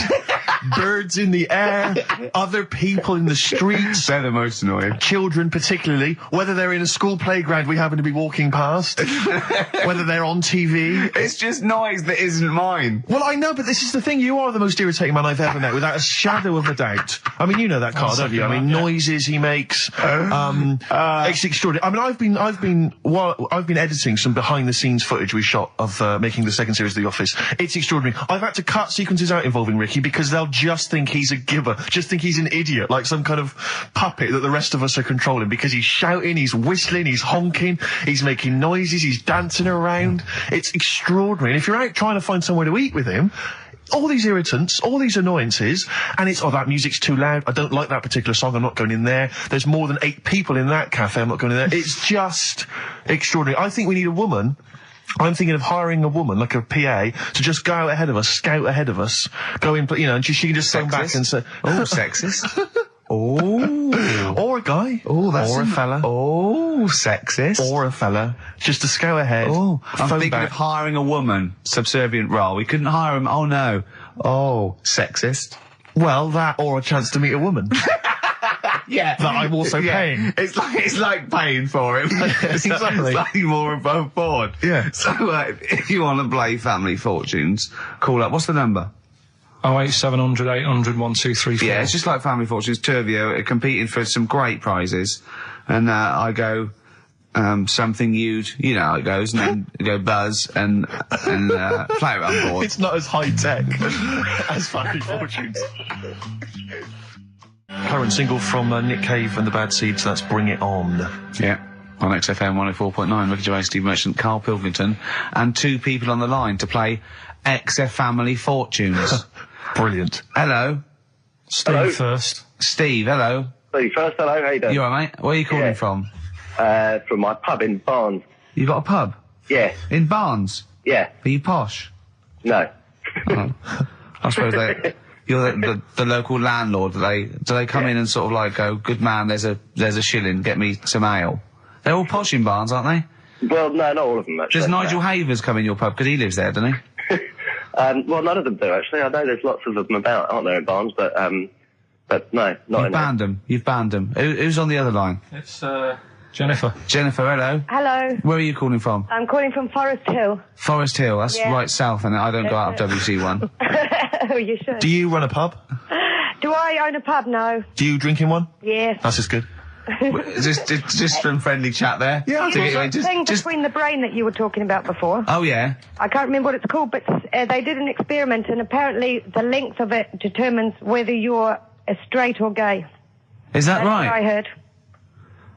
birds in the air, other people in the streets. They're the most annoying. Children particularly, whether they're in a school playground we happen to be walking past, whether they're on TV. It's just noise that isn't mine. Well, I know, but this is the thing. You are the most irritating man I've ever met, without a shadow of a doubt. I mean, you know that, Carl, don't you? I mean, noises he makes. It's extraordinary. I mean, I've been editing some behind-the-scenes footage we shot of making the second series of The Office. It's extraordinary. I've had to cut sequences out involving Ricky because they'll just think he's a gibber, just think he's an idiot, like some kind of puppet that the rest of us are controlling, because he's shouting, he's whistling, he's honking, he's making noises, he's dancing around. It's extraordinary. And if you're out trying to find somewhere to eat with him, all these irritants, all these annoyances, and it's, oh, that music's too loud, I don't like that particular song, I'm not going in there, there's more than 8 people in that cafe, I'm not going in there. It's just extraordinary. I think we need a woman. I'm thinking of hiring a woman, like a PA, to just go out ahead of us, scout ahead of us, go in, you know, and she can just phone back and say, oh, sexist. Oh. Or a guy. Oh, that's or a fella. Oh, sexist. Or a fella. Just to scout ahead. Oh, I'm phone thinking back. of hiring a woman, subservient role. We couldn't hire him. Oh no. Oh, sexist. Well, that or a chance to meet a woman. Yeah. That I'm also paying. It's like paying for him. Exactly. Slightly more above board. Yeah. So, if you want to play Family Fortunes, call up. What's the number? 08700 800 1234. Yeah, it's just like Family Fortunes. Two of you are competing for some great prizes. And, I go, something you know how it goes, and then you go Buzz and play it on board. It's not as high tech as Family Fortunes. Current single from Nick Cave and the Bad Seeds, that's Bring It On. Yeah. On XFM 104.9, Ricky Gervais, Steve Merchant, Karl Pilkington, and 2 people on the line to play XF Family Fortunes. Brilliant. Hello. Steve first. Steve, hello. Steve first, hello, how you doing? You alright, mate? Where are you calling from? From my pub in Barnes. You got a pub? Yeah. In Barnes? Yeah. Are you posh? No. Oh. I suppose you're the local landlord. Do they come in and sort of like go, good man, there's a shilling, get me some ale? They're all posh in Barnes, aren't they? Well, no, not all of them, actually. Does Nigel Havers come in your pub? Because he lives there, doesn't he? Well, none of them do, actually. I know there's lots of them about, aren't there, in Barnes, but no, not in You've banned them. You've banned them. Who's on the other line? It's, Jennifer. Jennifer, hello. Hello. Where are you calling from? I'm calling from Forest Hill. Forest Hill, that's Yeah. right south, and I don't go out of WC1. Oh, you should. Do you run a pub? Do I own a pub? No. Do you drink in one? Yes. That's just good. just some friendly chat there. Yeah, You know that thing between the brain that you were talking about before? Oh, yeah. I can't remember what it's called, but they did an experiment, and apparently the length of it determines whether you're straight or gay. Is that That's right? what I heard.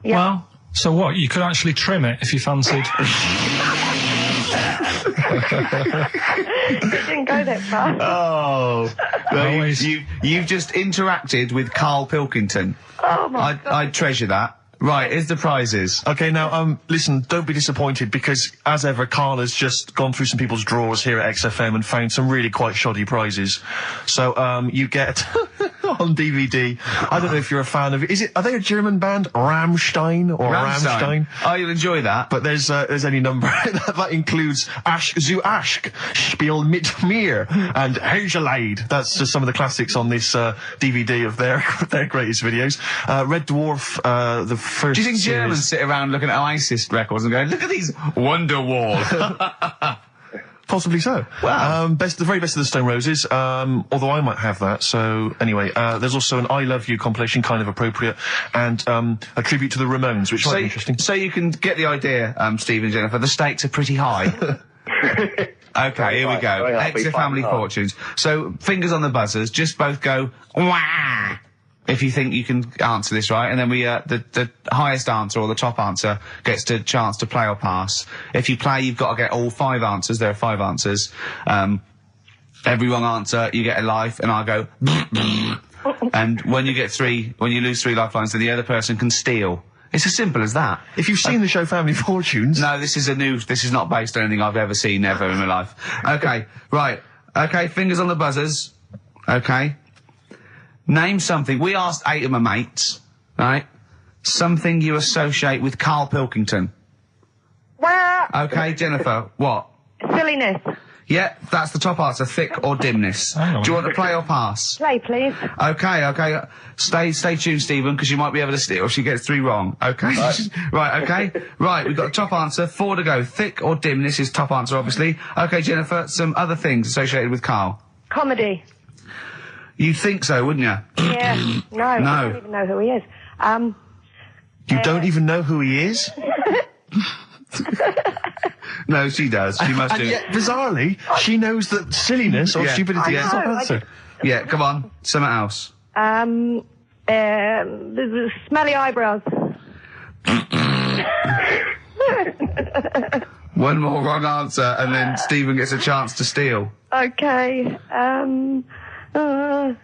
Yeah. Well, so what? You could actually trim it if you fancied. It didn't go that far. Oh. Well, Always. you've just interacted with Karl Pilkington. Oh, my God. I treasure that. Right, here's the prizes. Okay, now, listen, don't be disappointed, because, as ever, Carl has just gone through some people's drawers here at XFM and found some really quite shoddy prizes. So, you get, on DVD, I don't know if you're a fan of, are they a German band? Rammstein? Or Rammstein? Oh, you'll enjoy that. But there's any number, that includes Asch zu Asch, Spiel mit mir, and Hergelade. That's just some of the classics on this, DVD of their greatest videos. Red Dwarf, the first Do you think series. Germans sit around looking at ISIS records and going, look at these Wonderwall? Possibly so. Wow. The very best of the Stone Roses, although I might have that. So, anyway, there's also an I Love You compilation, kind of appropriate, and a tribute to the Ramones, which might be interesting. So you can get the idea, Steve and Jennifer, the stakes are pretty high. Okay, here we go. Extra Family Fortunes. So, fingers on the buzzers, just both go, wah! If you think you can answer this right, and then we, the highest answer or the top answer gets the chance to play or pass. If you play, you've got to get all 5 answers. There are 5 answers. Every wrong answer, you get a life, and I'll go, and when you lose 3 lifelines, then the other person can steal. It's as simple as that. If you've seen the show Family Fortunes... No, this is not based on anything I've ever seen ever in my life. Okay, right. Okay, fingers on the buzzers. Okay. Name something. We asked 8 of my mates, right? Something you associate with Karl Pilkington. Well, Okay, Jennifer, what? silliness. Yeah, that's the top answer, thick or dimness. Hang on. Do you want to play or pass? Play, please. Okay. Stay tuned, Stephen, because you might be able to steal if she gets 3 wrong. Okay. Right, okay. Right, we've got a top answer. 4 to go. Thick or dimness is top answer, obviously. Okay, Jennifer, some other things associated with Karl. Comedy. You'd think so, wouldn't you? Yeah. No, I don't even know who he is. You don't even know who he is? No, she does. She must And do. yet, bizarrely, she knows that silliness or Yeah. stupidity is the top I know, answer. Yeah, come on. Something else. Smelly eyebrows. One more wrong answer, and then Stephen gets a chance to steal. Okay. I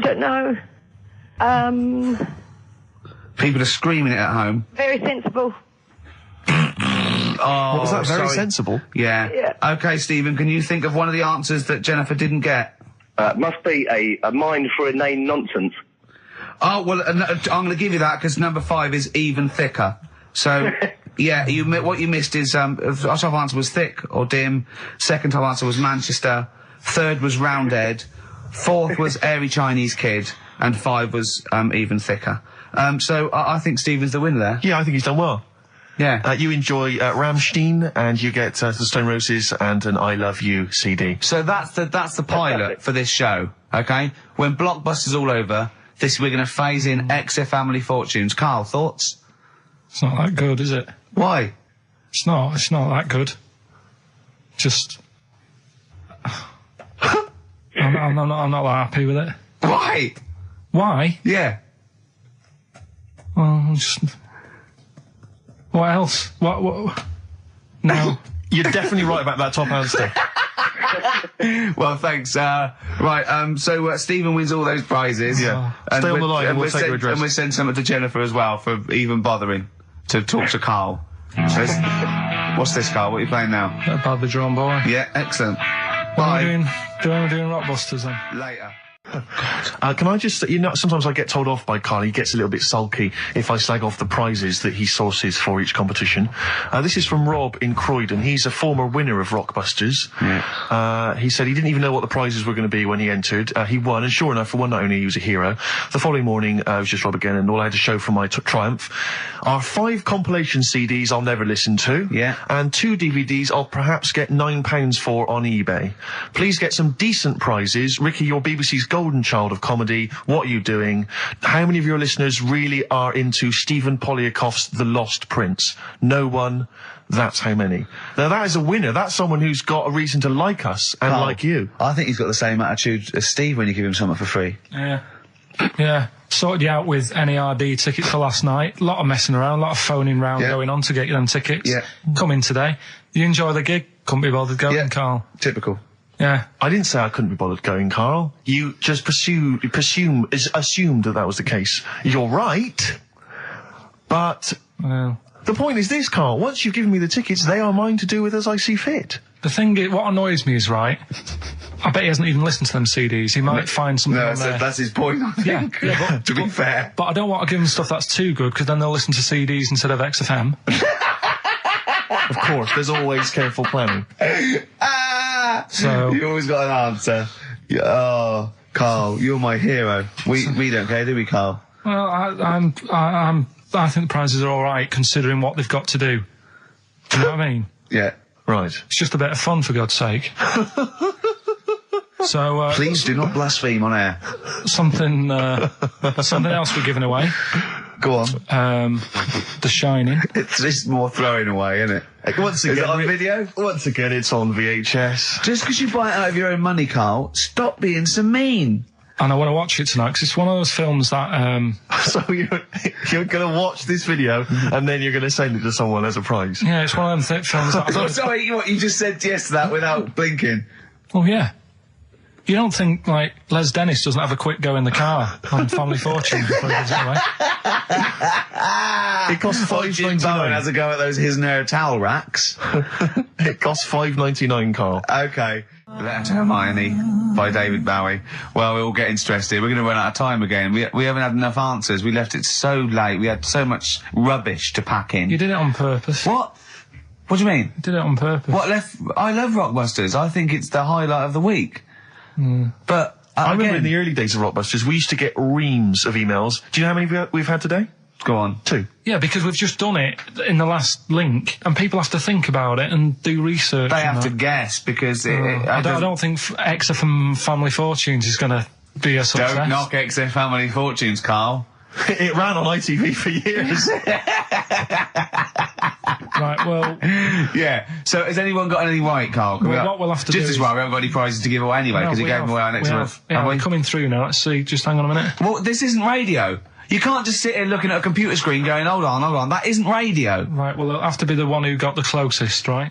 don't know. People are screaming it at home. Very sensible. Oh, Was that very sorry. sensible? Yeah. Yeah. Okay, Stephen, can you think of one of the answers that Jennifer didn't get? Must be a mind for inane nonsense. Oh, well, I'm going to give you that because number 5 is even thicker. So, yeah, what you missed is, our top answer was thick or dim. Second top answer was Manchester. Third was Roundhead. Fourth was airy Chinese kid. And 5 was, even thicker. So I think Stephen's the winner there. Yeah, I think he's done well. Yeah. You enjoy Rammstein, and you get the Stone Roses and an I Love You CD. So that's the pilot for this show, okay? When Blockbuster's all over, we're going to phase in XF Family Fortunes. Karl, thoughts? It's not that good, is it? Why? It's not that good. Just... I'm not that happy with it. Why? Why? Yeah. Well, just... What else? What? No. You're definitely right about that top answer. Well, thanks. So Stephen wins all those prizes. Yeah. And Stay on the line and we'll take your send, address. and we'll send some to Jennifer as well for even bothering to talk to Karl. So what's this, Karl? What are you playing now? That badly drawn boy. Yeah, excellent. What Bye. am I doing Rockbusters then? Later. Can I just, sometimes I get told off by Karl. He gets a little bit sulky if I slag off the prizes that he sources for each competition. This is from Rob in Croydon. He's a former winner of Rockbusters. Yeah. He said he didn't even know what the prizes were going to be when he entered. He won, and sure enough, for one night only, he was a hero. The following morning, it was just Rob again, and all I had to show for my triumph are 5 compilation CDs I'll never listen to. Yeah. And 2 DVDs I'll perhaps get £9 for on eBay. Please get some decent prizes. Ricky, you're BBC's golden child of comedy. What are you doing? How many of your listeners really are into Stephen Polyakoff's The Lost Prince? No one. That's how many. Now that is a winner. That's someone who's got a reason to like us and Karl, like you. I think he's got the same attitude as Steve when you give him something for free. Yeah. Yeah. Sorted you out with NERD tickets for last night. A lot of messing around, a lot of phoning round going on to get you them tickets. Yeah. Come in today. You enjoy the gig? Couldn't be bothered going, Karl. Typical. Yeah. I didn't say I couldn't be bothered going, Karl. You just assumed that was the case. You're right, but Well, the point is this, Karl. Once you've given me the tickets, they are mine to do with as I see fit. the thing is, what annoys me is, right, I bet he hasn't even listened to them CDs. He might find something on there. That's his point, I think. Yeah, to be fair. But I don't want to give them stuff that's too good, because then they'll listen to CDs instead of XFM. Of course, there's always careful planning. So... You always got an answer. Oh, Karl, you're my hero. We don't care, do we, Karl? Well, I think the prizes are all right, considering what they've got to do. Do you know what I mean? Yeah. Right. It's just a bit of fun, for God's sake. So, Please do not blaspheme on air. something else we're giving away. Go on. The Shining. It's just more throwing away, isn't it? Once again, Is it on video? Once again, it's on VHS. Just because you buy it out of your own money, Karl, stop being so mean. And I want to watch it tonight, because it's one of those films that, So you're going to watch this video and then you're going to send it to someone as a prize. yeah, it's one of them films that... Oh, sorry, you just said yes to that without blinking. Oh, yeah. You don't think, like, Les Dennis doesn't have a quick go in the car on Family Fortune before he gives it away? It costs Jim Bowen has $5.99. a go at those his and her towel racks. It costs $5.99, Karl. Okay. Letter to Hermione by David Bowie. Well, we're all getting stressed here. We're going to run out of time again. We haven't had enough answers. We left it so late. We had so much rubbish to pack in. You did it on purpose. What? What do you mean? He did it on purpose. I love Rockbusters. I think it's the highlight of the week. But I remember in the early days of Rockbusters, we used to get reams of emails. Do you know how many we've had today? Go on. 2. Yeah, because we've just done it in the last link, and people have to think about it and do research. They have to guess, because I don't think XFM Family Fortunes is going to be a success. Don't knock XFM Family Fortunes, Carl. It ran on ITV for years. Right, well... Yeah, so has anyone got anything right, Carl? What we'll have to do just as well, we haven't got any prizes to give away anyway, because he gave them away our next month. Yeah, we're coming through now. Let's see, just hang on a minute. Well, this isn't radio. You can't just sit here looking at a computer screen going, hold on, that isn't radio. Right, well, it'll have to be the one who got the closest, right?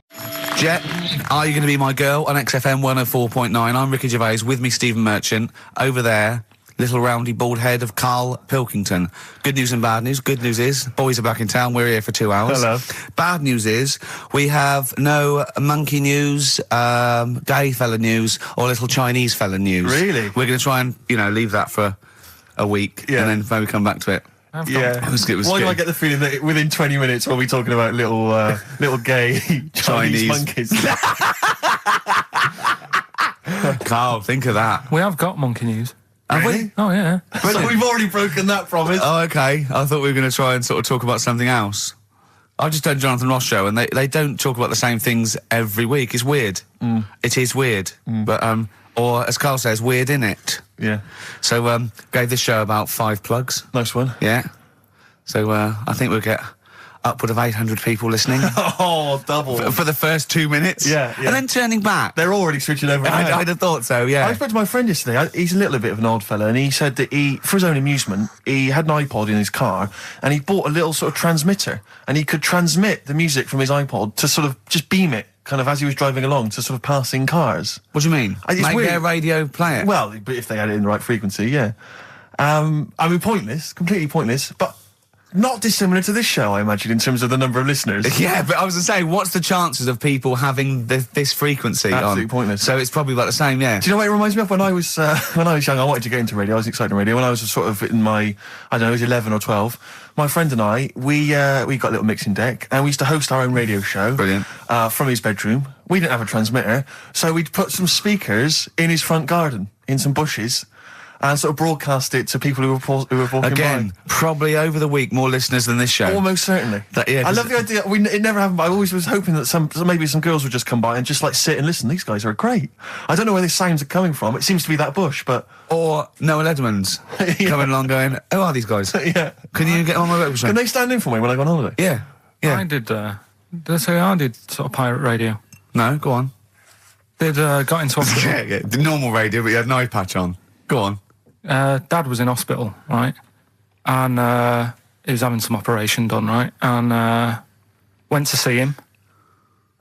Jet, are you going to be my girl on XFM 104.9? I'm Ricky Gervais, with me Stephen Merchant. Over there, little roundy bald head of Karl Pilkington. Good news and bad news. Good news is, boys are back in town, we're here for 2 hours. Hello. Bad news is, we have no monkey news, gay fella news, or little Chinese fella news. Really? We're going to try and, leave that for a week, and then maybe come back to it. Yeah. Why do I get the feeling that within 20 minutes we'll be talking about little gay Chinese monkeys? Carl, think of that. We have got monkey news. Have we? Oh, yeah. So we've already broken that promise. Oh, okay. I thought we were going to try and sort of talk about something else. I just done Jonathan Ross show, and they don't talk about the same things every week. It's weird. It is weird. But, or as Carl says, weird innit? Yeah. So, gave this show about 5 plugs. Nice one. Yeah. So, I think we'll get upward of 800 people listening. Oh, double. For the first 2 minutes. Yeah. And then turning back. They're already switching over. I'd have thought so, yeah. I spoke to my friend yesterday. He's a little bit of an odd fella, and he said that for his own amusement, he had an iPod in his car, and he bought a little sort of transmitter, and he could transmit the music from his iPod to sort of just beam it, kind of as he was driving along, to sort of passing cars. What do you mean? Make their radio play it? Well, but if they had it in the right frequency, yeah. I mean, pointless, completely pointless, but not dissimilar to this show, I imagine, in terms of the number of listeners. Yeah, but I was going to say, what's the chances of people having this frequency Absolutely on? Pointless. So it's probably about the same, yeah. Do you know what it reminds me of? When I was young, I wanted to get into radio. I was excited in radio. When I was sort of in my, I don't know, I was 11 or 12, my friend and I, we got a little mixing deck, and we used to host our own radio show. Brilliant. From his bedroom. We didn't have a transmitter, so we'd put some speakers in his front garden, in some bushes, and sort of broadcast it to people who were walking Again, by. probably over the week more listeners than this show. Almost certainly. I love the idea. It never happened, but I always was hoping that maybe some girls would just come by and just like sit and listen. These guys are great. I don't know where these sounds are coming from. It seems to be that bush, but or Noel Edmonds coming along going, "Who are these guys? Yeah. Can you get on my breakfast show? Can they stand in for me when I go on holiday? Yeah. Yeah. I did, I did sort of pirate radio. No, go on. Got into hospital. yeah, the normal radio, but you had an eye patch on. Go on. Dad was in hospital, right? And he was having some operation done, right? And went to see him,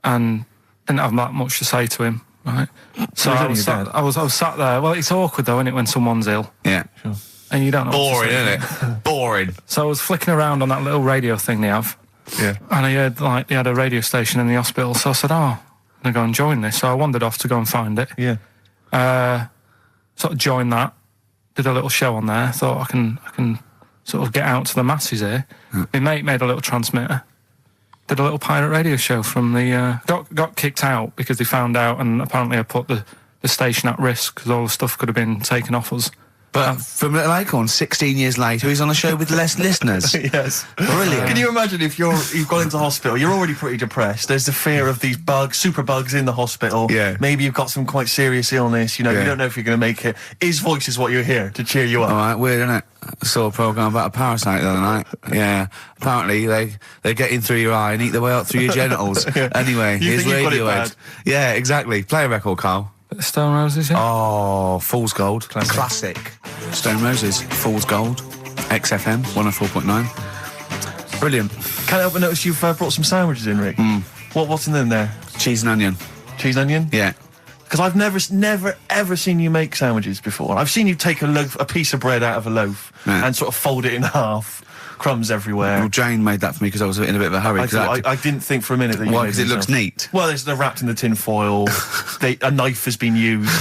and didn't have that much to say to him, right? So I was sat there. Well, it's awkward though, isn't it, when someone's ill? Yeah, sure. And you don't know. Boring, isn't it? Boring. So I was flicking around on that little radio thing they have. Yeah. And I heard they had a radio station in the hospital. So I said, I'm gonna go and join this. So I wandered off to go and find it. Yeah. Sort of joined that. Did a little show on there. Thought I can sort of get out to the masses here. My mate made a little transmitter. Did a little pirate radio show from the... got kicked out because they found out, and apparently I put the station at risk because all the stuff could have been taken off us. But from Little Acorn, 16 years later, he's on a show with less listeners. Yes. Brilliant. Can you imagine if you've gone into hospital, you're already pretty depressed, there's the fear of these super bugs in the hospital. Yeah. Maybe you've got some quite serious illness, you don't know if you're going to make it. His voice is what you hear to cheer you up. All right, weird, isn't it? I saw a programme about a parasite the other night. Yeah. Apparently, they get in through your eye and eat their way up through your genitals. Yeah. Anyway, You here's think you've got it Radiohead. bad? Yeah, exactly. Play a record, Carl. Stone Roses, yeah? Oh, Fool's Gold. Classic. Stone Roses, Fool's Gold, XFM, 104.9. Brilliant. Can't help but notice you've brought some sandwiches in, Rick. What's in them there? Cheese and onion. Cheese and onion? Yeah. Because I've never, ever seen you make sandwiches before. I've seen you take a piece of bread out of a loaf and sort of fold it in half. Crumbs everywhere. Well, Jane made that for me because I was in a bit of a hurry. I didn't think for a minute that you Why? made Because it looks neat. Well, they're wrapped in the tin foil. A knife has been used.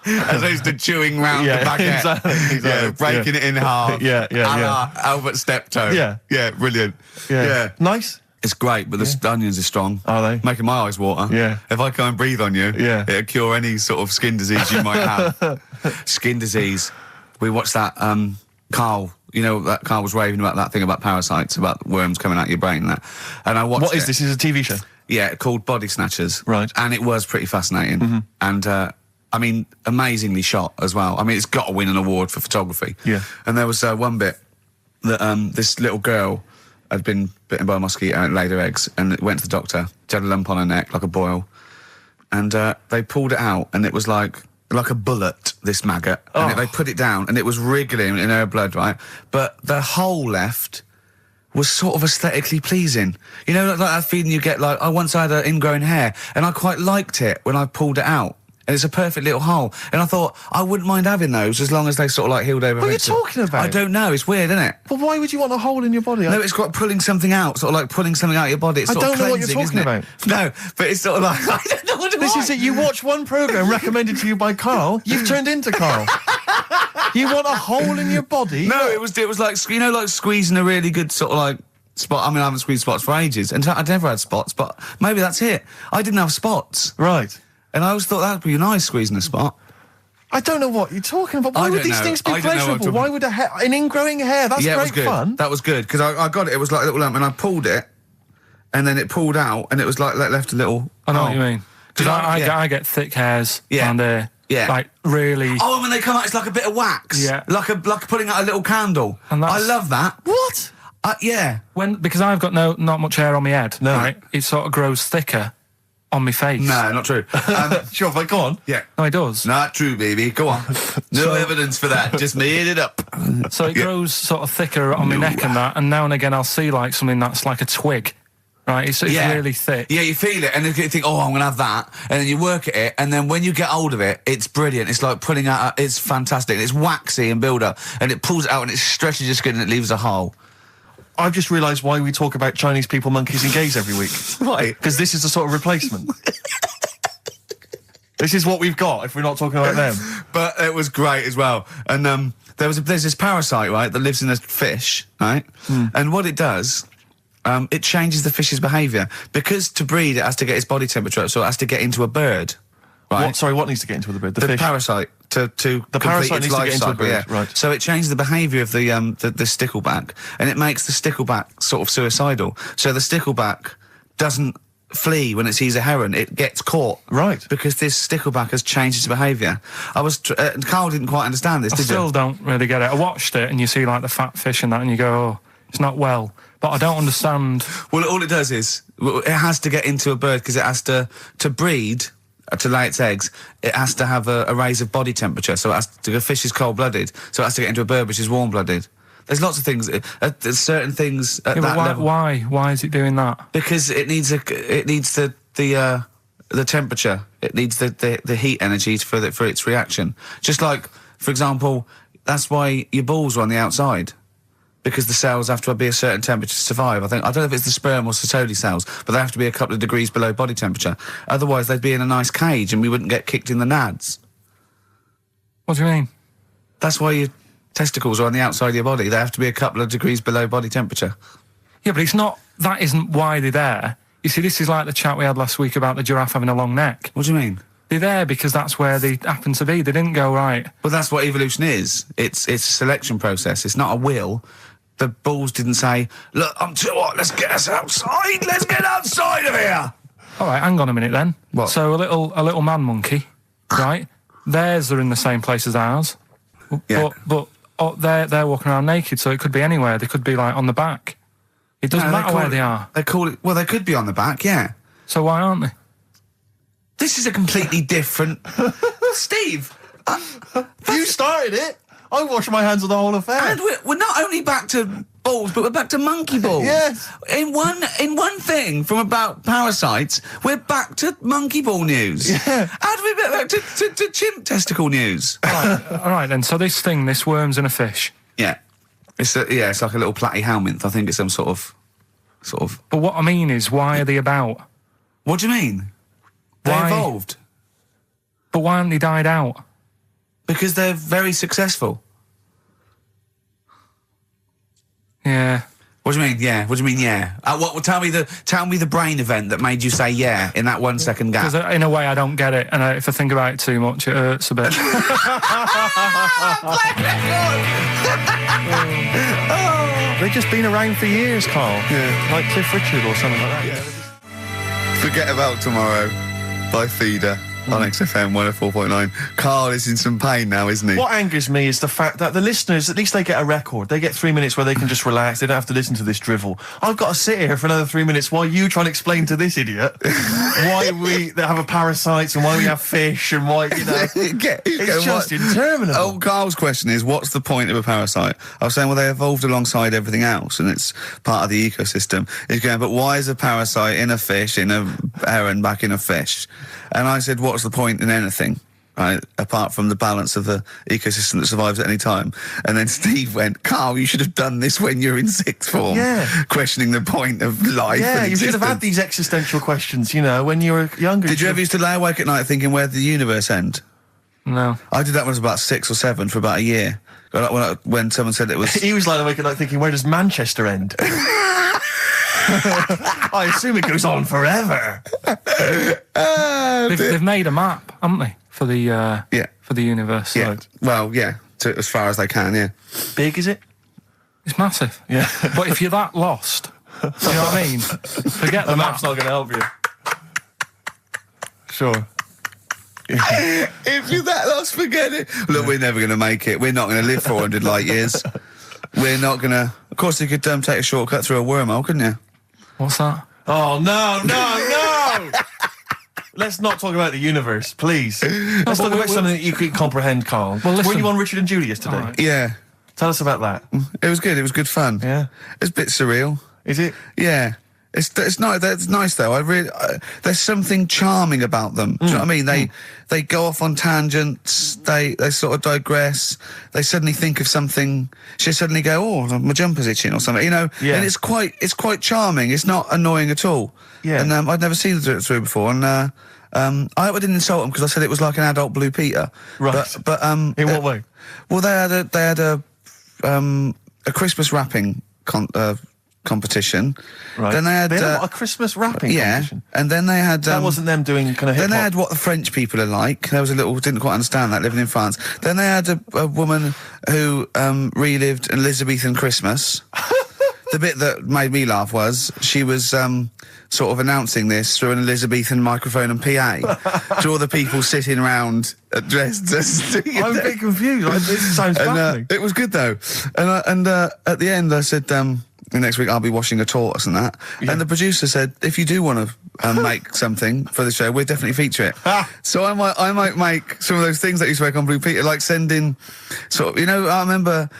As opposed to chewing round the baguette. Exactly. Yeah, breaking it in half. Yeah. Albert Steptoe. Yeah. Yeah, brilliant. Yeah. Nice? It's great, but the onions are strong. Are they? Making my eyes water. Yeah. If I go and breathe on you, it'll cure any sort of skin disease you might have. Skin disease. We watched that, Karl, you know, that Karl was raving about that thing about parasites, about worms coming out your brain and that. And I watched What is this? Is it a TV show? Yeah, called Body Snatchers. Right. And it was pretty fascinating. And, I mean, amazingly shot as well. I mean, it's got to win an award for photography. Yeah. And there was one bit that this little girl had been bitten by a mosquito and laid her eggs, and it went to the doctor. She had a lump on her neck, like a boil. And they pulled it out, and it was like a bullet, this maggot. And they put it down, and it was wriggling in her blood, right? But the hole left was sort of aesthetically pleasing. You know, like that feeling you get, like, I once had an ingrown hair, and I quite liked it when I pulled it out. And it's a perfect little hole. And I thought, I wouldn't mind having those as long as they sort of like healed over. What are you talking about? I don't know, it's weird, isn't it? But why would you want a hole in your body? No, it's got pulling something out, sort of like pulling something out of your body. It's I sort don't of know what you're cleansing, talking isn't it? No, but it's sort of like, I don't know what This is it. You watch one programme recommended to you by Karl, you've turned into Karl. You want a hole in your body? No, it was like, you know, like squeezing a really good sort of like spot. I mean, I haven't squeezed spots for ages, and I'd never had spots, but maybe that's it. I didn't have spots. Right. And I always thought that'd be nice, squeezing a spot. I don't know what you're talking about. Why I would don't these know. things be I don't know what I'm pleasurable? talking- Why would an ingrowing hair? That's Yeah, it was great good. fun. That was good, because I got it. It was like a little lump, and I pulled it, and then it pulled out, and it was like left a little... I know what you mean. Because Yeah. I get thick hairs Yeah. and Yeah. like really... Oh, when they come out, it's like a bit of wax. Yeah. Like putting out a little candle. And I that's- love that. What? Yeah. Because I've got not much hair on my head, No. right? It sort of grows thicker on my face. No, not true. Sure, but go on. Yeah. No, it does. Not true, baby. Go on. No evidence for that. Just made it up. So it grows sort of thicker on my neck and that, and now and again I'll see like something that's like a twig, right? It's really thick. Yeah, you feel it, and then you think, oh, I'm going to have that, and then you work at it, and then when you get hold of it, it's brilliant. It's like pulling out, it's fantastic. It's waxy and build up, and it pulls it out, and it stretches your skin, and it leaves a hole. I've just realised why we talk about Chinese people, monkeys and gays every week. Why? Because this is a sort of replacement. This is what we've got if we're not talking about them. But it was great as well. And there's this parasite, right, that lives in a fish, right? And what it does, it changes the fish's behaviour. Because to breed, it has to get its body temperature up, so it has to get into a bird. Right? What needs to get into the bird? The fish? Parasite to complete parasite its needs to life get into a cycle, bird, yeah. right. So it changes the behaviour of the stickleback, and it makes the stickleback sort of suicidal. So the stickleback doesn't flee when it sees a heron; it gets caught. Right. Because this stickleback has changed its behaviour. Karl didn't quite understand this. I Did still you? don't really get it. I watched it and you see like the fat fish and that, and you go, oh, it's not well. But I don't understand. Well, all it does is it has to get into a bird because it has to breed. To lay its eggs, it has to have a raise of body temperature. So it has to, a fish is cold-blooded, so it has to get into a bird which is warm-blooded. There's lots of things. There's certain things at that level. Why is it doing that? Because it needs the temperature. It needs the heat energy for its reaction. Just like, for example, that's why your balls are on the outside. Because the cells have to be a certain temperature to survive. I don't know if it's the sperm or Sertoli cells, but they have to be a couple of degrees below body temperature. Otherwise, they'd be in a nice cage and we wouldn't get kicked in the nads. What do you mean? That's why your testicles are on the outside of your body. They have to be a couple of degrees below body temperature. Yeah, but it's not. That isn't why they're there. You see, this is like the chat we had last week about the giraffe having a long neck. What do you mean? They're there because that's where they happen to be. They didn't go right. Well, that's what evolution is. It's a selection process. It's not a will. The balls didn't say, look, I'm too hot, let's get us outside, let's get outside of here! All right, hang on a minute then. What? So a little man monkey, right? Theirs are in the same place as ours. Yeah. But they're walking around naked, so it could be anywhere. They could be, like, on the back. It doesn't matter where they are. They call it... Well, they could be on the back, yeah. So why aren't they? This is a completely different... Steve! You started it! I wash my hands of the whole affair. And we're not only back to balls, but we're back to monkey balls. Yes. In one thing from about parasites, we're back to monkey ball news. Yeah. How do we get back to chimp testicle news? All right then. So this worm's in a fish. Yeah. It's like a little platyhelminth. I think it's some sort of. But what I mean is, why are they about? What do you mean? They Why? evolved. But why haven't they died out? Because they're very successful. Yeah. What What do you mean, yeah? What do you mean, yeah? Well, tell me the brain event that made you say yeah in that 1 second gap. Because in a way I don't get it, and if I think about it too much, it hurts a bit. They've just been around for years, Carl. Yeah. Like Cliff Richard or something like that. Yeah. Forget About Tomorrow by Feeder on XFM 104.9. Carl is in some pain now, isn't he? What angers me is the fact that the listeners, at least they get a record. They get 3 minutes where they can just relax. They don't have to listen to this drivel. I've got to sit here for another 3 minutes while you try and explain to this idiot why we have a parasites and why we have fish and why, you know. It's just interminable. Oh, Carl's question is, what's the point of a parasite? I was saying, well, they evolved alongside everything else and it's part of the ecosystem. He's going, but why is a parasite in a fish, in a heron, back in a fish? And I said, what's the point in anything, right, apart from the balance of the ecosystem that survives at any time? And then Steve went, Carl, you should have done this when you're in sixth form. Yeah. Questioning the point of life. Yeah, and you should have existence. had these existential questions, you know, when you were younger. Did you ever used to lay awake at night thinking, where did the universe end? No. I did that when I was about 6 or 7 for about a year. When someone said it was... He was lying awake at night thinking, where does Manchester end? I assume it goes on forever. They've made a map, haven't they, for the for the universe? Yeah. Right. Well, yeah, as far as they can, yeah. Big, is it? It's massive. Yeah. But if you're that lost, you know what I mean? Forget the map's map. not going to help you. Sure. If you're that lost, forget it. Look, we're never going to make it. We're not going to live 400 light years. We're not going to... Of course, you could take a shortcut through a wormhole, couldn't you? What's that? Oh, no! Let's not talk about the universe, please. Let's talk about something that you could comprehend, Carl. Well, listen. Were you on Richard and Judy yesterday? All right. Yeah. Tell us about that. It was good. It was good fun. Yeah. It's a bit surreal. Is it? Yeah. It's nice. It's nice though. There's something charming about them. Do you know what I mean? They go off on tangents. They sort of digress. They suddenly think of something. She suddenly go, oh, my jumper's itching or something. You know. Yeah. And it's quite charming. It's not annoying at all. Yeah. And I'd never seen them through before. And I hope I didn't insult them because I said it was like an adult Blue Peter. Right. But in what way? Well, they had a Christmas wrapping competition. Right. Then they had a Christmas wrapping competition. And then they had that wasn't them doing kind of hip-hop. Then they had what the French people are like. There was a little didn't quite understand that living in France. Then they had a woman who relived an Elizabethan Christmas. The bit that made me laugh was she was sort of announcing this through an Elizabethan microphone and PA to all the people sitting around dressed as... I'm a bit confused. This sounds baffling. It was good though. And at the end I said, next week I'll be washing a tortoise and that. Yeah. And the producer said, if you do want to make something for the show, we'll definitely feature it. So I might make some of those things that you spoke on Blue Peter, like send in sort of, you know, I remember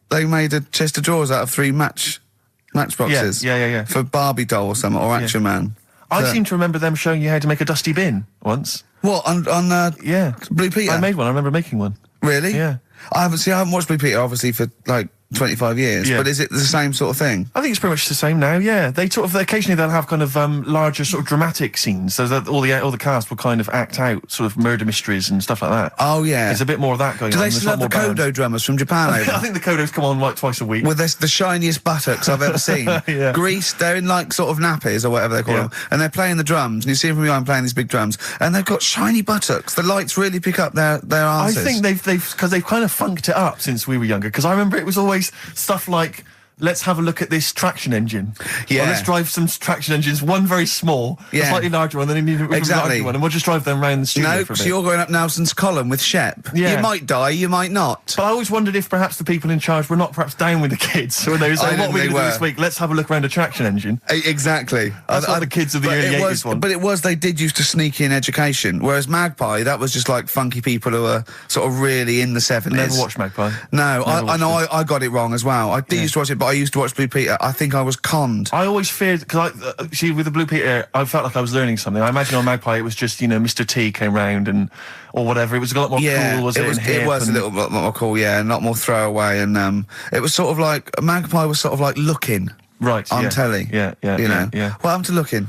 they made a chest of drawers out of 3 matchboxes. Yeah. For Barbie doll or something, or Action Man. I seem to remember them showing you how to make a dusty bin once. What, on Blue Peter? I made one, I remember making one. Really? Yeah. I haven't watched Blue Peter, obviously, for like 25 years, but is it the same sort of thing? I think it's pretty much the same now, yeah. They occasionally they'll have kind of larger sort of dramatic scenes, so that all the cast will kind of act out sort of murder mysteries and stuff like that. Oh, yeah. There's a bit more of that going on. Do they still have the Kodo drummers from Japan over? I think the Kodos come on like twice a week. With the shiniest buttocks I've ever seen. Yeah. Greased, they're in like sort of nappies or whatever they call them, and they're playing the drums, and you see them from behind playing these big drums, and they've got shiny buttocks. The lights really pick up their arses. I think they've kind of funked it up since we were younger, because I remember it was always stuff like, let's have a look at this traction engine. Yeah. Or let's drive some traction engines, one very small, a slightly larger one, then you need a larger one, and we'll just drive them around the studio for a bit. So you're going up Nelson's column with Shep. Yeah. You might die, you might not. But I always wondered if perhaps the people in charge were not perhaps down with the kids. So when they were saying, what are we going to do this week? Let's have a look around a traction engine. Exactly. That's what the kids of the early 80s want. But they did used to sneak in education, whereas Magpie, that was just like funky people who were sort of really in the 70s. Never watched Magpie. No, I know I got it wrong as well. I did used to watch it, but I used to watch Blue Peter. I think I was conned. I always feared, because see, with the Blue Peter, I felt like I was learning something. I imagine on Magpie it was just, you know, Mr. T came round or whatever. It was a lot more cool, was it? It was a little bit more cool, yeah, and a lot more throwaway, and it was sort of like, Magpie was sort of like Looking. Right, on telly. Yeah. You know? What happened to Looking?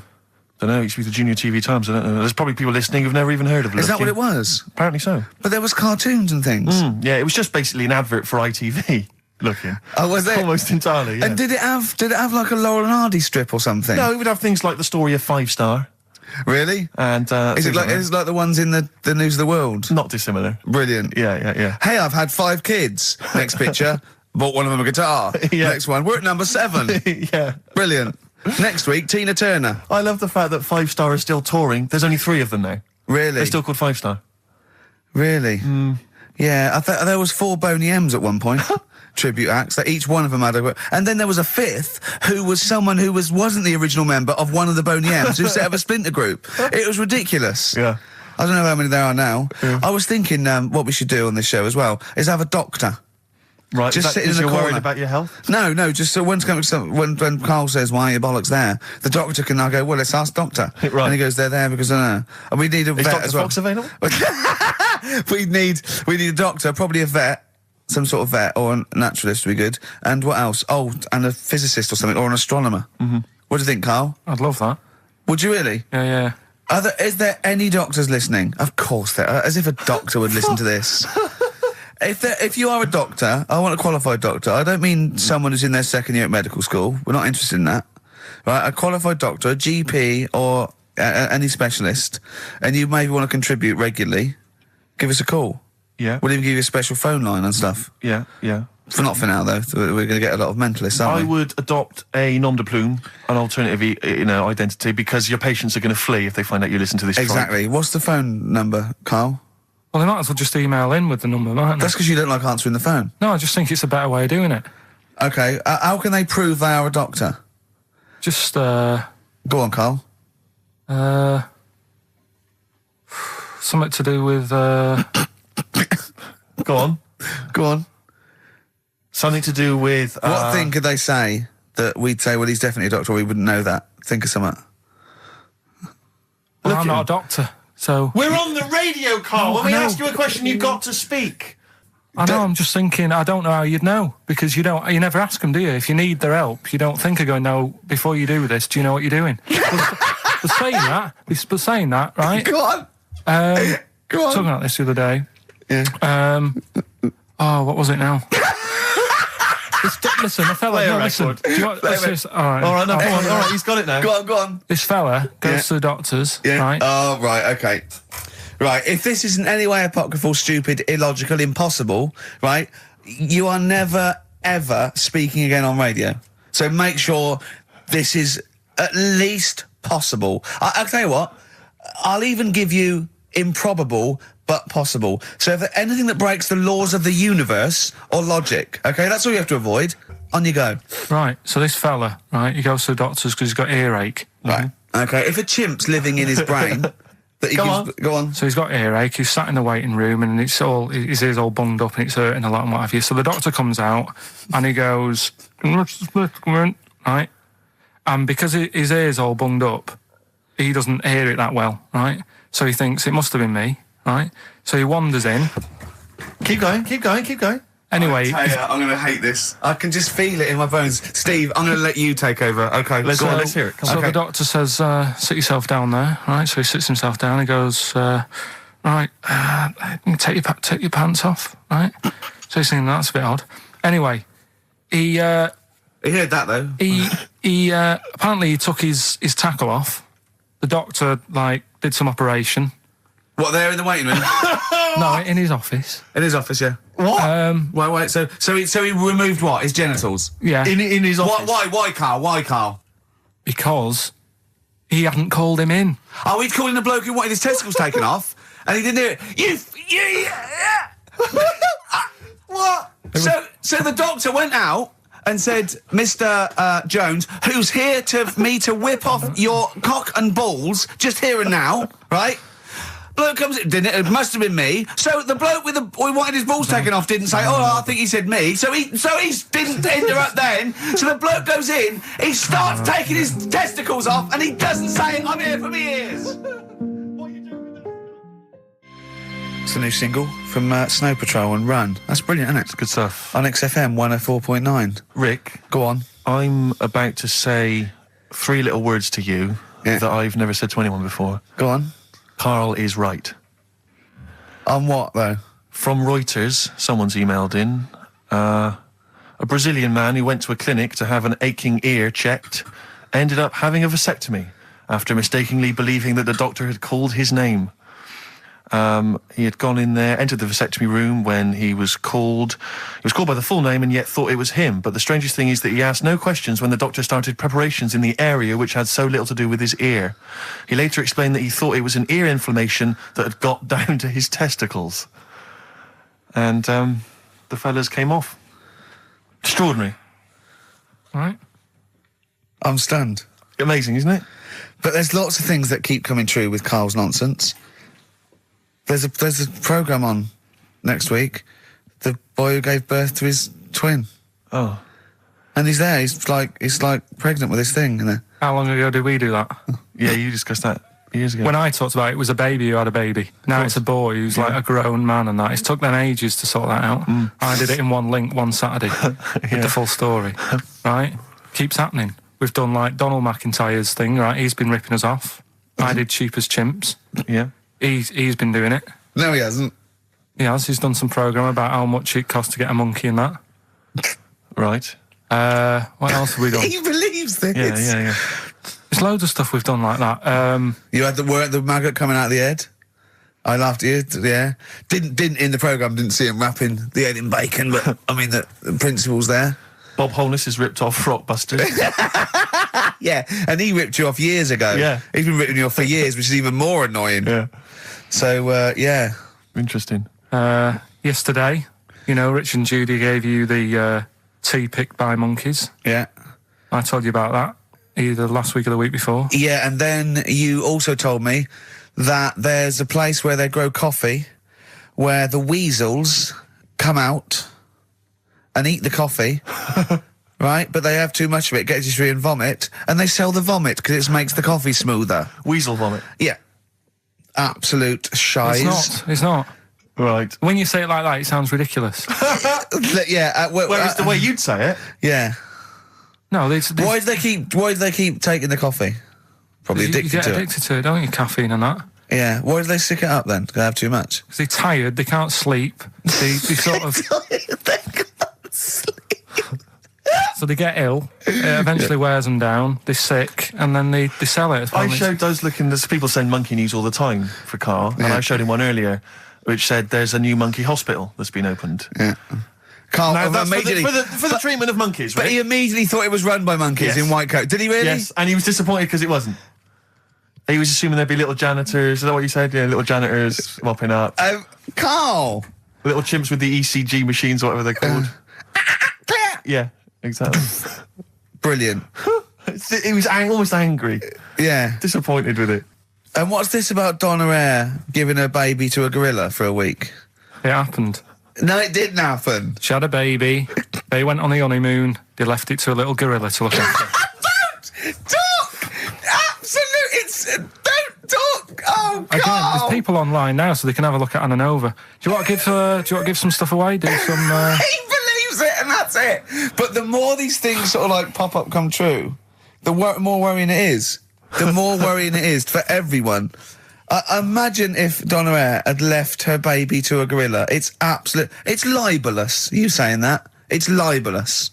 I don't know, it used to be the Junior TV Times, I don't know. There's probably people listening who've never even heard of Looking. Is that what it was? Apparently so. But there was cartoons and things. Yeah, it was just basically an advert for ITV. looking. Oh, was it? Almost entirely, yeah. And did it have like a Laurel and Hardy strip or something? No, it would have things like the story of 5 Star. Really? And, is it like the ones in the News of the World? Not dissimilar. Brilliant. Yeah. Hey, I've had 5 kids. Next picture. Bought one of them a guitar. Yeah. Next one. We're at number 7. Yeah. Brilliant. Next week, Tina Turner. I love the fact that 5 Star is still touring. There's only 3 of them now. Really? They're still called 5 Star. Really? Yeah, I thought there was 4 Boney M's at one point. Tribute acts, that each one of them had a... And then there was a 5th, who was someone who wasn't the original member of one of the Boney M's, who set up a splinter group. It was ridiculous. Yeah. I don't know how many there are now. Yeah. I was thinking what we should do on this show as well is have a doctor. Right, just sitting in the you're corner. worried about your health? No, just so when Carl says, why are your bollocks there? The doctor can now go, well, let's ask doctor. Right. And he goes, they're there because I know. And we need a vet Dr. as well. Fox available? we need a doctor, probably a vet, some sort of vet, or a naturalist would be good. And what else? Oh, and a physicist or something, or an astronomer. Mm-hmm. What do you think, Carl? I'd love that. Would you really? Yeah. Is there any doctors listening? Of course there are, as if a doctor would listen to this. If you are a doctor, I want a qualified doctor. I don't mean someone who's in their second year at medical school. We're not interested in that. Right? A qualified doctor, a GP, or any specialist, and you maybe want to contribute regularly, give us a call. Yeah. We'll even give you a special phone line and stuff. Yeah. Not for now, though. We're going to get a lot of mentalists, aren't we? I would adopt a nom de plume, an alternative, identity, because your patients are going to flee if they find out you listen to this. Exactly. Tribe. What's the phone number, Carl? Well, they might as well just email in with the number, mightn't they? That's because you don't like answering the phone. No, I just think it's a better way of doing it. Okay. How can they prove they are a doctor? Just, Go on, Carl. something to do with, Go on. Something to do with... What thing could they say that we'd say, well, he's definitely a doctor, or we wouldn't know that? Think of something. well, I'm not a doctor, so... We're on the radio, Carl. When we I know. ask you a question, you've got to speak. I know, I'm just thinking, I don't know how you'd know, because you never ask them, do you? If you need their help, you don't think of going, no, before you do this, do you know what you're doing? But saying that, right? Go on. Go on. Talking about this the other day. Yeah. What was it now? Listen, a fella... Play a No, listen. record. Do you want, let's just... All right, All right, he's got it now. Go on. This fella goes to the doctors, Yeah. right? Oh, right, okay. Right, if this is in any way apocryphal, stupid, illogical, impossible, right, you are never, ever speaking again on radio. So make sure this is at least possible. I'll tell you what, I'll even give you improbable but possible. So if there's anything that breaks the laws of the universe or logic, okay, that's all you have to avoid. On you go. Right, so this fella, right, he goes to the doctors because he's got earache. Right. Okay, if a chimp's living in his brain... that he Go on. So he's got earache, he's sat in the waiting room and his ear's all bunged up and it's hurting a lot and what have you. So the doctor comes out and he goes, right? And because his ear's all bunged up, he doesn't hear it that well, right? So he thinks it must have been me, right? So he wanders in. Keep going. Anyway, I'm going to hate this. I can just feel it in my bones. Steve, I'm going to let you take over. Okay, Let's hear it. Come so on. the doctor says, sit yourself down there, right? So he sits himself down. He goes, right, take your pants off, right? So he's thinking that's a bit odd. Anyway, he heard that though. He apparently he took his tackle off. The doctor did some operation. What, there in the waiting room? No, in his office. In his office, yeah. What? Wait. So he removed what? His genitals? Yeah. In his office. Why, Carl? Because he hadn't called him in. Oh, he'd called in a bloke who wanted his testicles taken off, and he didn't hear it. What? So the doctor went out and said, Mr. Jones, who's here to whip off your cock and balls, just here and now, right? Bloke comes in, didn't it? It must have been me. So the bloke who wanted his balls taken off didn't say, I think he said me. So he didn't interrupt then. So the bloke goes in, he starts taking his testicles off, and he doesn't say, I'm here for me ears. It's a new single from Snow Patrol and Run. That's brilliant, isn't it? It's good stuff. On XFM 104.9. Rick, go on. I'm about to say 3 little words to you that I've never said to anyone before. Go on. Carl is right. On what, though? From Reuters, someone's emailed in. A Brazilian man who went to a clinic to have an aching ear checked ended up having a vasectomy after mistakenly believing that the doctor had called his name. He had gone in there, entered the vasectomy room when he was called. He was called by the full name and yet thought it was him. But the strangest thing is that he asked no questions when the doctor started preparations in the area which had so little to do with his ear. He later explained that he thought it was an ear inflammation that had got down to his testicles. And the fellas came off. Extraordinary. Right. I'm stunned. Amazing, isn't it? But there's lots of things that keep coming true with Karl's nonsense. There's a programme on next week. The boy who gave birth to his twin. Oh. And he's there. He's like pregnant with this thing. You know? How long ago did we do that? Yeah, you discussed that years ago. When I talked about it, it was a baby who had a baby. Now it's a boy who's like a grown man and that. It's took them ages to sort that out. I did it in one link one Saturday with the full story. Right? Keeps happening. We've done like Donald McIntyre's thing, right? He's been ripping us off. I did Cheap as Chimps. Yeah. He's been doing it. No, he hasn't. He has. He's done some programme about how much it costs to get a monkey and that. Right. What else have we done? He believes this. Yeah. There's loads of stuff we've done like that. You had the maggot coming out of the head. I laughed at you, yeah. Didn't in the programme, didn't see him wrapping the head in bacon, but I mean the principle's there. Bob Holness is ripped off Rockbusters. Yeah, and he ripped you off years ago. Yeah. He's been ripping you off for years, which is even more annoying. Yeah. So, yeah. Interesting. Yesterday, you know, Rich and Judy gave you the tea picked by monkeys. Yeah. I told you about that either last week or the week before. Yeah, and then you also told me that there's a place where they grow coffee where the weasels come out and eat the coffee, right? But they have too much of it, get dysentery and vomit, and they sell the vomit because it makes the coffee smoother. Weasel vomit. Yeah. Absolute shies. It's not. Right. When you say it like that, it sounds ridiculous. Yeah. Whereas the way you'd say it. Yeah. No, Why do they keep taking the coffee? Probably addicted you get to addicted to it, don't you? Caffeine and that. Yeah. Why do they stick it up then? Do they have too much? Because they're tired, they can't sleep. They sort of. They can't sleep. So they get ill. It eventually wears them down. They're sick, and then they sell it. I showed those there's people send monkey news all the time for Karl, and I showed him one earlier, which said there's a new monkey hospital that's been opened. Yeah. Karl, Now, that's immediately for the treatment of monkeys, right? But he immediately thought it was run by monkeys in white coat. Did he really? Yes, and he was disappointed because it wasn't. He was assuming there'd be little janitors. Is that what you said? Yeah, little janitors mopping up. Carl! Little chimps with the ECG machines, or whatever they're called. Yeah, exactly. Brilliant. He was almost angry. Yeah. Disappointed with it. And what's this about Donna Eyre giving her baby to a gorilla for a week? It happened. No, it didn't happen. She had a baby. They went on the honeymoon. They left it to a little gorilla to look after. Don't! Absolutely! Don't talk! Oh, God! Again, there's people online now, so they can have a look at Anna Nova. Do you want to give some stuff away? Do some. He believes it, and that's it. But the more these things sort of like pop up, come true, the more worrying it is. The more worrying it is for everyone. Imagine if Donna Eyre had left her baby to a gorilla. It's libelous. You saying that? It's libelous.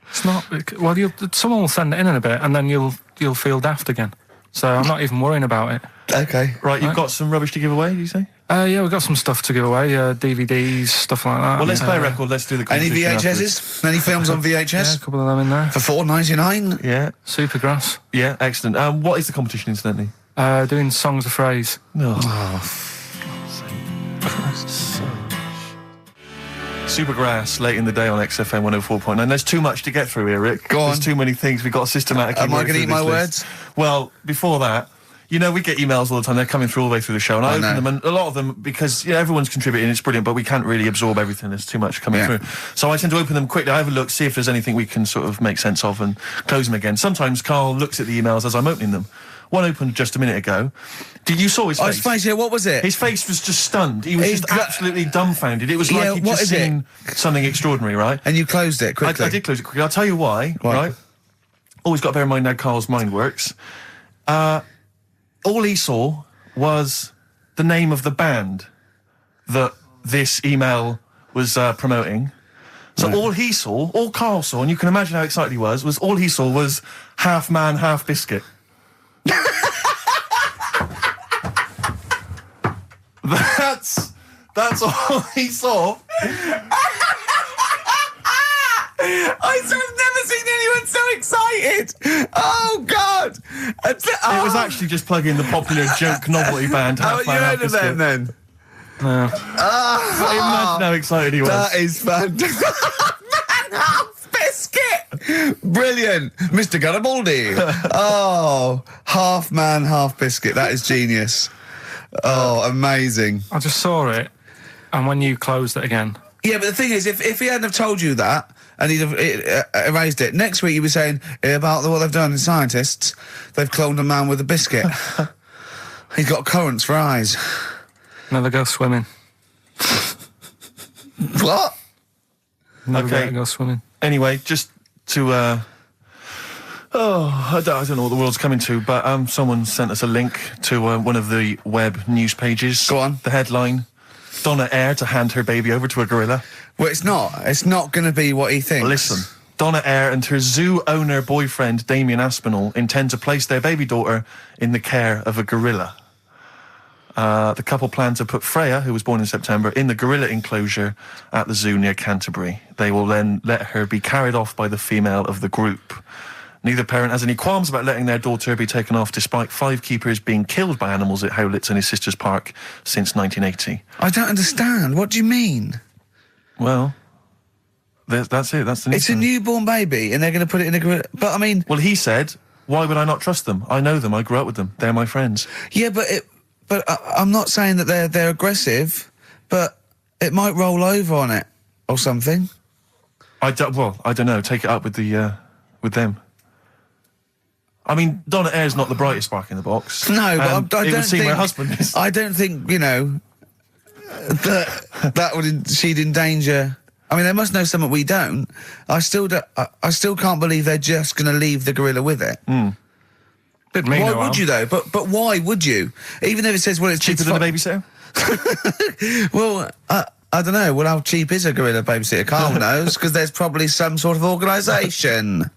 It's not. Well, someone will send it in a bit, and then you'll feel daft again. So I'm not even worrying about it. Okay. Right, you've got some rubbish to give away, did you say? Yeah, we've got some stuff to give away, DVDs, stuff like that. Well, let's play a record, let's do the Any competition VHSs? afterwards. Any films on VHS? Yeah, a couple of them in there. For $4.99? Yeah. Supergrass. Yeah, excellent. What is the competition, incidentally? Doing songs of phrase. No. Supergrass, late in the day on XFM 104.9. There's too much to get through here, Rick. Go on. There's too many things. We've got to systematically Am I work going to through eat my this words? list. Well, before that, you know, we get emails all the time. They're coming through all the way through the show. And I open them, and a lot of them, because everyone's contributing, it's brilliant, but we can't really absorb everything. There's too much coming through. So I tend to open them quickly. I have a look, see if there's anything we can sort of make sense of, and close them again. Sometimes Karl looks at the emails as I'm opening them. One opened just a minute ago. You saw his face? His face, yeah, what was it? His face was just stunned. He was just absolutely dumbfounded. It was like he'd just seen something extraordinary, right? And you closed it quickly? I did close it quickly. I'll tell you why, right? Always got to bear in mind how Karl's mind works. All he saw was the name of the band that this email was promoting. So all Karl saw, and you can imagine how excited he was all he saw was half man, half biscuit. That's all he saw. I've never seen anyone so excited. Oh God! It was actually just plugging the popular joke novelty band. How you heard of them then? No. Imagine how excited he was. That is fantastic. Man, half biscuit. Brilliant, Mr. Garibaldi. Oh, half man, half biscuit. That is genius. Oh, amazing. I just saw it, and when you closed it again. Yeah, but the thing is, if he hadn't have told you that, and he'd have erased it, next week you were saying about what they've done in scientists, they've cloned a man with a biscuit. He's got currants for eyes. Never go swimming. What? Never go swimming. Anyway, just to, I don't know what the world's coming to, but someone sent us a link to one of the web news pages. Go on. The headline, Donna Eyre to hand her baby over to a gorilla. Well, it's not. It's not going to be what he thinks. Listen, Donna Eyre and her zoo owner boyfriend, Damien Aspinall, intend to place their baby daughter in the care of a gorilla. The couple plan to put Freya, who was born in September, in the gorilla enclosure at the zoo near Canterbury. They will then let her be carried off by the female of the group. Neither parent has any qualms about letting their daughter be taken off, despite 5 keepers being killed by animals at Howlett's and his sister's park since 1980. I don't understand. What do you mean? Well, that's it. That's the news. It's a newborn baby, and they're going to put it in a gorilla. But I mean, well, he said, "Why would I not trust them? I know them. I grew up with them. They're my friends." Yeah, but I'm not saying that they're aggressive, but it might roll over on it or something. I don't know. Take it up with with them. I mean, Donna Eyre's not the brightest spark in the box. No, but I don't think her husband is. I don't think that she'd endanger. I mean, they must know something we don't. I still can't believe they're just going to leave the gorilla with it. Mm. Why would you though? But why would you? Even if it says, well, it's cheaper than a babysitter. Well, I don't know. Well, how cheap is a gorilla babysitter? Carl knows, because there's probably some sort of organisation.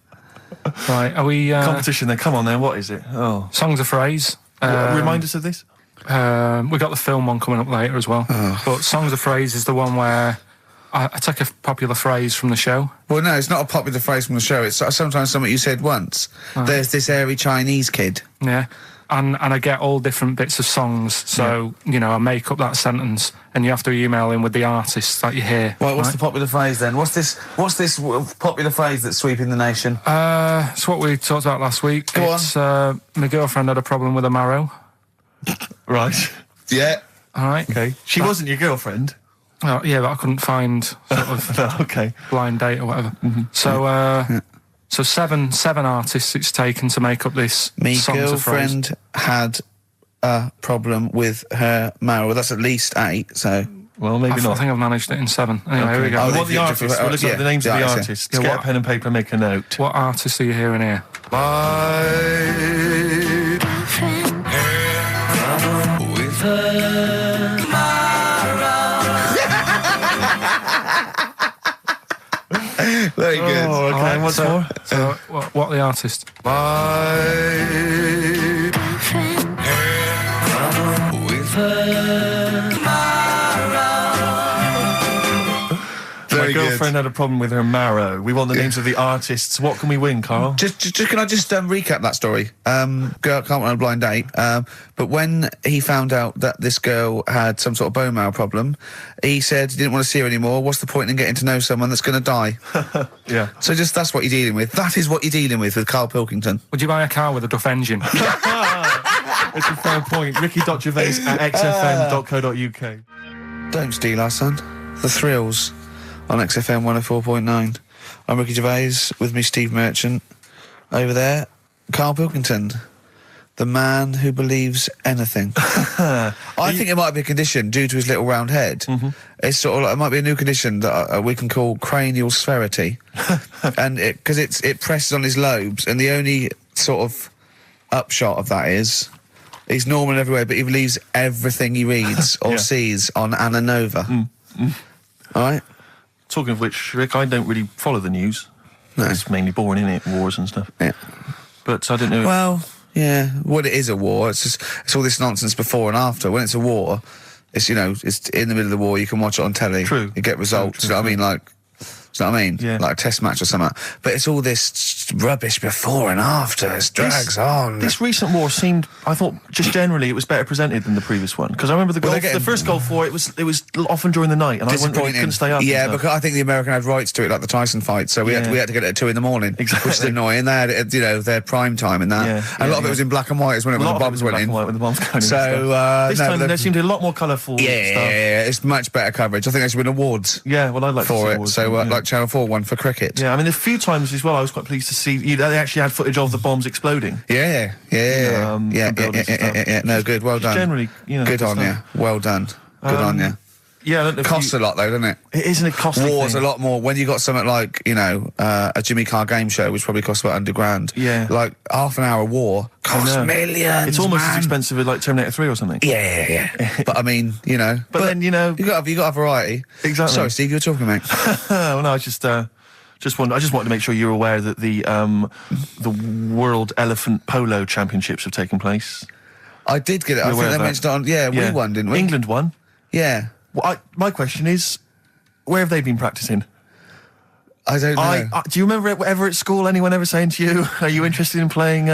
Right, are we... competition then, come on then, what is it? Oh. Songs of Phrase. Remind us of this? We've got the film one coming up later as well. Oh. But Songs of Phrase is the one where I take a popular phrase from the show. Well, no, it's not a popular phrase from the show. It's sometimes something you said once. Right. There's this airy Chinese kid. Yeah. And I get all different bits of songs, so, I make up that sentence, and you have to email in with the artists that you hear. Well, what's the popular phrase then? What's this popular phrase that's sweeping the nation? It's what we talked about last week. Go on. My girlfriend had a problem with a marrow. Right. Yeah. All right. Okay. She wasn't your girlfriend? Oh, yeah, but I couldn't find sort of okay. blind date or whatever. Mm-hmm. So seven artists it's taken to make up this Me Songs of Phrase. girlfriend had a problem with her marrow. Well, that's at least 8, so... Well, maybe not. I think I've managed it in 7. Anyway, here we go. What the artists? We'll look at the names of the artists. Yeah, get a pen and paper, make a note. What artists are you hearing here? With her Very good. Oh, okay. Right, What's more? So, what the artist? with her My girlfriend had a problem with her marrow. We want the names of the artists. What can we win, Carl? Just can I just recap that story? Girl can't run a blind date. But when he found out that this girl had some sort of bone marrow problem, he said he didn't want to see her anymore. What's the point in getting to know someone that's going to die? Yeah. So that's what you're dealing with. That is what you're dealing with Karl Pilkington. Would you buy a car with a Duff engine? It's a fair point. Ricky.Gervais at xfm.co.uk. Don't steal our son. The Thrills on XFM 104.9. I'm Ricky Gervais, with me Steve Merchant. Over there, Karl Pilkington, the man who believes anything. I think it might be a condition due to his little round head. Mm-hmm. It's sort of like, it might be a new condition that we can call cranial spherity. And because it presses on his lobes, and the only sort of upshot of that is he's normal everywhere, but he believes everything he reads or sees on Anna Nova. All right? talking of which, Rick, I don't really follow the news. No. It's mainly boring, isn't it? Wars and stuff. Yeah. But I don't know. Well, yeah. Well, it is a war. It's all this nonsense before and after. When it's a war, it's, you know, it's in the middle of the war. You can watch it on telly. True. You get results. You know what I mean? Like, do you know what I mean? Yeah. Like a test match or something. But it's all this rubbish before and after. It drags on. This recent war seemed, I thought, just generally, it was better presented than the previous one. Because I remember the first Gulf War, it was often during the night, and I couldn't stay up. Yeah, because I think the American had rights to it, like the Tyson fight. So we had to get it at 2 in the morning, Exactly. which is annoying. They had it, you know, their prime time in that. Yeah, And a lot of it was in black and white, as when the bombs went in. When the bombs going in. So this time there seemed a lot more colourful. Yeah, stuff. it's much better coverage. I think they should win awards. Yeah, well, I'd like for to see it. awards, So, yeah. like Channel 4 won for cricket. Yeah, I mean, a few times as well, I was quite pleased to see they actually had footage of the bombs exploding. Yeah. No, good. Well done. Generally, you know, good on you. Well done. Good on you. Yeah, I don't know if Costs a lot though, doesn't it? It isn't a costly War's thing. a lot more. When you got something like, you know, a Jimmy Carr game show, which probably costs about $100,000. Yeah. Like half an hour of war costs millions. It's almost man. as expensive as like Terminator 3 or something. Yeah. But I mean, you know. But then, you know, you got a variety. Exactly. Sorry, Steve, you were talking, mate. Well, no, I just wanted to make sure you're aware that the World Elephant Polo Championships have taken place. I did get it. I think they mentioned it on. Yeah, we won, didn't we? England won. Yeah. Well, my question is, where have they been practicing? I don't know. Do you remember ever at school anyone ever saying to you, "Are you interested in playing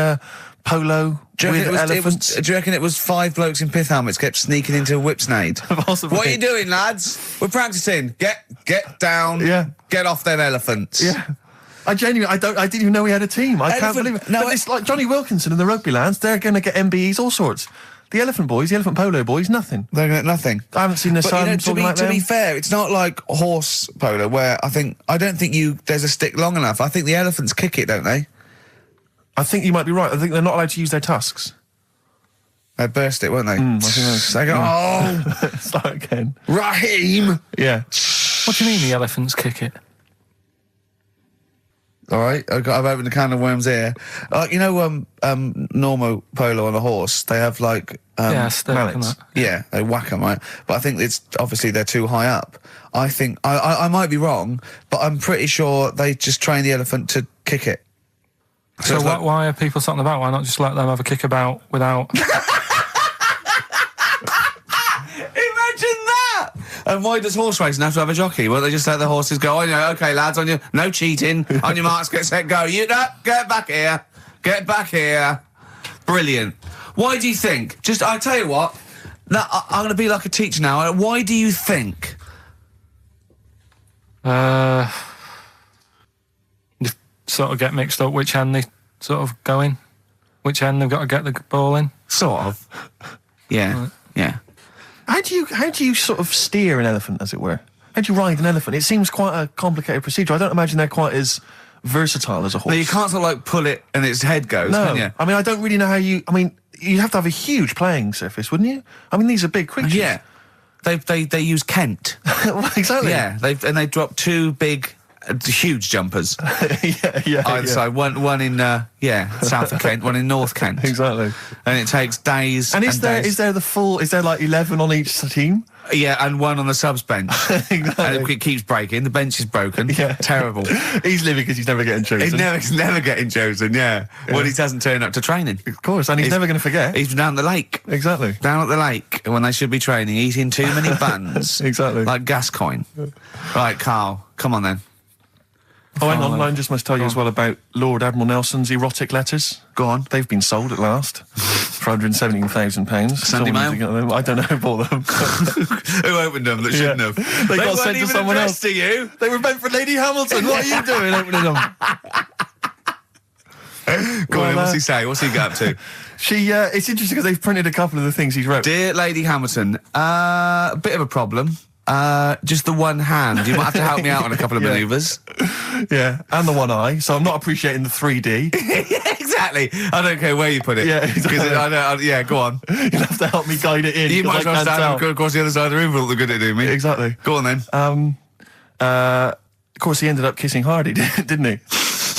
polo with elephants?" Do you reckon it was 5 blokes in pith helmets kept sneaking into Whipsnade? Possibly. What are you doing, lads? We're practicing. Get down. Yeah. Get off them elephants. Yeah. I didn't even know we had a team. I can't believe it. No, but it's like Johnny Wilkinson and the rugby lads, they're going to get MBEs, all sorts. The elephant boys, the elephant polo boys, nothing. They're going to get nothing. I haven't seen the son talking like to them. be fair, it's not like horse polo where I don't think there's a stick long enough. I think the elephants kick it, don't they? I think you might be right. I think they're not allowed to use their tusks. They burst it, won't they? I think They go, oh! Start again. Raheem! Yeah. What do you mean the elephants kick it? All right, I've opened a can of worms here. You know, normal polo on a horse, they have like mallets. Yeah, they whack them, right? But I think it's obviously they're too high up. I think I might be wrong, but I'm pretty sure they just train the elephant to kick it. So why are people talking about? Why not just let them have a kick about without? Imagine that! And why does horse racing have to have a jockey? Well, they just let the horses go, oh, yeah, okay, lads, no cheating, on your marks, get set, go. Get back here. Get back here. Brilliant. Why do you think? I tell you what, I'm going to be like a teacher now. Why do you think? You sort of get mixed up which hand they sort of go in, which hand they've got to get the ball in. Sort of. Yeah, yeah. How do you sort of steer an elephant, as it were? How do you ride an elephant? It seems quite a complicated procedure. I don't imagine they're quite as versatile as a horse. No, you can't sort of like pull it and its head goes, no. can you? I mean, I don't really know how you... I mean, you'd have to have a huge playing surface, wouldn't you? I mean, these are big creatures. Yeah. They use Kent. Well, exactly. Yeah, they drop 2 big... huge jumpers. yeah. Either side. One in south of Kent, one in North Kent. Exactly. And it takes days. And is there like 11 on each team? Yeah, and one on the subs bench. Exactly. And it keeps breaking. The bench is broken. Yeah. Terrible. He's living because he's never getting chosen. He's never getting chosen, yeah. Well, he doesn't turn up to training. Of course, and he's never going to forget. He's down the lake. Exactly. Down at the lake when they should be training, eating too many buns. Exactly. Like Gascoigne. Right, Carl, come on then. Oh, hang on, I just must tell you as well about Lord Admiral Nelson's erotic letters. Go on. They've been sold at last for £117,000. Sunday Mail? I don't know who bought them. Who opened them that shouldn't have? They got sent to someone else. To you. They were meant for Lady Hamilton. What are you doing opening them? Go on, what's he say? What's he got up to? It's interesting because they've printed a couple of the things he's wrote. Dear Lady Hamilton, a bit of a problem. Just the one hand. You might have to help me out on a couple of manoeuvres. Yeah, and the one eye. So I'm not appreciating the 3D. Yeah, exactly. I don't care where you put it. Yeah, exactly. Yeah, go on. You'll have to help me guide it in. You might as well stand across the other side of the room for all the good it do me. Exactly. Go on then. Of course, he ended up kissing Hardy, didn't he?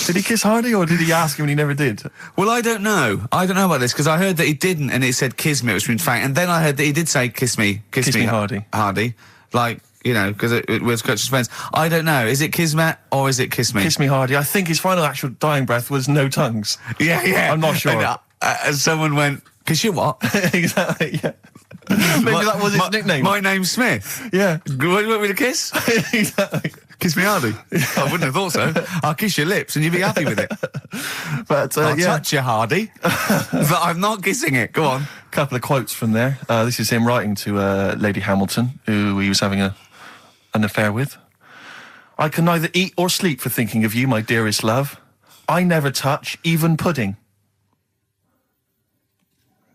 Did he kiss Hardy, or did he ask him and he never did? Well, I don't know. I don't know about this, because I heard that he didn't, and it said kiss me, which means fact. And then I heard that he did say kiss me, Hardy. Hardy. Like, you know, because it was Coach's friends. I don't know. Is it Kismet or is it Kiss Me? Kiss Me Hardy. I think his final actual dying breath was no tongues. Yeah. I'm not sure. And someone went, kiss you what? Exactly, yeah. Maybe that was his nickname. My name's Smith. Yeah. You want me to kiss? Exactly. Kiss me hardy. I wouldn't have thought so. I'll kiss your lips and you'd be happy with it. But, I'll touch you, Hardy. But I'm not kissing it. Go on. A couple of quotes from there. This is him writing to Lady Hamilton, who he was having an affair with. I can neither eat or sleep for thinking of you, my dearest love. I never touch even pudding.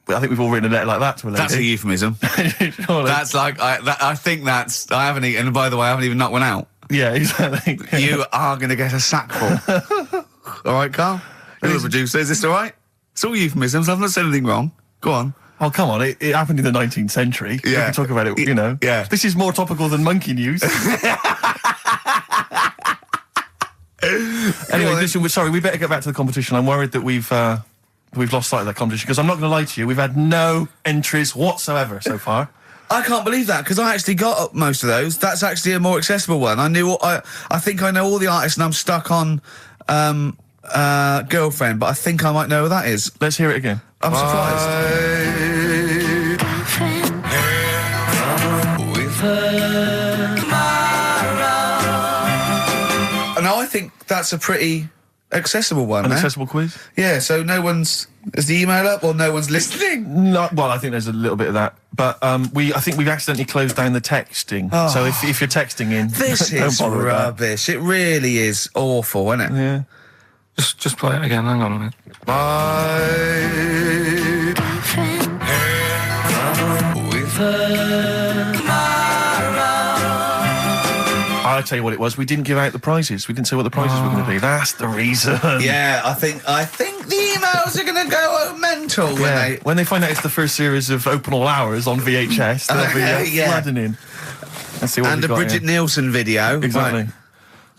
I think we've all written a letter like that to a lady. That's a euphemism. That's like, I think that's, I haven't eaten, and by the way, I haven't even knocked one out. Yeah, exactly. You are going to get a sackful. All right, Carl? You're the producer. Is this all right? It's all euphemisms. I've not said anything wrong. Go on. Oh, come on. It happened in the 19th century. Yeah. We can talk about it, you know. Yeah. This is more topical than monkey news. Anyway, listen, sorry, we better get back to the competition. I'm worried that we've lost sight of that competition, because I'm not going to lie to you, we've had no entries whatsoever so far. I can't believe that, because I actually got up most of those. That's actually a more accessible one. I think I know all the artists, and I'm stuck on Girlfriend, but I think I might know who that is. Let's hear it again. I'm surprised. Now I think that's a pretty accessible one. An accessible quiz? Yeah, so no one's... Is the email up or no one's listening? No, well, I think there's a little bit of that. But I think we've accidentally closed down the texting. Oh. So if you're texting in... This don't is bother with that. rubbish. It really is awful, isn't it? Yeah. Just play it again. Hang on a minute. I'll tell you what it was. We didn't give out the prizes. We didn't say what the prizes were going to be. That's the reason. Yeah, I think the emails are going to go mental when they find out it's the first series of Open All Hours on VHS. They'll be flooding in. Let's see what and the Bridget Nielsen video. Exactly. Right.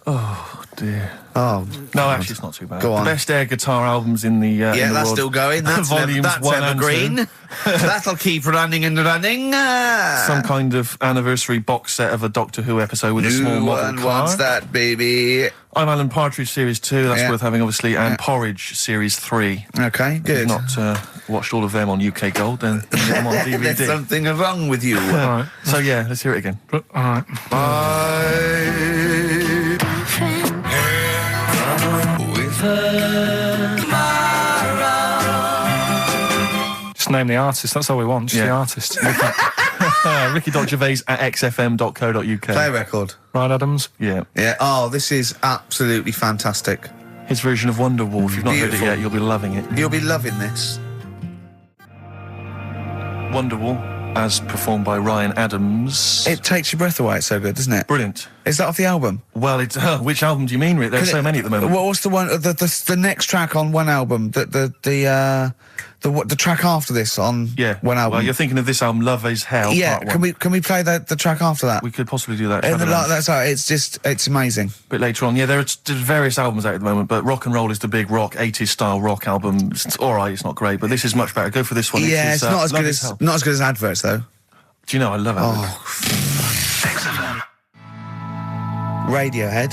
Oh dear. Oh no, actually, it's not too bad. Go on. The best air guitar albums in the yeah, in the that's world. still going. That's volumes that's 1 and evergreen. 2. That'll keep running and running. Some kind of anniversary box set of a Doctor Who episode with a small model car. Wants that, baby. I'm Alan Partridge Series 2. That's worth having, obviously, and Porridge Series 3. Okay, good. If you've not watched all of them on UK Gold, then get them on DVD. There's something wrong with you. All right. So yeah, let's hear it again. All right. Just name the artist. That's all we want. Just the artist. Ricky.Gervais at xfm.co.uk. Play record. Right, Adams? Yeah. Yeah. Oh, this is absolutely fantastic. His version of Wonderwall. If you've not heard it Beautiful. yet, you'll be loving it. You'll be loving this. Wonderwall, as performed by Ryan Adams. It takes your breath away. It's so good, doesn't it? Brilliant. Is that off the album? Well, it's which album do you mean, Rick? There's so many at the moment. What's the one? The next track on one album? The track after this on one album. Well, you're thinking of this album, Love Is Hell. Yeah. Part 1. Can we play the track after that? We could possibly do that. And that's how it's amazing. A bit later on. Yeah, there's various albums out at the moment, but Rock and Roll is the big rock 80s style rock album. It's all right. It's not great, but this is much better. Go for this one. Yeah, it's not as Love good Is as Hell. not as good as adverts though. Do you know I love it? XFM. Radiohead,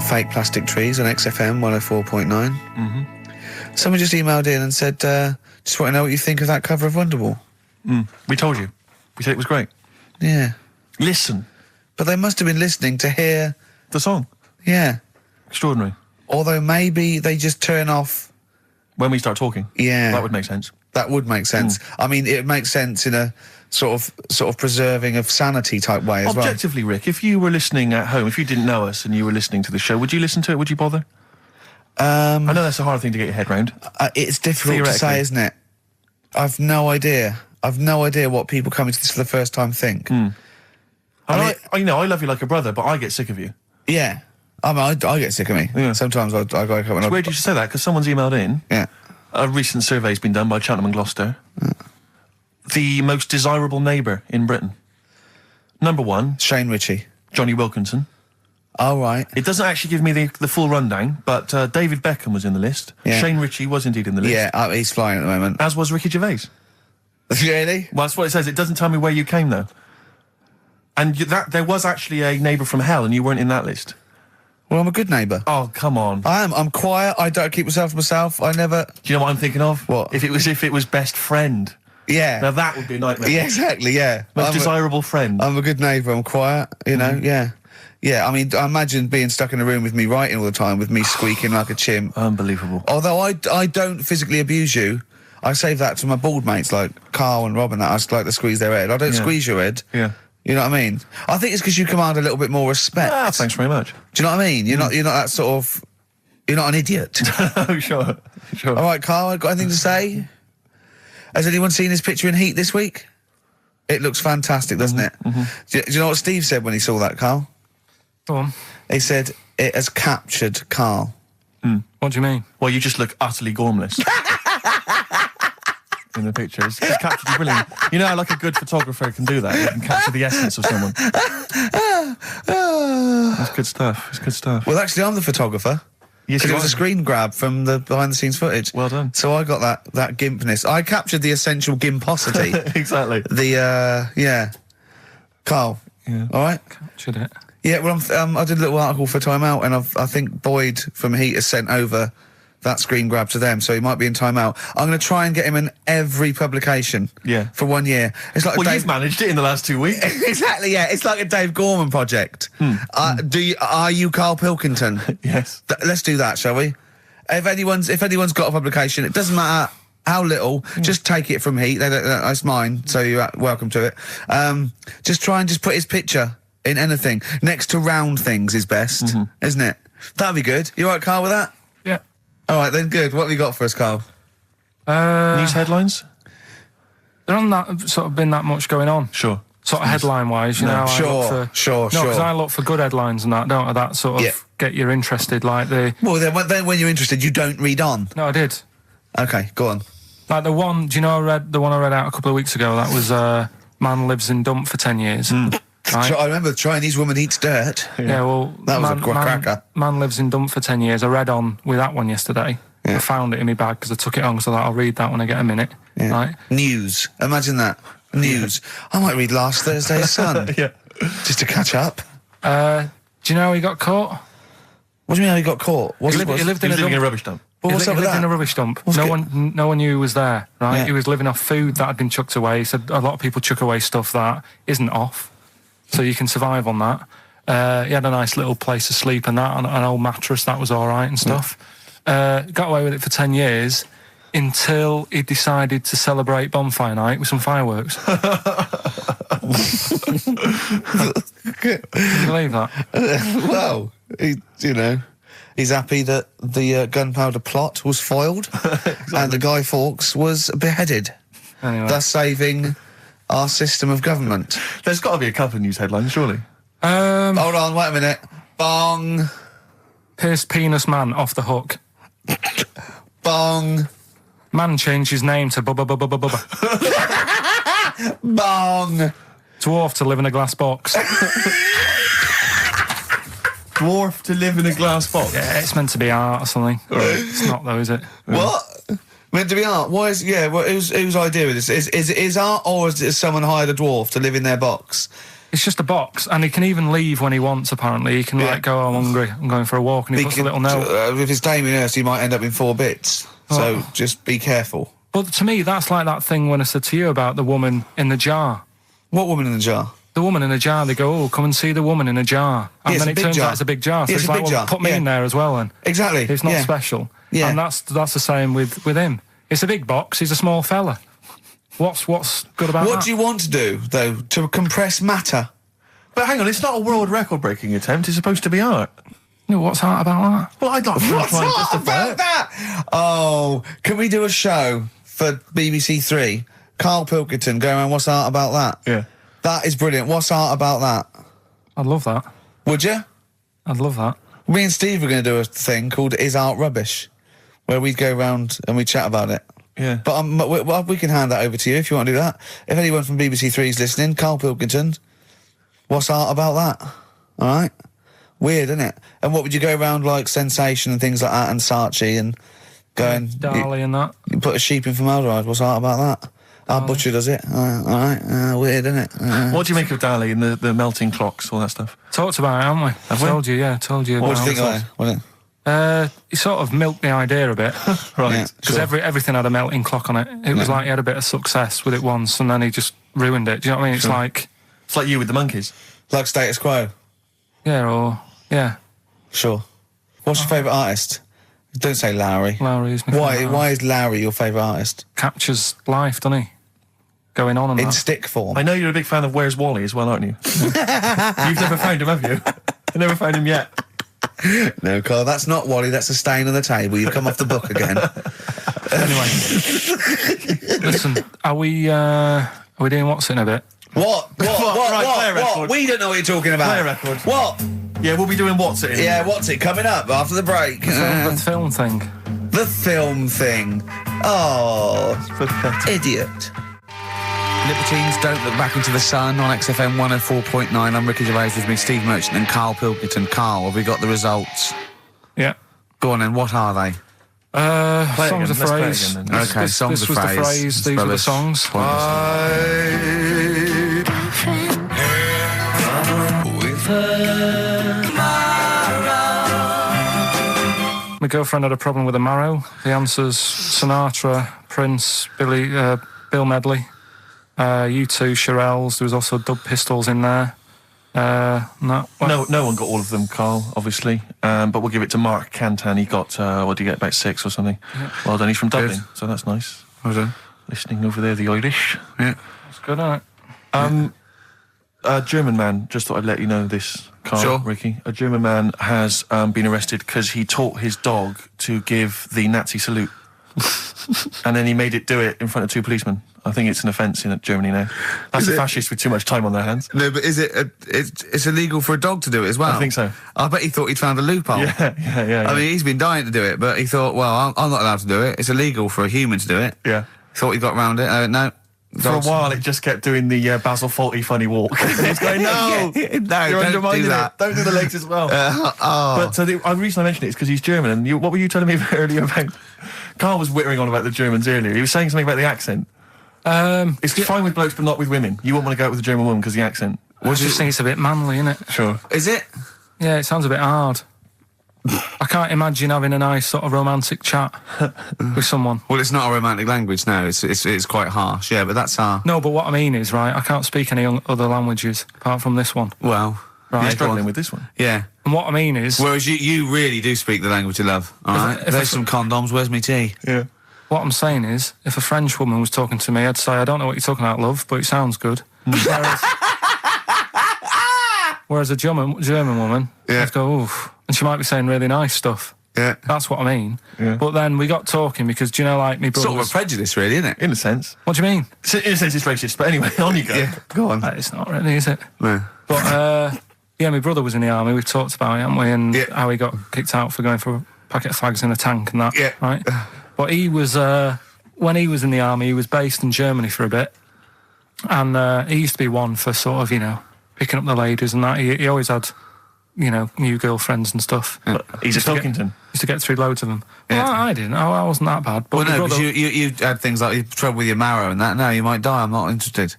Fake Plastic Trees on XFM 104.9. Mm-hmm. Someone just emailed in and said, just want to know what you think of that cover of Wonderwall. We told you. We said it was great. Yeah. Listen. But they must have been listening to hear... the song. Yeah. Extraordinary. Although maybe they just turn off... when we start talking. Yeah. That would make sense. That would make sense. I mean, it makes sense in a sort of preserving of sanity type way as well. Objectively, Rick, if you were listening at home, if you didn't know us and you were listening to the show, would you listen to it? Would you bother? I know that's a hard thing to get your head round. It's difficult to say, isn't it? I've no idea. What people coming to this for the first time think. I love you like a brother, but I get sick of you. Yeah. I get sick of me. Yeah. Sometimes I go up and It's weird you should say that, because someone's emailed in. Yeah. A recent survey's been done by Cheltenham and Gloucester. The most desirable neighbour in Britain. Number 1. Shane Ritchie. Johnny Wilkinson. Oh, right. It doesn't actually give me the full rundown, but David Beckham was in the list. Yeah. Shane Ritchie was indeed in the list. Yeah, he's flying at the moment. As was Ricky Gervais. Really? Well, that's what it says. It doesn't tell me where you came, though. And there was actually a neighbour from hell, and you weren't in that list. Well, I'm a good neighbour. Oh, come on. I am. I'm quiet. I don't keep myself to myself. I never... Do you know what I'm thinking of? What? If it was best friend. Yeah. Now that would be a nightmare. Yeah, exactly, yeah. Most desirable friend. I'm a good neighbour. I'm quiet, you know, yeah. Yeah, I mean, I imagine being stuck in a room with me writing all the time, with me squeaking like a chimp. Unbelievable. Although I don't physically abuse you, I save that to my bald mates like Carl and Rob and that. I just like to squeeze their head. I don't squeeze your head. Yeah. You know what I mean? I think it's because you command a little bit more respect. Ah, thanks very much. Do you know what I mean? You're not that sort of... You're not an idiot. Oh, sure. All right, Carl, got anything to say? Has anyone seen his picture in Heat this week? It looks fantastic, doesn't it? Do you know what Steve said when he saw that, Carl? Go on. He said, it has captured Carl. What do you mean? Well, you just look utterly gormless. In the picture. It's captured you brilliantly. You know how like a good photographer can do that? You can capture the essence of someone. That's good stuff. It's good stuff. Well, actually, I'm the photographer. Yes, Because you it was are. a screen grab from the behind-the-scenes footage. Well done. So I got that gimpness. I captured the essential gimposity. Exactly. Yeah. Carl. Yeah. All right? Captured it. Yeah, well, I did a little article for Time Out, and I think Boyd from Heat has sent over that screen grab to them, so he might be in Time Out. I'm going to try and get him in every publication. Yeah. For 1 year. It's like Well, you've managed it in the last 2 weeks. Exactly, yeah. It's like a Dave Gorman project. Are you Karl Pilkington? Yes. Let's do that, shall we? If anyone's got a publication, it doesn't matter how little, just take it from Heat. That's mine, so you're welcome to it. Just try and just put his picture in anything. Next to round things is best, isn't it? That'd be good. You all right, Carl, with that? Yeah. All right, then, good. What have you got for us, Carl? News headlines? There hasn't been that much going on. Sure. Sort of headline-wise, you know. Sure. No, because I look for good headlines and that, don't I? That sort of get you interested, like the... Well, then when you're interested, you don't read on. No, I did. Okay, go on. Like the one, do you know the one I read out a couple of weeks ago? That was, man lives in dump for 10 years. Right? I remember the Chinese woman eats dirt. Yeah, well... That was a cracker. Man lives in dump for 10 years. I read on with that one yesterday. Yeah. I found it in my bag because I took it on, so I'll read that when I get a minute. Yeah. Right? News. Imagine that. News. I might read last Thursday's Sun. Yeah. Just to catch up. Do you know how he got caught? What do you mean how he got caught? He lived in a rubbish dump. Well, He what's up with lived that? in a rubbish dump. What's No good? one knew he was there, right? Yeah. He was living off food that had been chucked away. He said a lot of people chuck away stuff that isn't off, so you can survive on that. He had a nice little place to sleep and that, an old mattress, that was all right and stuff. Got away with it for 10 years until he decided to celebrate bonfire night with some fireworks. Can you believe that? Well, he's happy that the gunpowder plot was foiled and the Guy Fawkes was beheaded, Anyway. thus saving our system of government. There's got to be a couple of news headlines, surely. Hold on, wait a minute. Bong. Pierced penis man off the hook. Bong. Man changed his name to Bubba Bubba Bubba Bubba. Bong. Dwarf to live in a glass box. Dwarf to live in a glass box. Yeah, it's meant to be art or something. It's not though, is it? What? Meant to be art? Why is... Yeah, well, whose idea is this? Is it art, or is someone hired a dwarf to live in their box? It's just a box, and he can even leave when he wants, apparently. He can, go, I'm hungry, I'm going for a walk, and he puts a little note. If it's Damien Hirst, he might end up in 4 bits. So just be careful. But to me, that's like that thing when I said to you about the woman in the jar. What woman in the jar? The woman in the jar, they go, oh, come and see the woman in a jar. And Yeah, then it's it a big turns jar. out it's a big jar. So Yeah, it's it's a like, big well, jar. put me Yeah. in there as well then. Exactly. It's not Yeah. special. Yeah. And that's the same with him. It's a big box, he's a small fella. What's good about that? What do you want to do, though? To compress matter? But hang on, it's not a world record-breaking attempt. It's supposed to be art. No, what's art about that? Well, I'd not What's try and art justify about it. that? Oh, can we do a show for BBC 3? Karl Pilkington going around, what's art about that? Yeah. That is brilliant. What's art about that? I'd love that. Would you? I'd love that. Me and Steve are going to do a thing called Is Art Rubbish, where we go round and we chat about it. Yeah. But we can hand that over to you if you want to do that. If anyone from BBC 3 is listening, Karl Pilkington, what's art about that? All right? Weird, isn't it? And what would you go around like Sensation and things like that and Saatchi and going... Dali and that. You put a sheep in formaldehyde, what's art about that? Our butcher does it. All right. Weird, isn't it? What do you make of Dali and the melting clocks, all that stuff? Talked about it, haven't we? Have we? Told you, yeah, told you. What about do you think of it? What He sort of milked the idea a bit. Right. Yeah. Because everything had a melting clock on it. It was like he had a bit of success with it once and then he just ruined it. Do you know what I mean? It's like... It's like you with the monkeys. Like status quo? Yeah. Sure. What's your favourite artist? Don't say Lowry. Lowry is my favourite artist. Why is Lowry your favourite artist? Captures life, doesn't he? Going on and In that. stick form. I know you're a big fan of Where's Wally as well, aren't you? You've never found him, have you? I've never found him yet. No, Carl, that's not Wally, that's a stain on the table. You've come off the book again. Anyway. Listen, are we doing what's in a bit? What? Right, play a record. We don't know what you're talking about. Play a record. What? Yeah, we'll be doing what's it in. Yeah, what's it? Coming up after the break. The film thing. The film thing. Oh, idiot. Libertines Don't Look Back Into the Sun on XFM 104.9. I'm Ricky Gervais, with me, Steve Merchant and Karl Pilkington. Karl, have we got the results? Yeah. Go on then, what are they? Songs of phrase. Okay, songs of phrase. This was the phrase, these are the Rubbish. songs. My girlfriend had a problem with a marrow. The answer's Sinatra, Prince, Bill Medley, U2, Shirelles. There was also Dub Pistols in there. No one got all of them, Carl, obviously. But we'll give it to Mark Cantan. He got, what did he get, about 6 or something? Yeah. Well done, he's from Dublin, so that's nice. Well done. Listening over there, the Irish. Yeah. That's good, isn't it? A German man, just thought I'd let you know this, Carl, Sure. Ricky. A German man has been arrested because he taught his dog to give the Nazi salute. And then he made it do it in front of 2 policemen. I think it's an offence in Germany now. That's a fascist with too much time on their hands. No, but is it? It's illegal for a dog to do it as well? I think so. I bet he thought he'd found a loophole. Yeah. I mean, he's been dying to do it, but he thought, well, I'm not allowed to do it. It's illegal for a human to do it. Yeah. Thought he got round it. No. For a while, it just kept doing the Basil Fawlty funny walk. And he's going, no, no, you're don't undermining do that. it. Don't do the legs as well. But the reason I mentioned it is because he's German. And what were you telling me earlier about? Carl was whittering on about the Germans earlier. He was saying something about the accent. It's fine with blokes, but not with women. You won't want to go out with a German woman because of the accent. I just think it's a bit manly, innit? Sure. Is it? Yeah, it sounds a bit hard. I can't imagine having a nice sort of romantic chat with someone. Well, it's not a romantic language now. It's quite harsh. Yeah, but that's our. No, but what I mean is, right, I can't speak any other languages apart from this one. Well, Right. You're struggling with this one. yeah. And what I mean is... Whereas you really do speak the language of love. All right. if There's some condoms. Where's me tea? Yeah. What I'm saying is, if a French woman was talking to me, I'd say, I don't know what you're talking about, love, but it sounds good. Whereas a German woman, Yeah. I'd go, oof. And she might be saying really nice stuff. Yeah. That's what I mean. Yeah. But then we got talking because, do you know, like, me brother Sort of a prejudice, really, isn't it? In a sense. What do you mean? In a sense, it's racist. But anyway, on you go. Yeah. Go on. It's not really, is it? No. But, yeah, my brother was in the army. We've talked about it, haven't we? And Yeah. how he got kicked out for going for a packet of fags in a tank and that. Yeah. Right? But he was, when he was in the army, he was based in Germany for a bit. And he used to be one for sort of, you know, picking up the ladies and that. He always had, you know, new girlfriends and stuff. Yeah. He's a Pilkington. Used to get through loads of them. Yeah. Well, I didn't. I wasn't that bad. But Well, my no, brother, because you had things like you trouble with your marrow and that. No, you might die. I'm not interested.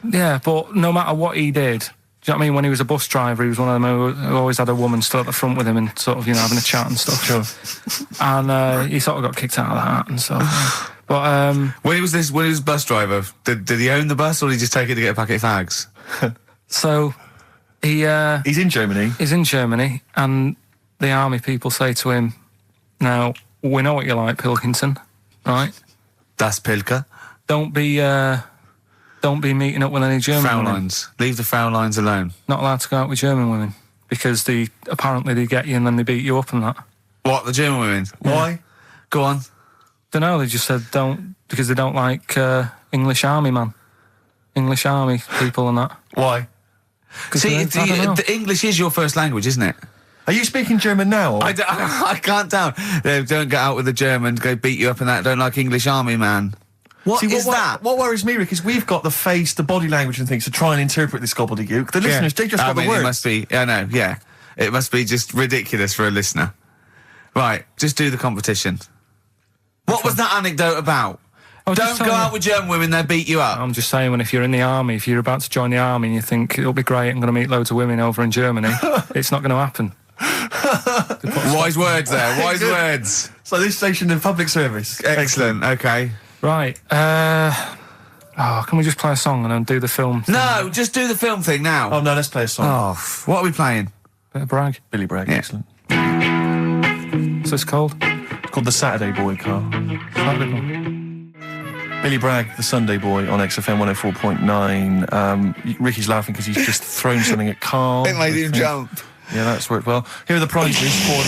yeah, but no matter what he did, do you know what I mean? When he was a bus driver, he was one of them who always had a woman stood at the front with him and sort of, you know, having a chat and stuff. Sure. And he sort of got kicked out of that and stuff. But When he was bus driver, did he own the bus or did he just take it to get a packet of fags? so He's in Germany. he's in Germany, and the army people say to him, "Now we know what you like, Pilkington, right? Das Pilker. Don't be meeting up with any German women. Fraulines. Leave the Fraulines alone. Not allowed to go out with German women because apparently they get you and then they beat you up and that. What, the German women? Why? Go on. Don't know. They just said don't because they don't like English army people and that. Why? See, I don't know. the English is your first language, isn't it? Are you speaking German now? Or? I can't tell. They don't get out with the Germans, go beat you up and that. Don't like English army, man. What is that? What worries me, Rick, is we've got the face, the body language and things to try and interpret this gobbledygook. The listeners, they just got the words. It must be, I know, yeah. It must be just ridiculous for a listener. Right, just do the competition. What was that anecdote about? I was just Don't go telling out you- with German women, they'll beat you up. I'm just saying, if you're in the army, if you're about to join the army and you think it'll be great, I'm going to meet loads of women over in Germany, it's not going to happen. Wise words there, wise words. So this station in public service. Excellent, okay. Right. Can we just play a song and then do the film thing? No, just do the film thing now. Oh no, let's play a song. Oh, what are we playing? Bit of brag. Billy Bragg, Yeah. excellent. What's this called? It's called The Saturday Boy, Carl. Saturday Boy. Billy Bragg, The Sunday Boy on XFM 104.9. Ricky's laughing because he's just thrown something at Carl. It made him jump. Yeah, that's worked well. Here are the prizes for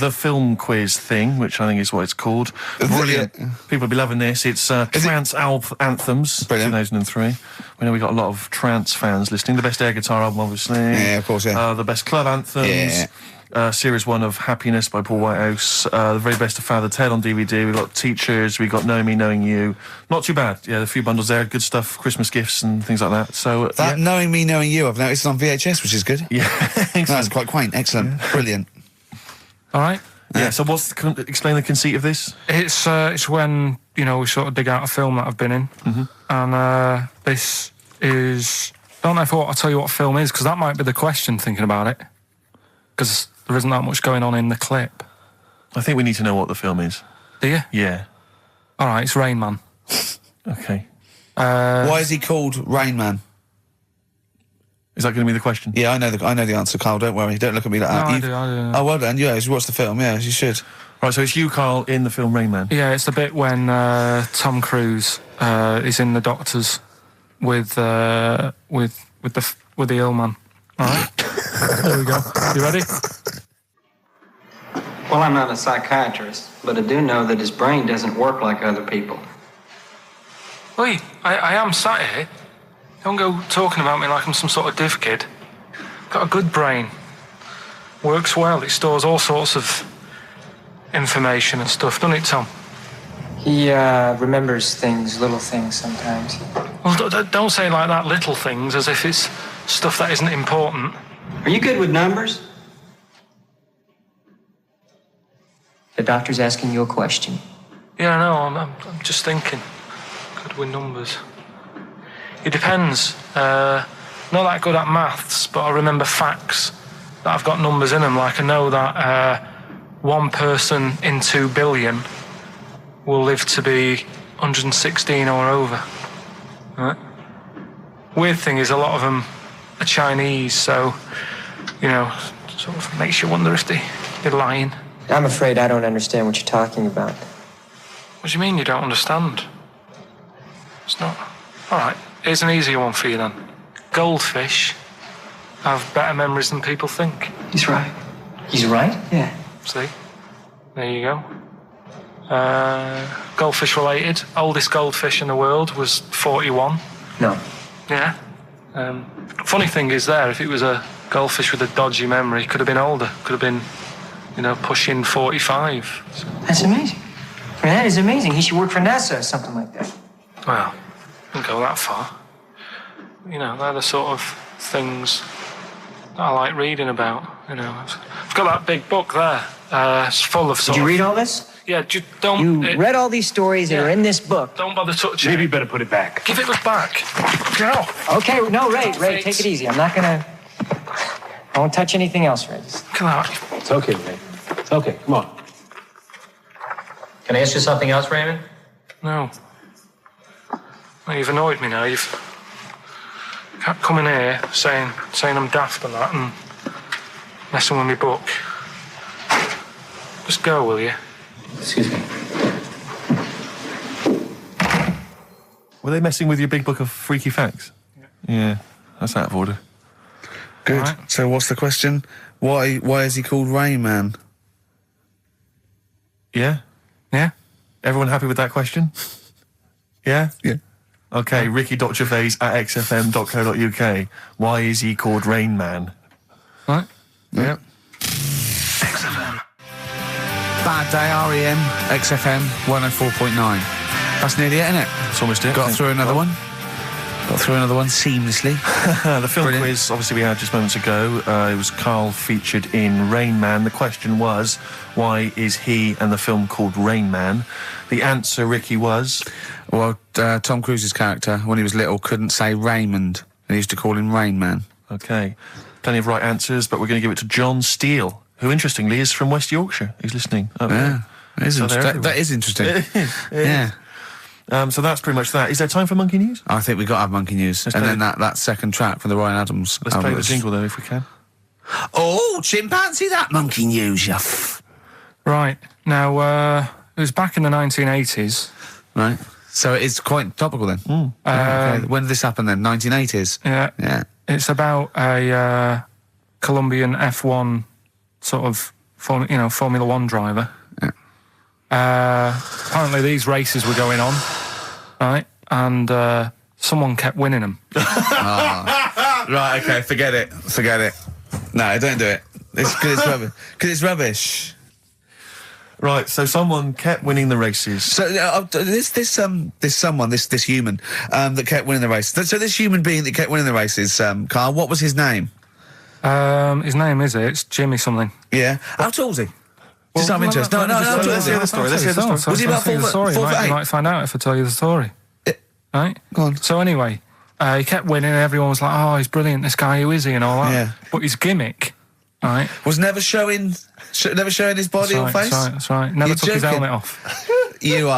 the film quiz thing, which I think is what it's called. Brilliant. People will be loving this. It's Trance Anthems, Brilliant. 2003. We know we got a lot of trance fans listening. The best air guitar album, obviously. Yeah, of course, yeah. The best club anthems. Yeah. Series 1 of Happiness by Paul Whitehouse. The very best of Father Ted on DVD. We've got Teachers. We've got Knowing Me, Knowing You. Not too bad. Yeah, a few bundles there. Good stuff. Christmas gifts and things like that. So That Knowing Me, Knowing You, I've noticed on VHS, which is good. Yeah. That's quite quaint. Excellent. Brilliant. All right. Yeah. So explain the conceit of this? It's when, we sort of dig out a film that I've been in. Mm-hmm. And this is... I don't know if I'll tell you what film is, because that might be the question, thinking about it. Because there isn't that much going on in the clip. I think we need to know what the film is. Do you? Yeah. All right, it's Rain Man. Okay. Why is he called Rain Man? Is that going to be the question? Yeah, I know the answer, Carl. Don't worry. Don't look at me like that. I do. Oh, well done. Yeah, you watched the film. Yeah, you should. Right, so it's you, Carl, in the film Rain Man. Yeah, it's the bit when Tom Cruise is in the doctors with the ill man. All right. There we go. You ready? Well, I'm not a psychiatrist, but I do know that his brain doesn't work like other people. Wait, I am sat here. Don't go talking about me like I'm some sort of div kid. Got a good brain. Works well. It stores all sorts of information and stuff, doesn't it, Tom? He remembers things, little things sometimes. Well, don't say like that, little things, as if it's stuff that isn't important. Are you good with numbers? The doctor's asking you a question. Yeah, no, I'm just thinking. Good with numbers. It depends. Not that good at maths, but I remember facts that have got numbers in them. Like I know that one person in 2 billion will live to be 116 or over. Right? Weird thing is a lot of them are Chinese, so, sort of makes you wonder if they're lying. I'm afraid I don't understand what you're talking about. What do you mean you don't understand? It's not... All right, here's an easier one for you then. Goldfish have better memories than people think. He's right. He's right? Yeah. See? There you go. Goldfish related. Oldest goldfish in the world was 41. No. Yeah. Funny thing is there, if it was a goldfish with a dodgy memory, could have been older. Could have been, pushing 45. So. That's amazing. I mean, that is amazing. He should work for NASA or something like that. Well, don't go that far. They're the sort of things that I like reading about. I've got that big book there. It's full of Did you read all this? Yeah, don't... You read all these stories that are in this book. Don't bother touching Maybe it. you better put it back. Give it back. No. Okay, no, Ray, take it easy. I'm not gonna... I won't touch anything else, Ray. Come on. It's okay, Ray. It's okay. Come on. Can I ask you something else, Raymond? No. Well, you've annoyed me now. You've kept coming here saying I'm daft and that and messing with my book. Just go, will you? Excuse me. Were they messing with your big book of freaky facts? Yeah, that's out of order. Good. Right. So what's the question? Why is he called Rain Man? Yeah? Yeah? Everyone happy with that question? Yeah? Yeah. Okay, ricky.gervais@xfm.co.uk. Why is he called Rain Man? Right? Yeah. XFM. Bad Day, REM, XFM 104.9. That's nearly it, isn't it? It's almost it. Got through another one. Got through another one seamlessly. The film Brilliant. quiz, obviously, we had just moments ago. It was Karl featured in Rain Man. The question was, why is he and the film called Rain Man? The answer, Ricky, was... Well, Tom Cruise's character, when he was little, couldn't say Raymond. They used to call him Rain Man. Okay. Plenty of right answers, but we're going to give it to John Steele, who, interestingly, is from West Yorkshire. He's listening. That is interesting. Yeah. So that's pretty much that. Is there time for Monkey News? I think we've got to have Monkey News. And then that second track from the Ryan Adams. Let's play the jingle, though, if we can. Oh, chimpanzee, that Monkey News, Right. Now, it was back in the 1980s. Right. So it's quite topical then. Okay. When did this happen then? 1980s? Yeah. It's about a Colombian F1 sort of, Formula One driver. Apparently these races were going on, right? And someone kept winning them. Right, okay, forget it. No, don't do it. It's because it's rubbish. Because it's rubbish. Right, so someone kept winning the races. So this human that kept winning the races. So this human being that kept winning the races, Carl, what was his name? His name it's Jimmy something. Yeah. How tall was he? Just out of interest. No, let's hear the story. Was he about 4 foot 8? You might find out if I tell you the story. Right? Go on. So anyway, he kept winning and everyone was like, oh, he's brilliant, this guy, who is he, and all that. Yeah. But his gimmick, right? Was never showing his body or face? That's right. Never took his helmet off. You're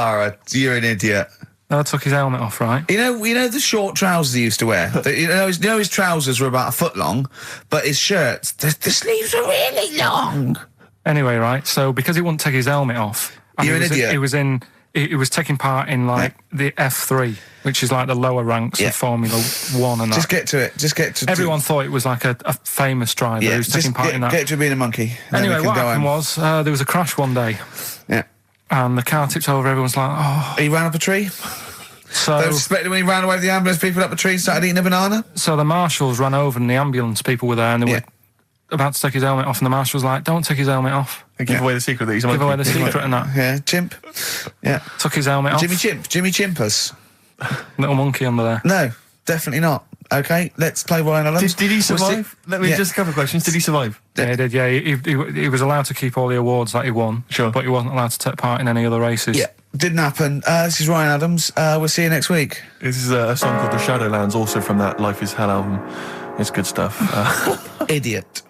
an idiot. Never took his helmet off, right? You know the short trousers he used to wear? His trousers were about a foot long, but his shirts, the sleeves were really long. Anyway, right, so because he wouldn't take his helmet off... You're an idiot. He was taking part in, the F3, which is like the lower ranks of Formula 1 and that. Just get to it. Everyone thought it was like a famous driver who was taking part in that. Get to being a monkey. Anyway, what happened was, there was a crash one day. Yeah. And the car tipped over, everyone's like, oh... He ran up a tree? So... They were suspecting when he ran away with the ambulance people up a tree and started eating a banana? So the marshals ran over and the ambulance people were there and they were about to take his helmet off, and the marshal was like, don't take his helmet off. And give away the secret that he's a monkey. Give away the secret and that. Yeah, chimp. Yeah. Took his helmet off. Jimmy Chimpus. Little monkey under there. No, definitely not. Okay, let's play Ryan Adams. Did he survive? Let me just a couple of questions. Did he survive? Yeah, he did, yeah. He was allowed to keep all the awards that he won. Sure. But he wasn't allowed to take part in any other races. Yeah, didn't happen. This is Ryan Adams. We'll see you next week. This is a song called The Shadowlands, also from that Life is Hell album. It's good stuff. Idiot.